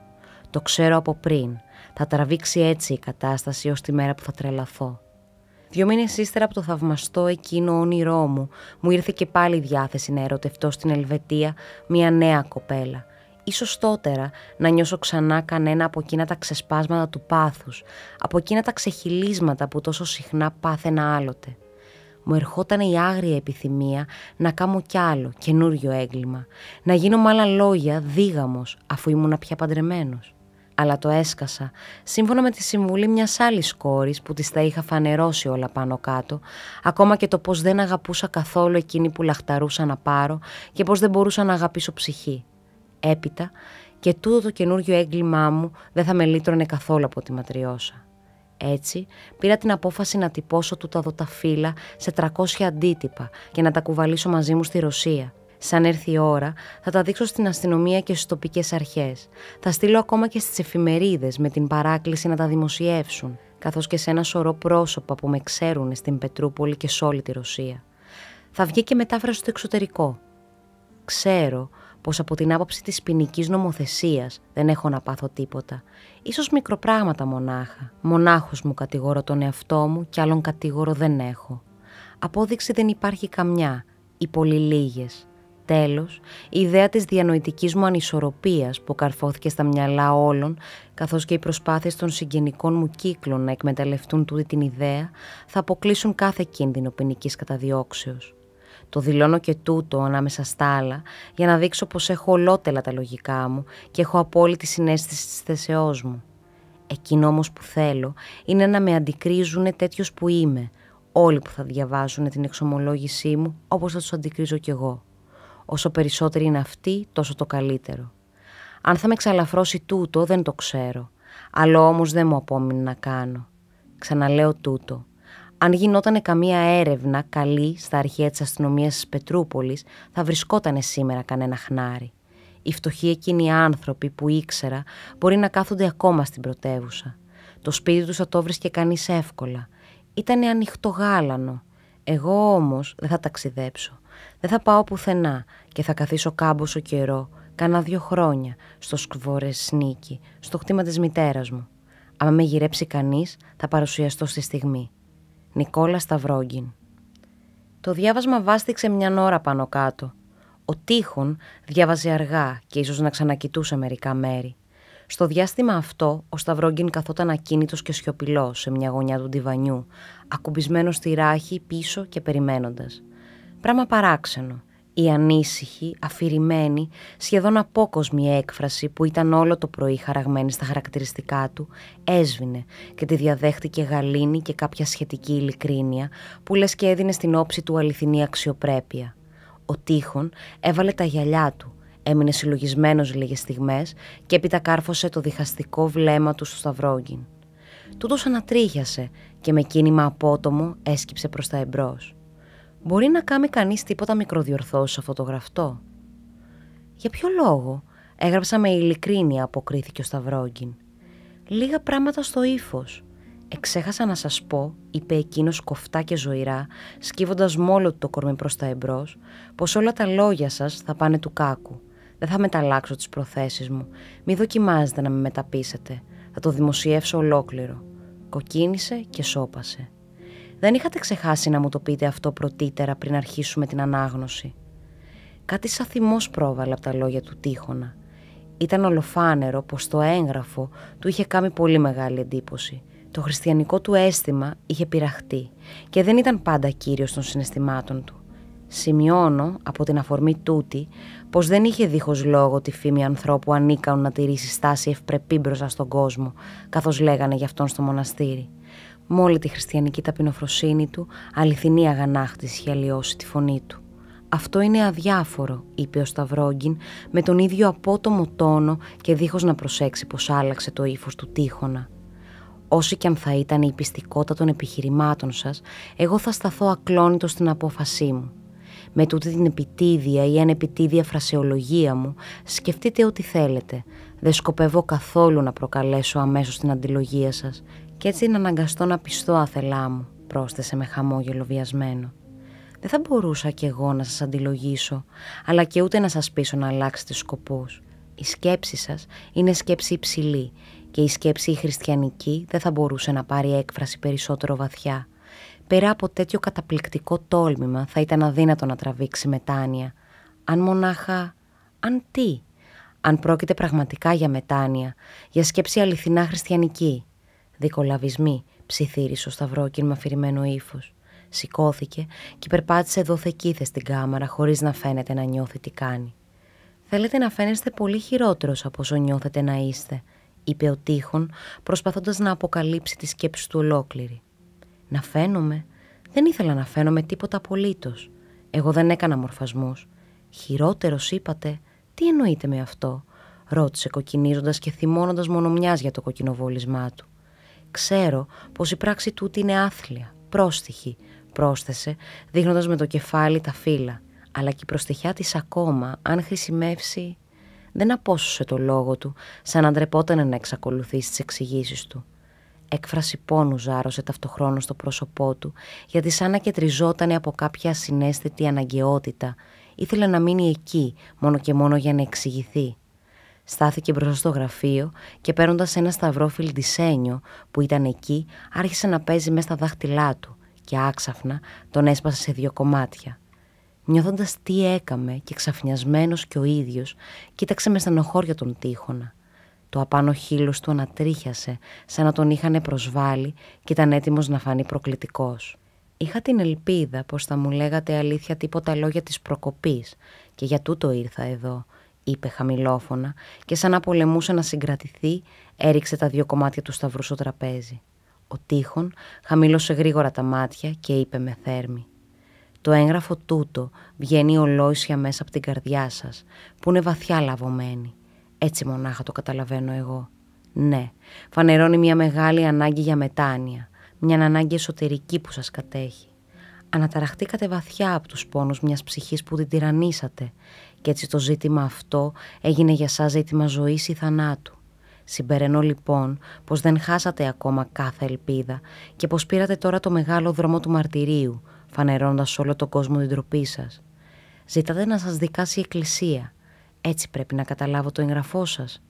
Το ξέρω από πριν. Θα τραβήξει έτσι η κατάσταση ως τη μέρα που θα τρελαθώ. 2 μήνες ύστερα από το θαυμαστό εκείνο όνειρό μου ήρθε και πάλι η διάθεση να ερωτευτώ στην Ελβετία μια νέα κοπέλα. Ίσως τότερα να νιώσω ξανά κανένα από εκείνα τα ξεσπάσματα του πάθους, από εκείνα τα ξεχυλίσματα που τόσο συχνά πάθαινα άλλοτε. Μου ερχόταν η άγρια επιθυμία να κάνω κι άλλο, καινούριο έγκλημα, να γίνω με άλλα λόγια δίγαμος αφού ήμουνα πια παντρεμένος. Αλλά το έσκασα, σύμφωνα με τη συμβουλή μιας άλλης κόρης που της τα είχα φανερώσει όλα πάνω κάτω, ακόμα και το πως δεν αγαπούσα καθόλου εκείνη που λαχταρούσα να πάρω και πως δεν μπορούσα να αγαπήσω ψυχή. Έπειτα, και τούτο το καινούριο έγκλημά μου δεν θα με λύτρωνε καθόλου από τη ματριώσα. Έτσι, πήρα την απόφαση να τυπώσω τούτα εδώ τα φύλλα σε 300 αντίτυπα και να τα κουβαλήσω μαζί μου στη Ρωσία. Σαν έρθει η ώρα, θα τα δείξω στην αστυνομία και στις τοπικές αρχές. Θα στείλω ακόμα και στις εφημερίδες με την παράκληση να τα δημοσιεύσουν, καθώς και σε ένα σωρό πρόσωπα που με ξέρουν στην Πετρούπολη και σε όλη τη Ρωσία. Θα βγει και μετάφραση στο εξωτερικό. Ξέρω πως από την άποψη της ποινικής νομοθεσίας δεν έχω να πάθω τίποτα. Ίσως μικροπράγματα μονάχα. Μονάχος μου κατηγορώ τον εαυτό μου και άλλον κατηγορώ δεν έχω. Απόδειξη δεν υπάρχει καμιά ή πολύ λίγες. Τέλος, η ιδέα της διανοητικής μου ανισορροπίας που καρφώθηκε στα μυαλά όλων, καθώς και οι προσπάθειες των συγγενικών μου κύκλων να εκμεταλλευτούν τούτη την ιδέα, θα αποκλείσουν κάθε κίνδυνο ποινικής καταδιώξεως. Το δηλώνω και τούτο ανάμεσα στα άλλα για να δείξω πως έχω ολότελα τα λογικά μου και έχω απόλυτη συναίσθηση της θέσεώς μου. Εκείνο όμως που θέλω είναι να με αντικρίζουν τέτοιος που είμαι, όλοι που θα διαβάζουν την εξομολόγησή μου όπως θα τους αντικρίζω κι εγώ. Όσο περισσότεροι είναι αυτοί, τόσο το καλύτερο. Αν θα με εξαλαφρώσει τούτο δεν το ξέρω, αλλά όμως δεν μου απόμεινε να κάνω. Ξαναλέω τούτο. Αν γινότανε καμία έρευνα καλή στα αρχεία της αστυνομίας της Πετρούπολης, θα βρισκότανε σήμερα κανένα χνάρι. Οι φτωχοί εκείνοι άνθρωποι που ήξερα μπορεί να κάθονται ακόμα στην πρωτεύουσα. Το σπίτι τους θα το βρίσκε κανείς εύκολα. Ήτανε ανοιχτό γάλανο. Εγώ όμως δεν θα ταξιδέψω. Δεν θα πάω πουθενά και θα καθίσω κάμποσο καιρό, κάνα 2 χρόνια, στο Σκβορεσνίκι, στο κτήμα της μητέρας μου. Άμα με γυρέψει κανείς, θα παρουσιαστώ στη στιγμή. Νικόλα Σταυρόγκιν. Το διάβασμα βάστηξε 1 ώρα πάνω κάτω. Ο Τείχων διάβαζε αργά και ίσως να ξανακοιτούσε μερικά μέρη. Στο διάστημα αυτό, ο Σταυρόγγιν καθόταν ακίνητος και σιωπηλός σε μια γωνιά του ντιβανιού, ακουμπισμένος στη ράχη πίσω και περιμένοντας. Πράγμα παράξενο. Η ανήσυχη, αφηρημένη, σχεδόν απόκοσμη έκφραση που ήταν όλο το πρωί χαραγμένη στα χαρακτηριστικά του, έσβηνε και τη διαδέχτηκε γαλήνη και κάποια σχετική ειλικρίνεια που λες και έδινε στην όψη του αληθινή αξιοπρέπεια. Ο Τίχων έβαλε τα γυαλιά του, έμεινε συλλογισμένος λίγες στιγμές και έπειτα κάρφωσε το διχαστικό βλέμμα του στο Σταυρόγγιν. Τούτος ανατρίχιασε και με κίνημα απότομο έσκυψε προς τα εμπρός. «Μπορεί να κάνει κανείς τίποτα μικροδιορθώσεις σε αυτό το γραφτό?» «Για ποιο λόγο?» «Έγραψα με ειλικρίνεια», αποκρίθηκε ο Σταυρόγγιν. «Λίγα πράγματα στο ύφος. Εξέχασα να σας πω», είπε εκείνος κοφτά και ζωηρά, σκύβοντας μόλο του το κορμί προς τα εμπρός, «πως όλα τα λόγια σας θα πάνε του κάκου. Δεν θα μεταλλάξω τις προθέσεις μου. Μη δοκιμάζετε να με μεταπείσετε. Θα το δημοσιεύσω ολόκληρο». Κοκκίνησε και σώπασε. «Δεν είχατε ξεχάσει να μου το πείτε αυτό πρωτήτερα πριν αρχίσουμε την ανάγνωση?» Κάτι σαν θυμός πρόβαλε από τα λόγια του Τίχωνα. Ήταν ολοφάνερο πως το έγγραφο του είχε κάνει πολύ μεγάλη εντύπωση. Το χριστιανικό του αίσθημα είχε πειραχτεί και δεν ήταν πάντα κύριος των συναισθημάτων του. Σημειώνω από την αφορμή τούτη πως δεν είχε δίχως λόγο τη φήμη ανθρώπου ανίκανου να τηρήσει στάση ευπρεπή μπροστά στον κόσμο, καθώς λέγανε γι' αυτόν στο μοναστήρι. Με όλη τη χριστιανική ταπεινοφροσύνη του, αληθινή αγανάκτηση είχε αλλοιώσει τη φωνή του. «Αυτό είναι αδιάφορο», είπε ο Σταυρόγγιν με τον ίδιο απότομο τόνο και δίχως να προσέξει πως άλλαξε το ύφος του Τίχωνα. «Όση κι αν θα ήταν η πιστικότητα των επιχειρημάτων σας, εγώ θα σταθώ ακλόνητος στην απόφασή μου. Με τούτη την επιτίδια ή ανεπιτίδια φρασεολογία μου, σκεφτείτε ό,τι θέλετε. Δεν σκοπεύω καθόλου να προκαλέσω αμέσως την αντιλογία σας και έτσι να αναγκαστώ να πιστώ αθελά μου», πρόσθεσε με χαμόγελο βιασμένο. «Δεν θα μπορούσα κι εγώ να σας αντιλογήσω, αλλά και ούτε να σας πείσω να αλλάξετε σκοπούς. Η σκέψη σας είναι σκέψη υψηλή και η σκέψη η χριστιανική δεν θα μπορούσε να πάρει έκφραση περισσότερο βαθιά. Πέρα από τέτοιο καταπληκτικό τόλμημα θα ήταν αδύνατο να τραβήξει μετάνοια. Αν μονάχα... αν τι? Αν πρόκειται πραγματικά για μετάνοια, για σκέψη αληθινά χριστιανική». «Δικολαβισμοί», ψιθύρισε ο Σταυρόκιν με αφηρημένο ύφος. Σηκώθηκε και περπάτησε δοθεκήθε στην κάμαρα χωρίς να φαίνεται να νιώθει τι κάνει. «Θέλετε να φαίνεστε πολύ χειρότερος από όσο νιώθετε να είστε», είπε ο Τίχων, προσπαθώντας να αποκαλύψει τη σκέψη του ολόκληρη. «Να φαίνομαι? Δεν ήθελα να φαίνομαι τίποτα απολύτως. Εγώ δεν έκανα μορφασμούς». «Χειρότερος είπατε? Τι εννοείτε με αυτό?» ρώτησε κοκκινίζοντας και θυμώνοντας μονομιάς για το κοκκινοβόλισμά του. «Ξέρω πως η πράξη τούτη είναι άθλια, πρόστιχη», πρόσθεσε, δείχνοντας με το κεφάλι τα φύλλα, «αλλά και η προστιχιά της ακόμα, αν χρησιμεύσει...» Δεν απόσωσε το λόγο του, σαν να ντρεπόταν να εξακολουθήσει τις εξηγήσεις του. Έκφραση πόνου ζάρωσε ταυτοχρόνως στο πρόσωπό του, γιατί σαν να κεντριζότανε από κάποια ασυναίσθητη αναγκαιότητα, ήθελε να μείνει εκεί, μόνο και μόνο για να εξηγηθεί. Στάθηκε μπροστά στο γραφείο και παίρνοντας ένα σταυρό φιλντισένιο που ήταν εκεί, άρχισε να παίζει μέσα στα δάχτυλά του και άξαφνα τον έσπασε σε 2 κομμάτια. Νιώθοντας τι έκαμε και ξαφνιασμένος κι ο ίδιος, κοίταξε με στενοχώρια τον Τίχωνα. Το απάνω χείλος του ανατρίχιασε, σαν να τον είχανε προσβάλει και ήταν έτοιμος να φανεί προκλητικός. «Είχα την ελπίδα πως θα μου λέγατε αλήθεια τίποτα λόγια της προκοπής και για τούτο ήρθα εδώ», είπε χαμηλόφωνα και σαν να πολεμούσε να συγκρατηθεί, έριξε τα 2 κομμάτια του σταυρού στο τραπέζι. Ο Τίχων χαμήλωσε γρήγορα τα μάτια και είπε με θέρμη: «Το έγγραφο τούτο βγαίνει ολόησια μέσα από την καρδιά σας, που είναι βαθιά λαβωμένη. Έτσι μονάχα το καταλαβαίνω εγώ. Ναι, φανερώνει μια μεγάλη ανάγκη για μετάνοια, μια ανάγκη εσωτερική που σας κατέχει. Αναταραχτήκατε βαθιά από τους πόνους μιας ψυχής που την τυραννίσατε και έτσι το ζήτημα αυτό έγινε για σας ζήτημα ζωής ή θανάτου. Συμπεραίνω λοιπόν πως δεν χάσατε ακόμα κάθε ελπίδα και πως πήρατε τώρα το μεγάλο δρόμο του μαρτυρίου, φανερώνοντας σε όλο τον κόσμο την ντροπή σας. Ζητάτε να σας δικάσει η Εκκλησία. Έτσι πρέπει να καταλάβω το εγγραφό σας.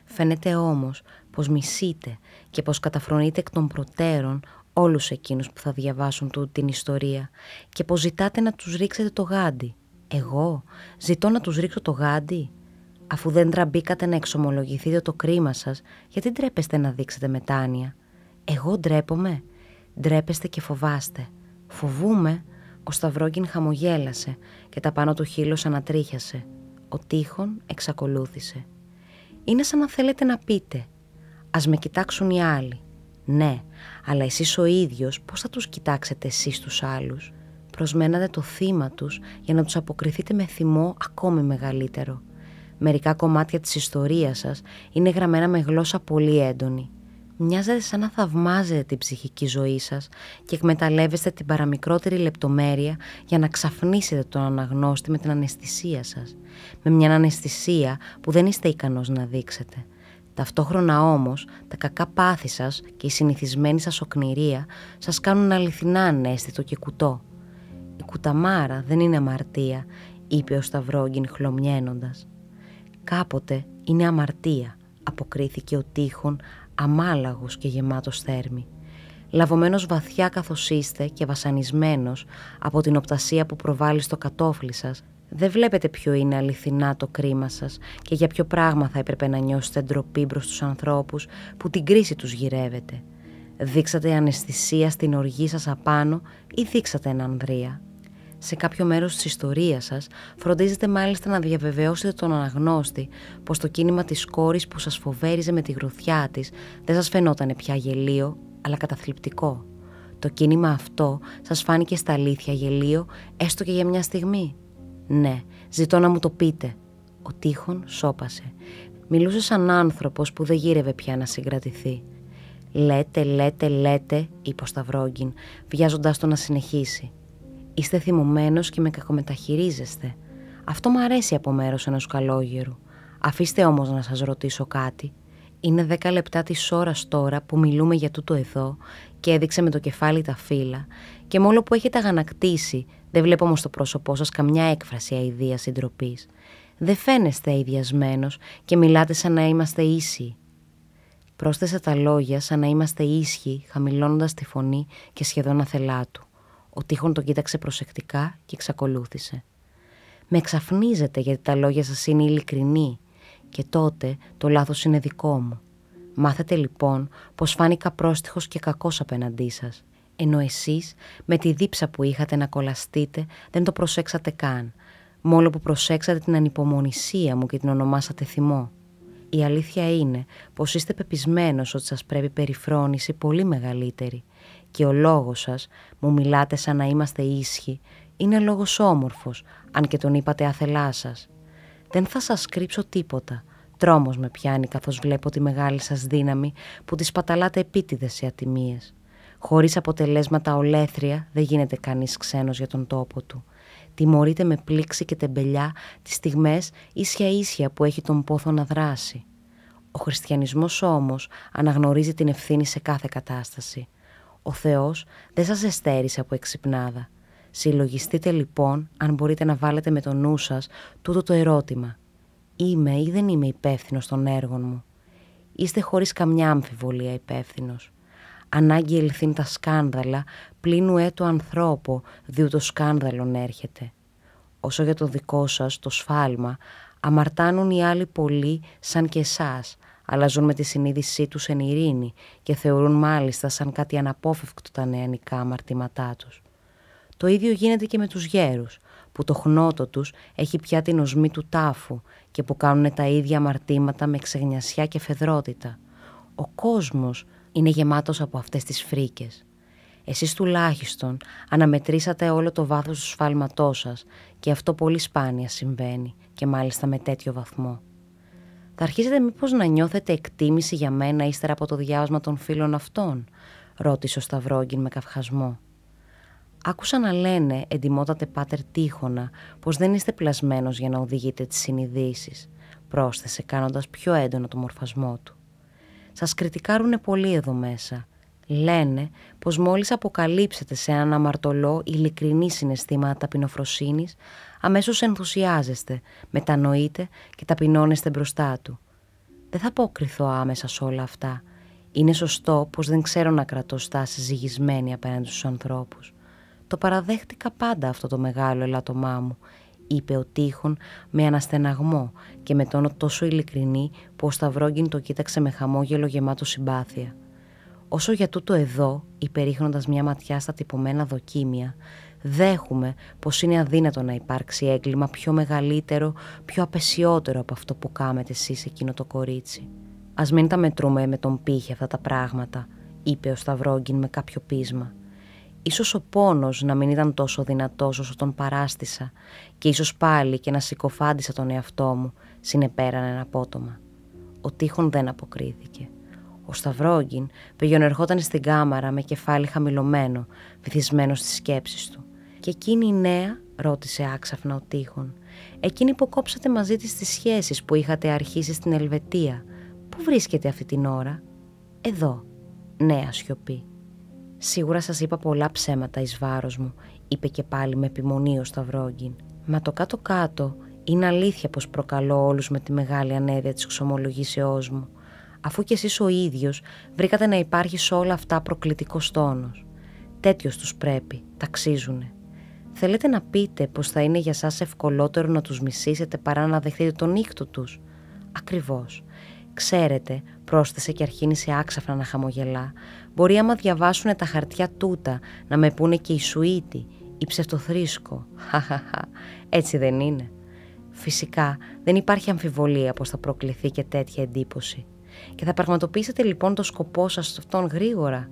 Φαίνεται όμως πως μισείτε και πως καταφρονείτε εκ των προτέρων όλους εκείνους που θα διαβάσουν την ιστορία και πως ζητάτε να τους ρίξετε το γάντι. Εγώ ζητώ να τους ρίξω το γάντι? Αφού δεν τραμπήκατε να εξομολογηθείτε το κρίμα σας, γιατί ντρέπεστε να δείξετε μετάνοια? Εγώ ντρέπομαι? Ντρέπεστε και φοβάστε. Φοβούμαι? Ο Σταυρόγκιν χαμογέλασε και τα πάνω του χείλος ανατρίχιασε. Ο Τίχων εξακολούθησε. Είναι σαν να θέλετε να πείτε: ας με κοιτάξουν οι άλλοι. Ναι, αλλά εσείς ο ίδιος πώς θα τους κοιτάξετε εσείς τους άλλους? Προσμένατε το θύμα τους για να τους αποκριθείτε με θυμό ακόμη μεγαλύτερο. Μερικά κομμάτια της ιστορίας σας είναι γραμμένα με γλώσσα πολύ έντονη. Μοιάζετε σαν να θαυμάζετε την ψυχική ζωή σας και εκμεταλλεύεστε την παραμικρότερη λεπτομέρεια για να ξαφνίσετε τον αναγνώστη με την αναισθησία σας. Με μια αναισθησία που δεν είστε ικανός να δείξετε. Ταυτόχρονα όμως, τα κακά πάθη σας και η συνηθισμένη σας οκνηρία σας κάνουν αληθινά αναίσθητο και κουτό. «Η κουταμάρα δεν είναι αμαρτία», είπε ο Σταυρόγκιν χλωμιαίνοντας. «Κάποτε είναι αμαρτία», αποκρίθηκε ο Τίχων, αμάλαγος και γεμάτος θέρμη. Λαβωμένος βαθιά καθώς είστε και βασανισμένος από την οπτασία που προβάλλει στο κατόφλι σας, δεν βλέπετε ποιο είναι αληθινά το κρίμα σας και για ποιο πράγμα θα έπρεπε να νιώσετε ντροπή μπρος στους ανθρώπους που την κρίση τους γυρεύετε. Δείξατε αναισθησία στην οργή σας απάνω ή δείξατε ανδρεία? Σε κάποιο μέρος της ιστορίας σας φροντίζετε μάλιστα να διαβεβαιώσετε τον αναγνώστη πως το κίνημα της κόρης που σας φοβέριζε με τη γροθιά της δεν σας φαινότανε πια γελίο, αλλά καταθλιπτικό. Το κίνημα αυτό σας φάνηκε στα αλήθεια γελίο, έστω και για μια στιγμή? Ναι, ζητώ να μου το πείτε. Ο Τίχων σώπασε. Μιλούσε σαν άνθρωπος που δεν γύρευε πια να συγκρατηθεί. Λέτε, είπε ο Σταυρόγκιν, βιάζοντάς το να συνεχίσει. Είστε θυμωμένος και με κακομεταχειρίζεστε. Αυτό μ' αρέσει από μέρος ενός καλόγερου. Αφήστε όμως να σας ρωτήσω κάτι. Είναι 10 λεπτά της ώρας τώρα που μιλούμε για τούτο εδώ και έδειξε με το κεφάλι τα φύλλα και μόλο που έχετε αγανακτήσει, δεν βλέπω όμως στο πρόσωπό σας καμιά έκφραση αηδίας ή ντροπής. Δεν φαίνεστε αηδιασμένος και μιλάτε σαν να είμαστε ίσοι. Πρόσθεσε τα λόγια σαν να είμαστε ίσχυοι, χαμηλώνοντας τη φωνή και σχεδόν αθελά του. Ο Τίχων τον κοίταξε προσεκτικά και εξακολούθησε. Με εξαφνίζετε γιατί τα λόγια σας είναι ειλικρινή και τότε το λάθος είναι δικό μου. Μάθετε λοιπόν πως φάνηκα πρόστιχος και κακός απέναντί σας, ενώ εσείς με τη δίψα που είχατε να κολλαστείτε δεν το προσέξατε καν, μόλο που προσέξατε την ανυπομονησία μου και την ονομάσατε θυμό. Η αλήθεια είναι πως είστε πεπισμένος ότι σας πρέπει περιφρόνηση πολύ μεγαλύτερη και ο λόγος σας, μου μιλάτε σαν να είμαστε ίσχυοι, είναι λόγος όμορφος, αν και τον είπατε άθελά σας. Δεν θα σας κρύψω τίποτα. Τρόμος με πιάνει καθώς βλέπω τη μεγάλη σας δύναμη που τη σπαταλάτε επίτηδες σε ατιμίες. Χωρίς αποτελέσματα ολέθρια δεν γίνεται κανείς ξένος για τον τόπο του. Τιμωρείται με πλήξη και τεμπελιά τις στιγμές ίσια που έχει τον πόθο να δράσει. Ο χριστιανισμός όμως αναγνωρίζει την ευθύνη σε κάθε κατάσταση. Ο Θεός δεν σας εστέρισε από εξυπνάδα. Συλλογιστείτε λοιπόν αν μπορείτε να βάλετε με το νου σας τούτο το ερώτημα. Είμαι ή δεν είμαι υπεύθυνος των έργων μου? Είστε χωρίς καμιά αμφιβολία υπεύθυνος. Ανάγκη ελθύν τα σκάνδαλα, πλην ουέ το ανθρώπο, διού το σκάνδαλον έρχεται. Όσο για το δικό σας, το σφάλμα, αμαρτάνουν οι άλλοι πολλοί σαν και εσάς, αλλά ζουν με τη συνείδησή τους εν ειρήνη και θεωρούν μάλιστα σαν κάτι αναπόφευκτο τα νεανικά αμαρτήματά τους. Το ίδιο γίνεται και με τους γέρους, που το χνότο τους έχει πια την οσμή του τάφου και που κάνουν τα ίδια αμαρτήματα με ξεγνιασιά και φεδρότητα. Ο κόσμος είναι γεμάτος από αυτές τις φρίκες. Εσείς τουλάχιστον αναμετρήσατε όλο το βάθος του σφάλματός σας και αυτό πολύ σπάνια συμβαίνει και μάλιστα με τέτοιο βαθμό. Θα αρχίσετε μήπως να νιώθετε εκτίμηση για μένα ύστερα από το διάβασμα των φίλων αυτών? Ρώτησε ο Σταυρόγκιν με καυχασμό. Άκουσα να λένε, εντιμότατε πάτερ Τίχωνα, πως δεν είστε πλασμένος για να οδηγείτε τις συνειδήσεις, πρόσθεσε κάνοντας πιο έντονο το μορφασμό του. Σας κριτικάρουνε πολύ εδώ μέσα. Λένε πως μόλις αποκαλύψετε σε έναν αμαρτωλό ειλικρινή συναισθήματα ταπεινοφροσύνης, αμέσως ενθουσιάζεστε, μετανοείτε και ταπεινώνεστε μπροστά του. Δεν θα αποκριθώ άμεσα σε όλα αυτά. Είναι σωστό πως δεν ξέρω να κρατώ στάση ζυγισμένη απέναντι στους ανθρώπους. Το παραδέχτηκα πάντα αυτό το μεγάλο ελάττωμά μου. είπε ο Τείχων με αναστεναγμό και με τόνο τόσο ειλικρινή που ο Σταυρόγγιν το κοίταξε με χαμόγελο γεμάτο συμπάθεια. Όσο για τούτο εδώ, είπε ρίχνοντας μια ματιά στα τυπωμένα δοκίμια, δέχομαι πως είναι αδύνατο να υπάρξει έγκλημα πιο μεγαλύτερο, πιο απεσιότερο από αυτό που κάμετε εσείς εκείνο το κορίτσι. Ας μην τα μετρούμε με τον πύχη αυτά τα πράγματα, είπε ο Σταυρόγγιν με κάποιο πείσμα. Ίσως ο πόνος να μην ήταν τόσο δυνατός όσο τον παράστησα και ίσως πάλι και να συκοφάντησα τον εαυτό μου, συνεπέρανε απότομα. Ο Τείχων δεν αποκρίθηκε. Ο Σταυρόγγιν πηγαινερχόταν στην κάμαρα με κεφάλι χαμηλωμένο, βυθισμένο στις σκέψεις του. «Και εκείνη η νέα?» ρώτησε άξαφνα ο Τείχων. «Εκείνη που κόψατε μαζί της τις σχέσεις που είχατε αρχίσει στην Ελβετία. Πού βρίσκεται αυτή την ώρα?» «Εδώ». Νέα σιωπή. «Σίγουρα σας είπα πολλά ψέματα εις βάρος μου», είπε και πάλι με επιμονή ο Σταυρόγγιν. «Μα το κάτω-κάτω είναι αλήθεια πως προκαλώ όλους με τη μεγάλη ανέδεια της ξομολογήσεώς μου, αφού κι εσείς ο ίδιος βρήκατε να υπάρχει σε όλα αυτά προκλητικός τόνος. Τέτοιος τους πρέπει, ταξίζουνε. Θέλετε να πείτε πως θα είναι για σας ευκολότερο να τους μισήσετε παρά να δεχτείτε τον ήχτο τους?» «Ακριβώς. Ξέρετε», πρόσθεσε και αρχίνησε άξαφνα να χαμογελά, «μπορεί άμα διαβάσουνε τα χαρτιά τούτα να με πούνε και η Σουίτη, η ψευτοθρίσκο. Χαχαχα, έτσι δεν είναι?» «Φυσικά δεν υπάρχει αμφιβολία πως θα προκληθεί και τέτοια εντύπωση. Και θα πραγματοποιήσετε λοιπόν το σκοπό σας σε αυτόν γρήγορα?»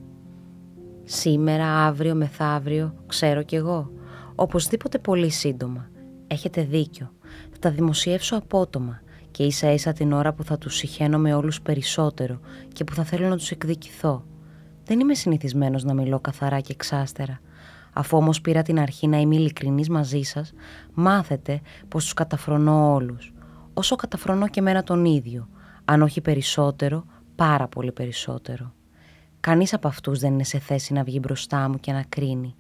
«Σήμερα, αύριο, μεθαύριο, ξέρω κι εγώ. Οπωσδήποτε πολύ σύντομα. Έχετε δίκιο. Θα τα δημοσιεύσω απότομα και ίσα ίσα την ώρα που θα τους συχαίνομαι όλους περισσότερο και που θα θέλω να τους εκδικηθώ. Δεν είμαι συνηθισμένος να μιλώ καθαρά και εξάστερα. Αφού όμως πήρα την αρχή να είμαι ειλικρινής μαζί σας, μάθετε πως τους καταφρονώ όλους. Όσο καταφρονώ και εμένα τον ίδιο, αν όχι περισσότερο, πάρα πολύ περισσότερο. Κανείς από αυτούς δεν είναι σε θέση να βγει μπροστά μου και να κρίνει.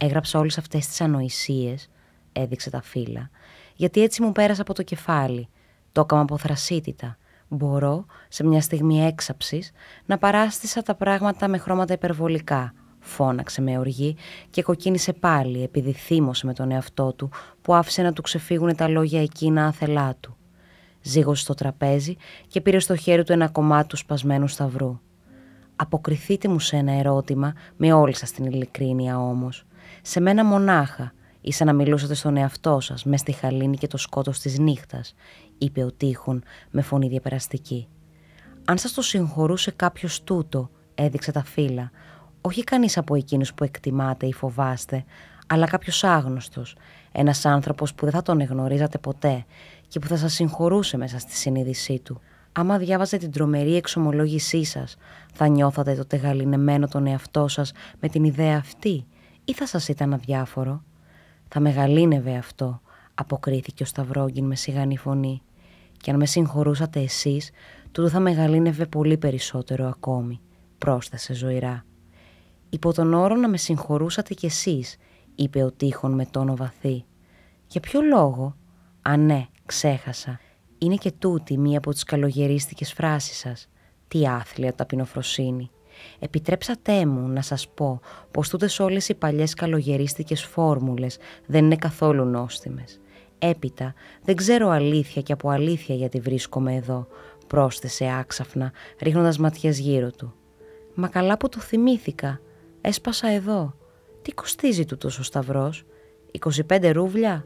Έγραψα όλες αυτές τις ανοησίες», έδειξε τα φύλλα, «γιατί έτσι μου πέρασε από το κεφάλι. Το έκαμα από θρασίτητα. Μπορώ, σε μια στιγμή έξαψης, να παράστησα τα πράγματα με χρώματα υπερβολικά», φώναξε με οργή και κοκκίνησε πάλι επειδή θύμωσε με τον εαυτό του που άφησε να του ξεφύγουν τα λόγια εκείνα άθελά του. Ζήγωσε στο τραπέζι και πήρε στο χέρι του ένα κομμάτι του σπασμένου σταυρού. «Αποκριθείτε μου σε ένα ερώτημα με όλη σας την ειλικρίνεια όμως. Σε μένα μονάχα, ή σαν να μιλούσατε στον εαυτό σας μες στη χαλήνη και το σκότος της νύχτας», είπε ο Τείχων με φωνή διαπεραστική. «Αν σας το συγχωρούσε κάποιος τούτο», έδειξε τα φύλλα, «όχι κανείς από εκείνους που εκτιμάτε ή φοβάστε, αλλά κάποιος άγνωστος, ένας άνθρωπος που δεν θα τον εγνωρίζατε ποτέ και που θα σας συγχωρούσε μέσα στη συνείδησή του. Άμα διάβαζε την τρομερή εξομολόγησή σας, θα νιώθατε τότε γαληνεμένο τον εαυτό σας με την ιδέα αυτή ή θα σας ήταν αδιάφορο?» «Θα με γαλήνευε αυτό», αποκρίθηκε ο Σταυρόγγιν με σιγανή φωνή. «Και αν με συγχωρούσατε εσείς, τούτο θα με γαλήνευε πολύ περισσότερο ακόμη», πρόσθεσε ζωηρά. «Υπό τον όρο να με συγχωρούσατε κι εσείς», είπε ο Τείχων με τόνο βαθύ. «Για ποιο λόγο?» «Α, ναι, ξέχασα. Είναι και τούτη μία από τις καλογερίστικες φράσεις σας. Τι άθλια ταπεινοφροσύνη. Επιτρέψατε μου να σας πω πως τούτες όλες οι παλιές καλογερίστικες φόρμουλες δεν είναι καθόλου νόστιμες. Έπειτα δεν ξέρω αλήθεια και από αλήθεια γιατί βρίσκομαι εδώ», πρόσθεσε άξαφνα ρίχνοντας ματιές γύρω του. «Μα καλά που το θυμήθηκα. Έσπασα εδώ. Τι κοστίζει τούτος ο σταυρός? 25 ρούβλια?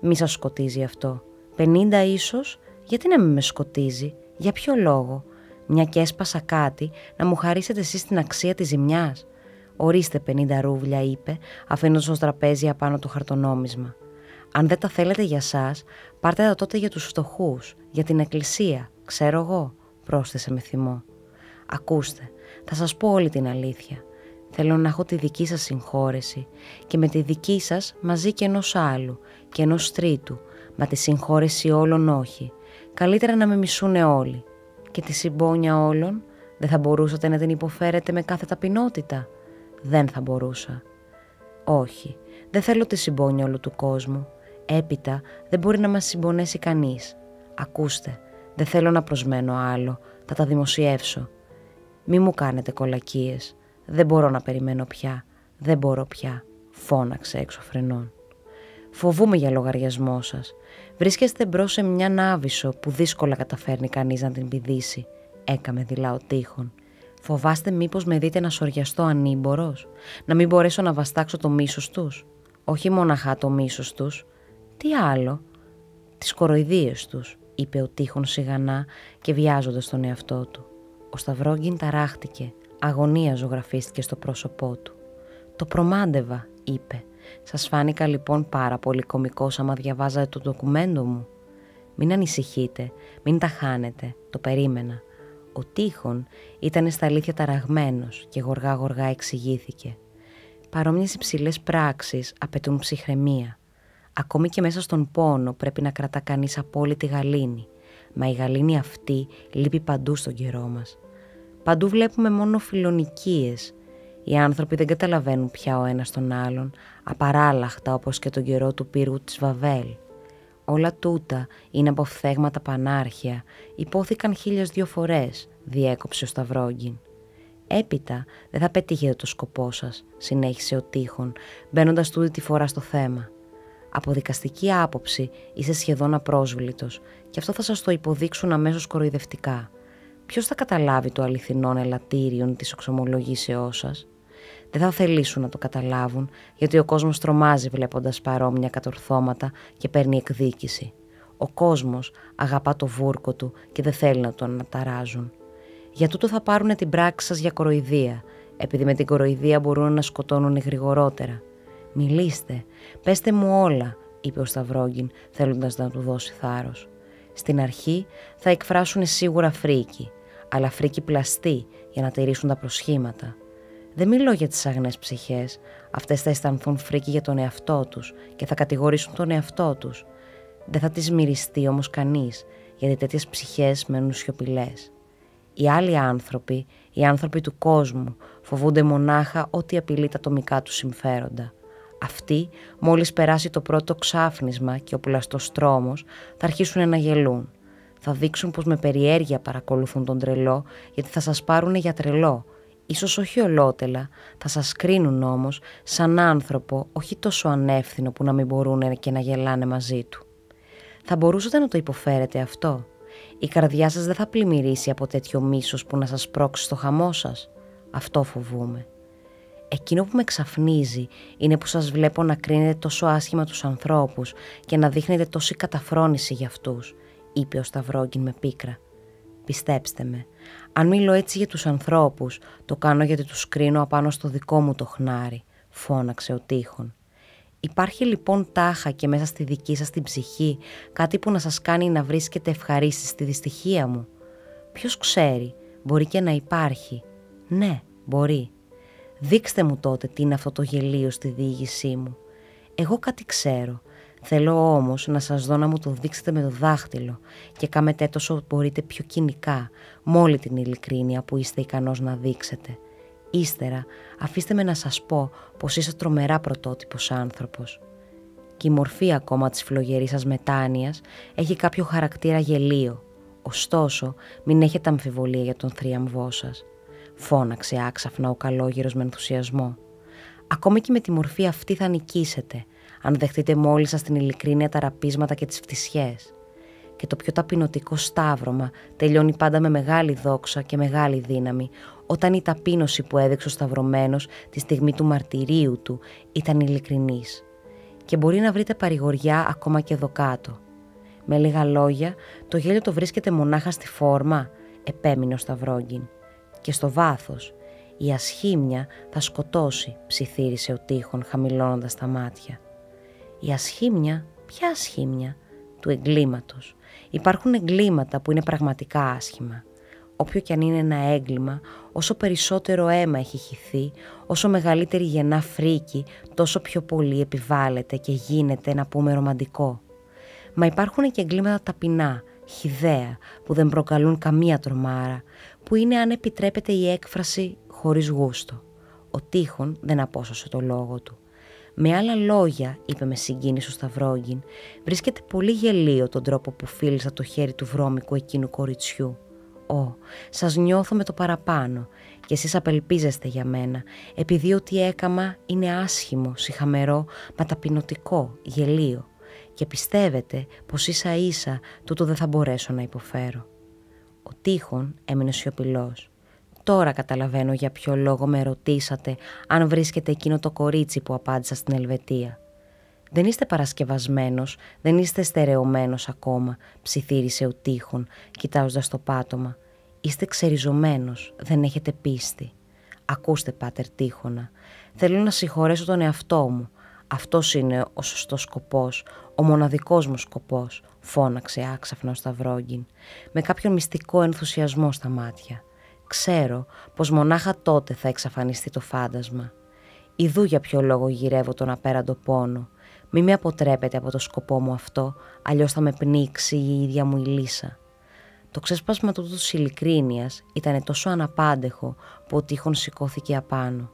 Μη σας σκοτίζει αυτό. 50 ίσως? Γιατί να μην με σκοτίζει? Για ποιο λόγο? Μια και έσπασα κάτι, να μου χαρίσετε εσείς την αξία της ζημιάς? Ορίστε 50 ρούβλια», είπε, αφήνοντας στο τραπέζι απάνω το χαρτονόμισμα. «Αν δεν τα θέλετε για σας, πάρτε τα τότε για τους φτωχούς, για την εκκλησία, ξέρω εγώ», πρόσθεσε με θυμό. «Ακούστε, θα σας πω όλη την αλήθεια. Θέλω να έχω τη δική σας συγχώρεση και με τη δική σας μαζί και ενός άλλου και ενός τρίτου, μα τη συγχώρεση όλων όχι. Καλύτερα να με μισούνε όλοι. Και τη συμπόνια όλων δεν θα μπορούσατε να την υποφέρετε με κάθε ταπεινότητα?» «Δεν θα μπορούσα». «Όχι, δεν θέλω τη συμπόνια όλου του κόσμου. Έπειτα δεν μπορεί να μας συμπονέσει κανείς. Ακούστε, δεν θέλω να προσμένω άλλο, θα τα δημοσιεύσω. Μη μου κάνετε κολακίες. Δεν μπορώ να περιμένω πια. Δεν μπορώ πια», φώναξε έξω φρενών. Φοβούμαι για λογαριασμό σας. Βρίσκεστε μπρος σε μια νάβυσο που δύσκολα καταφέρνει κανείς να την πηδήσει, έκαμε δειλά ο Τείχον. Φοβάστε μήπως με δείτε να σοριαστώ ανήμπορος, να μην μπορέσω να βαστάξω το μίσος τους? Όχι μοναχά το μίσος τους. Τι άλλο? Τις κοροϊδίες τους, είπε ο Τείχον σιγανά και βιάζοντας τον εαυτό του. Ο Σταυρόγγιν ταράχτηκε, αγωνία ζωγραφίστηκε στο πρόσωπό του. Το προμάντευα, είπε. Σας φάνηκα λοιπόν πάρα πολύ κωμικός άμα διαβάζατε το ντοκουμέντο μου? Μην ανησυχείτε, μην τα χάνετε, το περίμενα. Ο Τείχον ήταν στα αλήθεια ταραγμένος και γοργά εξηγήθηκε. Παρόμοιες υψηλές πράξεις απαιτούν ψυχραιμία. Ακόμη και μέσα στον πόνο πρέπει να κρατά κανείς απόλυτη γαλήνη, μα η γαλήνη αυτή λείπει παντού στον καιρό μας. Παντού βλέπουμε μόνο φιλονικίες. Οι άνθρωποι δεν καταλαβαίνουν πια ο ένας τον άλλον, απαράλλαχτα όπως και τον καιρό του πύργου της Βαβέλ. Όλα τούτα είναι αποφθέγματα πανάρχια, υπόθηκαν 1002 φορές, διέκοψε ο Σταυρόγγιν. Έπειτα δεν θα πετύχετε το σκοπό σας, συνέχισε ο Τείχον, μπαίνοντας τούτη τη φορά στο θέμα. Από δικαστική άποψη είσαι σχεδόν απρόσβλητος και αυτό θα σας το υποδείξουν αμέσως κοροϊδευτικά. Ποιος θα καταλάβει το αληθινόν ελαττήριον της εξομολογήσεώς σας? Δεν θα θελήσουν να το καταλάβουν, γιατί ο κόσμος τρομάζει βλέποντας παρόμοια κατορθώματα και παίρνει εκδίκηση. Ο κόσμος αγαπά το βούρκο του και δεν θέλει να τον αναταράζουν. Για τούτο θα πάρουν την πράξη σας για κοροϊδία, επειδή με την κοροϊδία μπορούν να σκοτώνουν γρηγορότερα. Μιλήστε, πέστε μου όλα, είπε ο Σταυρόγγιν, θέλοντας να του δώσει θάρρος. Στην αρχή θα εκφράσουν σίγουρα φρίκη, αλλά φρίκη πλαστή για να τηρήσουν τα προσχήματα. Δεν μιλώ για τις αγνές ψυχές, αυτές θα αισθανθούν φρίκη για τον εαυτό τους και θα κατηγορήσουν τον εαυτό τους. Δεν θα τις μυριστεί όμως κανείς, γιατί τέτοιες ψυχές μένουν σιωπηλές. Οι άλλοι άνθρωποι, οι άνθρωποι του κόσμου, φοβούνται μονάχα ό,τι απειλεί τα ατομικά τους συμφέροντα. Αυτοί, μόλις περάσει το πρώτο ξάφνισμα και ο πλαστός τρόμος, θα αρχίσουν να γελούν. Θα δείξουν πως με περιέργεια παρακολουθούν τον τρελό, γιατί θα σας πάρουνε για τρελό. Ίσως όχι ολότελα, θα σας κρίνουν όμως σαν άνθρωπο όχι τόσο ανεύθυνο που να μην μπορούν και να γελάνε μαζί του. Θα μπορούσατε να το υποφέρετε αυτό? Η καρδιά σας δεν θα πλημμυρίσει από τέτοιο μίσος που να σας πρόξει στο χαμό σας? Αυτό φοβούμαι. Εκείνο που με εξαφνίζει είναι που σας βλέπω να κρίνετε τόσο άσχημα τους ανθρώπους και να δείχνετε τόση καταφρόνηση για αυτούς, είπε ο Σταυρόγγιν με πίκρα. Πιστέψτε με, αν μιλώ έτσι για τους ανθρώπους, το κάνω γιατί τους κρίνω απάνω στο δικό μου το χνάρι, φώναξε ο Τείχον. Υπάρχει λοιπόν τάχα και μέσα στη δική σας την ψυχή κάτι που να σας κάνει να βρίσκετε ευχαρίστηση στη δυστυχία μου? Ποιος ξέρει, μπορεί και να υπάρχει. Ναι, μπορεί. Δείξτε μου τότε τι είναι αυτό το γελίο στη διήγησή μου. Εγώ κάτι ξέρω. Θέλω όμως να σας δω να μου το δείξετε με το δάχτυλο και κάμετε το όσο μπορείτε πιο κοινικά, με όλη την ειλικρίνεια που είστε ικανός να δείξετε. Ύστερα αφήστε με να σας πω πως είστε τρομερά πρωτότυπος άνθρωπος. Και η μορφή ακόμα της φλογερής σας μετάνοιας έχει κάποιο χαρακτήρα γελίο. Ωστόσο, μην έχετε αμφιβολία για τον θρίαμβό σας, φώναξε άξαφνα ο καλόγερος με ενθουσιασμό. Ακόμη και με τη μορφή αυτή θα νικήσετε, αν δεχτείτε μόλις σας την ειλικρίνεια, τα ραπίσματα και τις φτισιές. Και το πιο ταπεινωτικό σταύρωμα τελειώνει πάντα με μεγάλη δόξα και μεγάλη δύναμη, όταν η ταπείνωση που έδειξε ο σταυρωμένος τη στιγμή του μαρτυρίου του ήταν ειλικρινής. Και μπορεί να βρείτε παρηγοριά ακόμα και εδώ κάτω. Με λίγα λόγια, το γέλιο το βρίσκεται μονάχα στη φόρμα, επέμεινε ο Σταυρόγγιν. Και στο βάθος, η ασχήμια θα σκοτώσει, ψιθύρισε ο Τείχον χαμηλώνοντας τα μάτια. Η ασχήμια, ποια ασχήμια? Του εγκλήματος. Υπάρχουν εγκλήματα που είναι πραγματικά άσχημα. Όποιο κι αν είναι ένα έγκλημα, όσο περισσότερο αίμα έχει χυθεί, όσο μεγαλύτερη γεννά φρίκη, τόσο πιο πολύ επιβάλλεται και γίνεται, να πούμε, ρομαντικό. Μα υπάρχουν και εγκλήματα ταπεινά, χυδαία, που δεν προκαλούν καμία τρομάρα, που είναι, αν επιτρέπεται η έκφραση, χωρίς γούστο. Ο Τείχον δεν απόσωσε το λόγο του. Με άλλα λόγια, είπε με συγκίνηση ο Σταυρόγγιν, βρίσκεται πολύ γελίο τον τρόπο που φίλησα το χέρι του βρώμικου εκείνου κοριτσιού. Σας νιώθω με το παραπάνω και εσείς απελπίζεστε για μένα, επειδή ό,τι έκαμα είναι άσχημο, σιχαμερό, μα ταπεινωτικό, γελίο και πιστεύετε πως ίσα ίσα τούτο δεν θα μπορέσω να υποφέρω. Ο Τείχων έμεινε σιωπηλός. Τώρα καταλαβαίνω για ποιο λόγο με ρωτήσατε αν βρίσκεται εκείνο το κορίτσι που απάντησα στην Ελβετία. Δεν είστε παρασκευασμένος, δεν είστε στερεωμένος ακόμα, ψιθύρισε ο Τείχων, κοιτάζοντας το πάτωμα. Είστε ξεριζωμένος, δεν έχετε πίστη. Ακούστε, πάτερ Τείχονα, θέλω να συγχωρέσω τον εαυτό μου. Αυτός είναι ο σωστός σκοπός, ο μοναδικός μου σκοπός, φώναξε άξαφνα ο Σταυρόγγιν, με κάποιον μυστικό ενθουσιασμό στα μάτια. Ξέρω πως μονάχα τότε θα εξαφανιστεί το φάντασμα. Ιδού για ποιο λόγο γυρεύω τον απέραντο πόνο. Μη με αποτρέπετε από το σκοπό μου αυτό, αλλιώς θα με πνίξει η ίδια μου η λύσα. Το ξέσπασμα τούτου της ειλικρίνειας ήταν τόσο αναπάντεχο που ο Τείχων σηκώθηκε απάνω.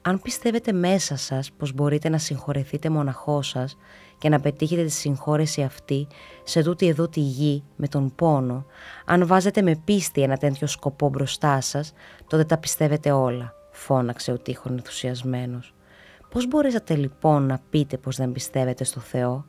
Αν πιστεύετε μέσα σας πως μπορείτε να συγχωρεθείτε μοναχός σας και να πετύχετε τη συγχώρεση αυτή σε τούτη εδώ τη γη με τον πόνο, αν βάζετε με πίστη ένα τέτοιο σκοπό μπροστά σας, τότε τα πιστεύετε όλα, φώναξε ο Τείχων ενθουσιασμένος. Πώς μπορέσατε λοιπόν να πείτε πως δεν πιστεύετε στο Θεό?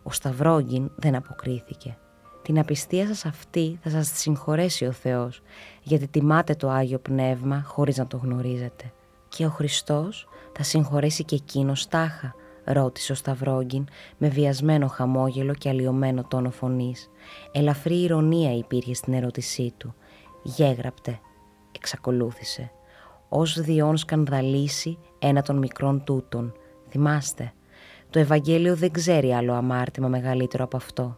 Ο Σταυρόγγιν δεν αποκρίθηκε. Την απιστία σας αυτή θα σας τη συγχωρέσει ο Θεός, γιατί τιμάτε το Άγιο Πνεύμα χωρίς να το γνωρίζετε. Και ο Χριστός θα συγχωρέσει και εκείνος τάχα? Ρώτησε ο Σταυρόγγιν με βιασμένο χαμόγελο και αλλοιωμένο τόνο φωνής. Ελαφρή ηρωνία υπήρχε στην ερώτησή του. Γέγραπτε, εξακολούθησε. Ως διόν σκανδαλίσει ένα των μικρών τούτων. Θυμάστε, το Ευαγγέλιο δεν ξέρει άλλο αμάρτημα μεγαλύτερο από αυτό.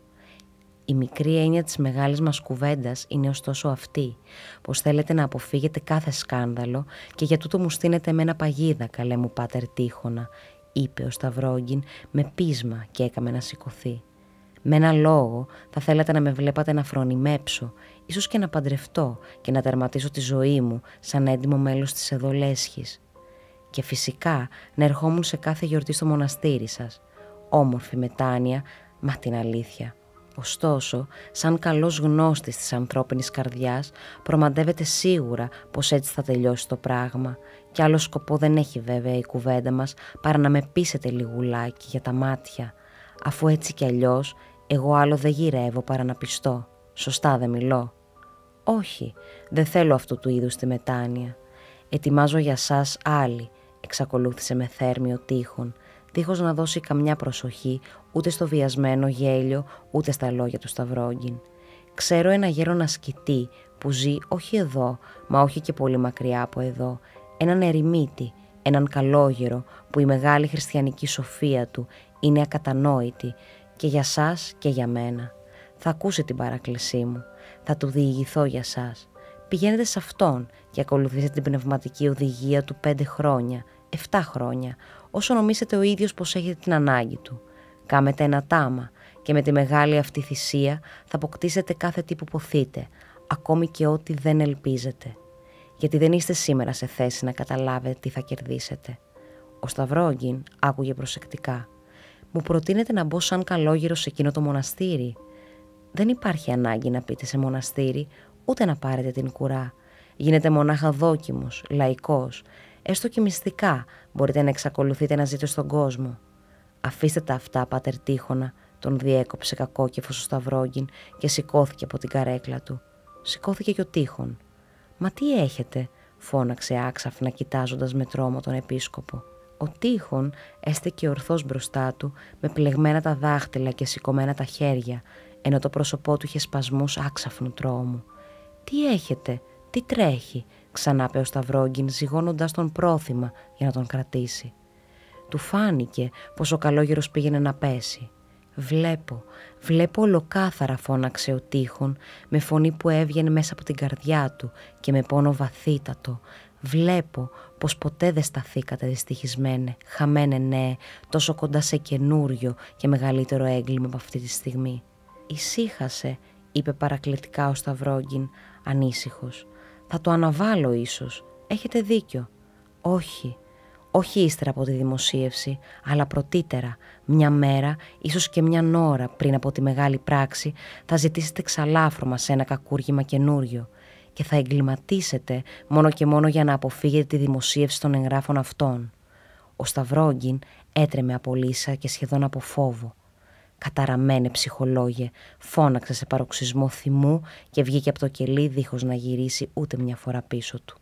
Η μικρή έννοια της μεγάλης μας κουβέντας είναι ωστόσο αυτή, πως θέλετε να αποφύγετε κάθε σκάνδαλο και για τούτο μου στείνετε με ένα παγίδα, καλέ μου πάτερ Τείχονα, είπε ο Σταυρόγγιν με πείσμα και έκαμε να σηκωθεί. Με ένα λόγο θα θέλατε να με βλέπατε να φρονιμέψω, ίσως και να παντρευτώ και να τερματίσω τη ζωή μου σαν έντιμο μέλος της Εδωλέσχης. Και φυσικά να ερχόμουν σε κάθε γιορτή στο μοναστήρι σας. Όμορφη μετάνοια, μα την αλήθεια. Ωστόσο, σαν καλός γνώστης της ανθρώπινης καρδιάς, προμαντεύετε σίγουρα πως έτσι θα τελειώσει το πράγμα. Και άλλο σκοπό δεν έχει βέβαια η κουβέντα μας παρά να με πείσετε λιγουλάκι για τα μάτια. Αφού έτσι κι αλλιώς, εγώ άλλο δεν γυρεύω παρά να πιστώ. Σωστά δεν μιλώ? Όχι, δεν θέλω αυτού του είδους τη μετάνοια. Ετοιμάζω για σας άλλη, εξακολούθησε με θέρμιο Τείχων, δίχως να δώσει καμιά προσοχή ούτε στο βιασμένο γέλιο ούτε στα λόγια του Σταυρόγγιν. Ξέρω ένα γέρον ασκητή που ζει όχι εδώ, μα όχι και πολύ μακριά από εδώ, έναν ερημίτη, έναν καλόγερο που η μεγάλη χριστιανική σοφία του είναι ακατανόητη και για σας και για μένα. Θα ακούσει την παράκλησή μου, θα του διηγηθώ για σας. Πηγαίνετε σε αυτόν και ακολουθήστε την πνευματική οδηγία του 5 χρόνια, 7 χρόνια, όσο νομίσετε ο ίδιος πως έχετε την ανάγκη του. Κάμετε ένα τάμα και με τη μεγάλη αυτή θυσία θα αποκτήσετε κάθε τι που ποθείτε, ακόμη και ό,τι δεν ελπίζετε. Γιατί δεν είστε σήμερα σε θέση να καταλάβετε τι θα κερδίσετε. Ο Σταυρόγγιν άκουγε προσεκτικά. Μου προτείνετε να μπω σαν καλόγερος σε εκείνο το μοναστήρι? Δεν υπάρχει ανάγκη να πείτε σε μοναστήρι, ούτε να πάρετε την κουρά. Γίνετε μονάχα δόκιμος, λαϊκός. Έστω και μυστικά μπορείτε να εξακολουθείτε να ζείτε στον κόσμο. Αφήστε τα αυτά, πάτερ Τείχονα, τον διέκοψε κακόκεφος ο Σταυρόγγιν και σηκώθηκε από την καρέκλα του. Σηκώθηκε και ο Τείχων. «Μα τι έχετε?» φώναξε άξαφνα κοιτάζοντας με τρόμο τον επίσκοπο. Ο Τείχων έστεκε ορθώς μπροστά του με πλεγμένα τα δάχτυλα και σηκωμένα τα χέρια, ενώ το πρόσωπό του είχε σπασμούς άξαφνου τρόμου. «Τι έχετε? Τι τρέχει?» ξανάπε ο Σταυρόγγιν ζυγώνοντας τον πρόθυμα για να τον κρατήσει. Του φάνηκε πως ο καλόγερος πήγαινε να πέσει. Βλέπω ολοκάθαρα», φώναξε ο Τείχων με φωνή που έβγαινε μέσα από την καρδιά του και με πόνο βαθύτατο. «Βλέπω πως ποτέ δεν σταθήκατε δυστυχισμένε, χαμένε νέε, τόσο κοντά σε καινούριο και μεγαλύτερο έγκλημα από αυτή τη στιγμή». «Ησύχασε», είπε παρακλητικά ο Σταυρόγγιν, ανήσυχος. «Θα το αναβάλω ίσως. Έχετε δίκιο». «Όχι, όχι ύστερα από τη δημοσίευση, αλλά πρωτήτερα, μια μέρα, ίσως και μια ώρα πριν από τη μεγάλη πράξη, θα ζητήσετε ξαλάφρωμα σε ένα κακούργημα καινούριο και θα εγκληματίσετε μόνο και μόνο για να αποφύγετε τη δημοσίευση των εγγράφων αυτών. Ο Σταυρόγγιν έτρεμε από λύσα και σχεδόν από φόβο. «Καταραμένε ψυχολόγε», φώναξε σε παροξισμό θυμού και βγήκε από το κελί δίχως να γυρίσει ούτε μια φορά πίσω του.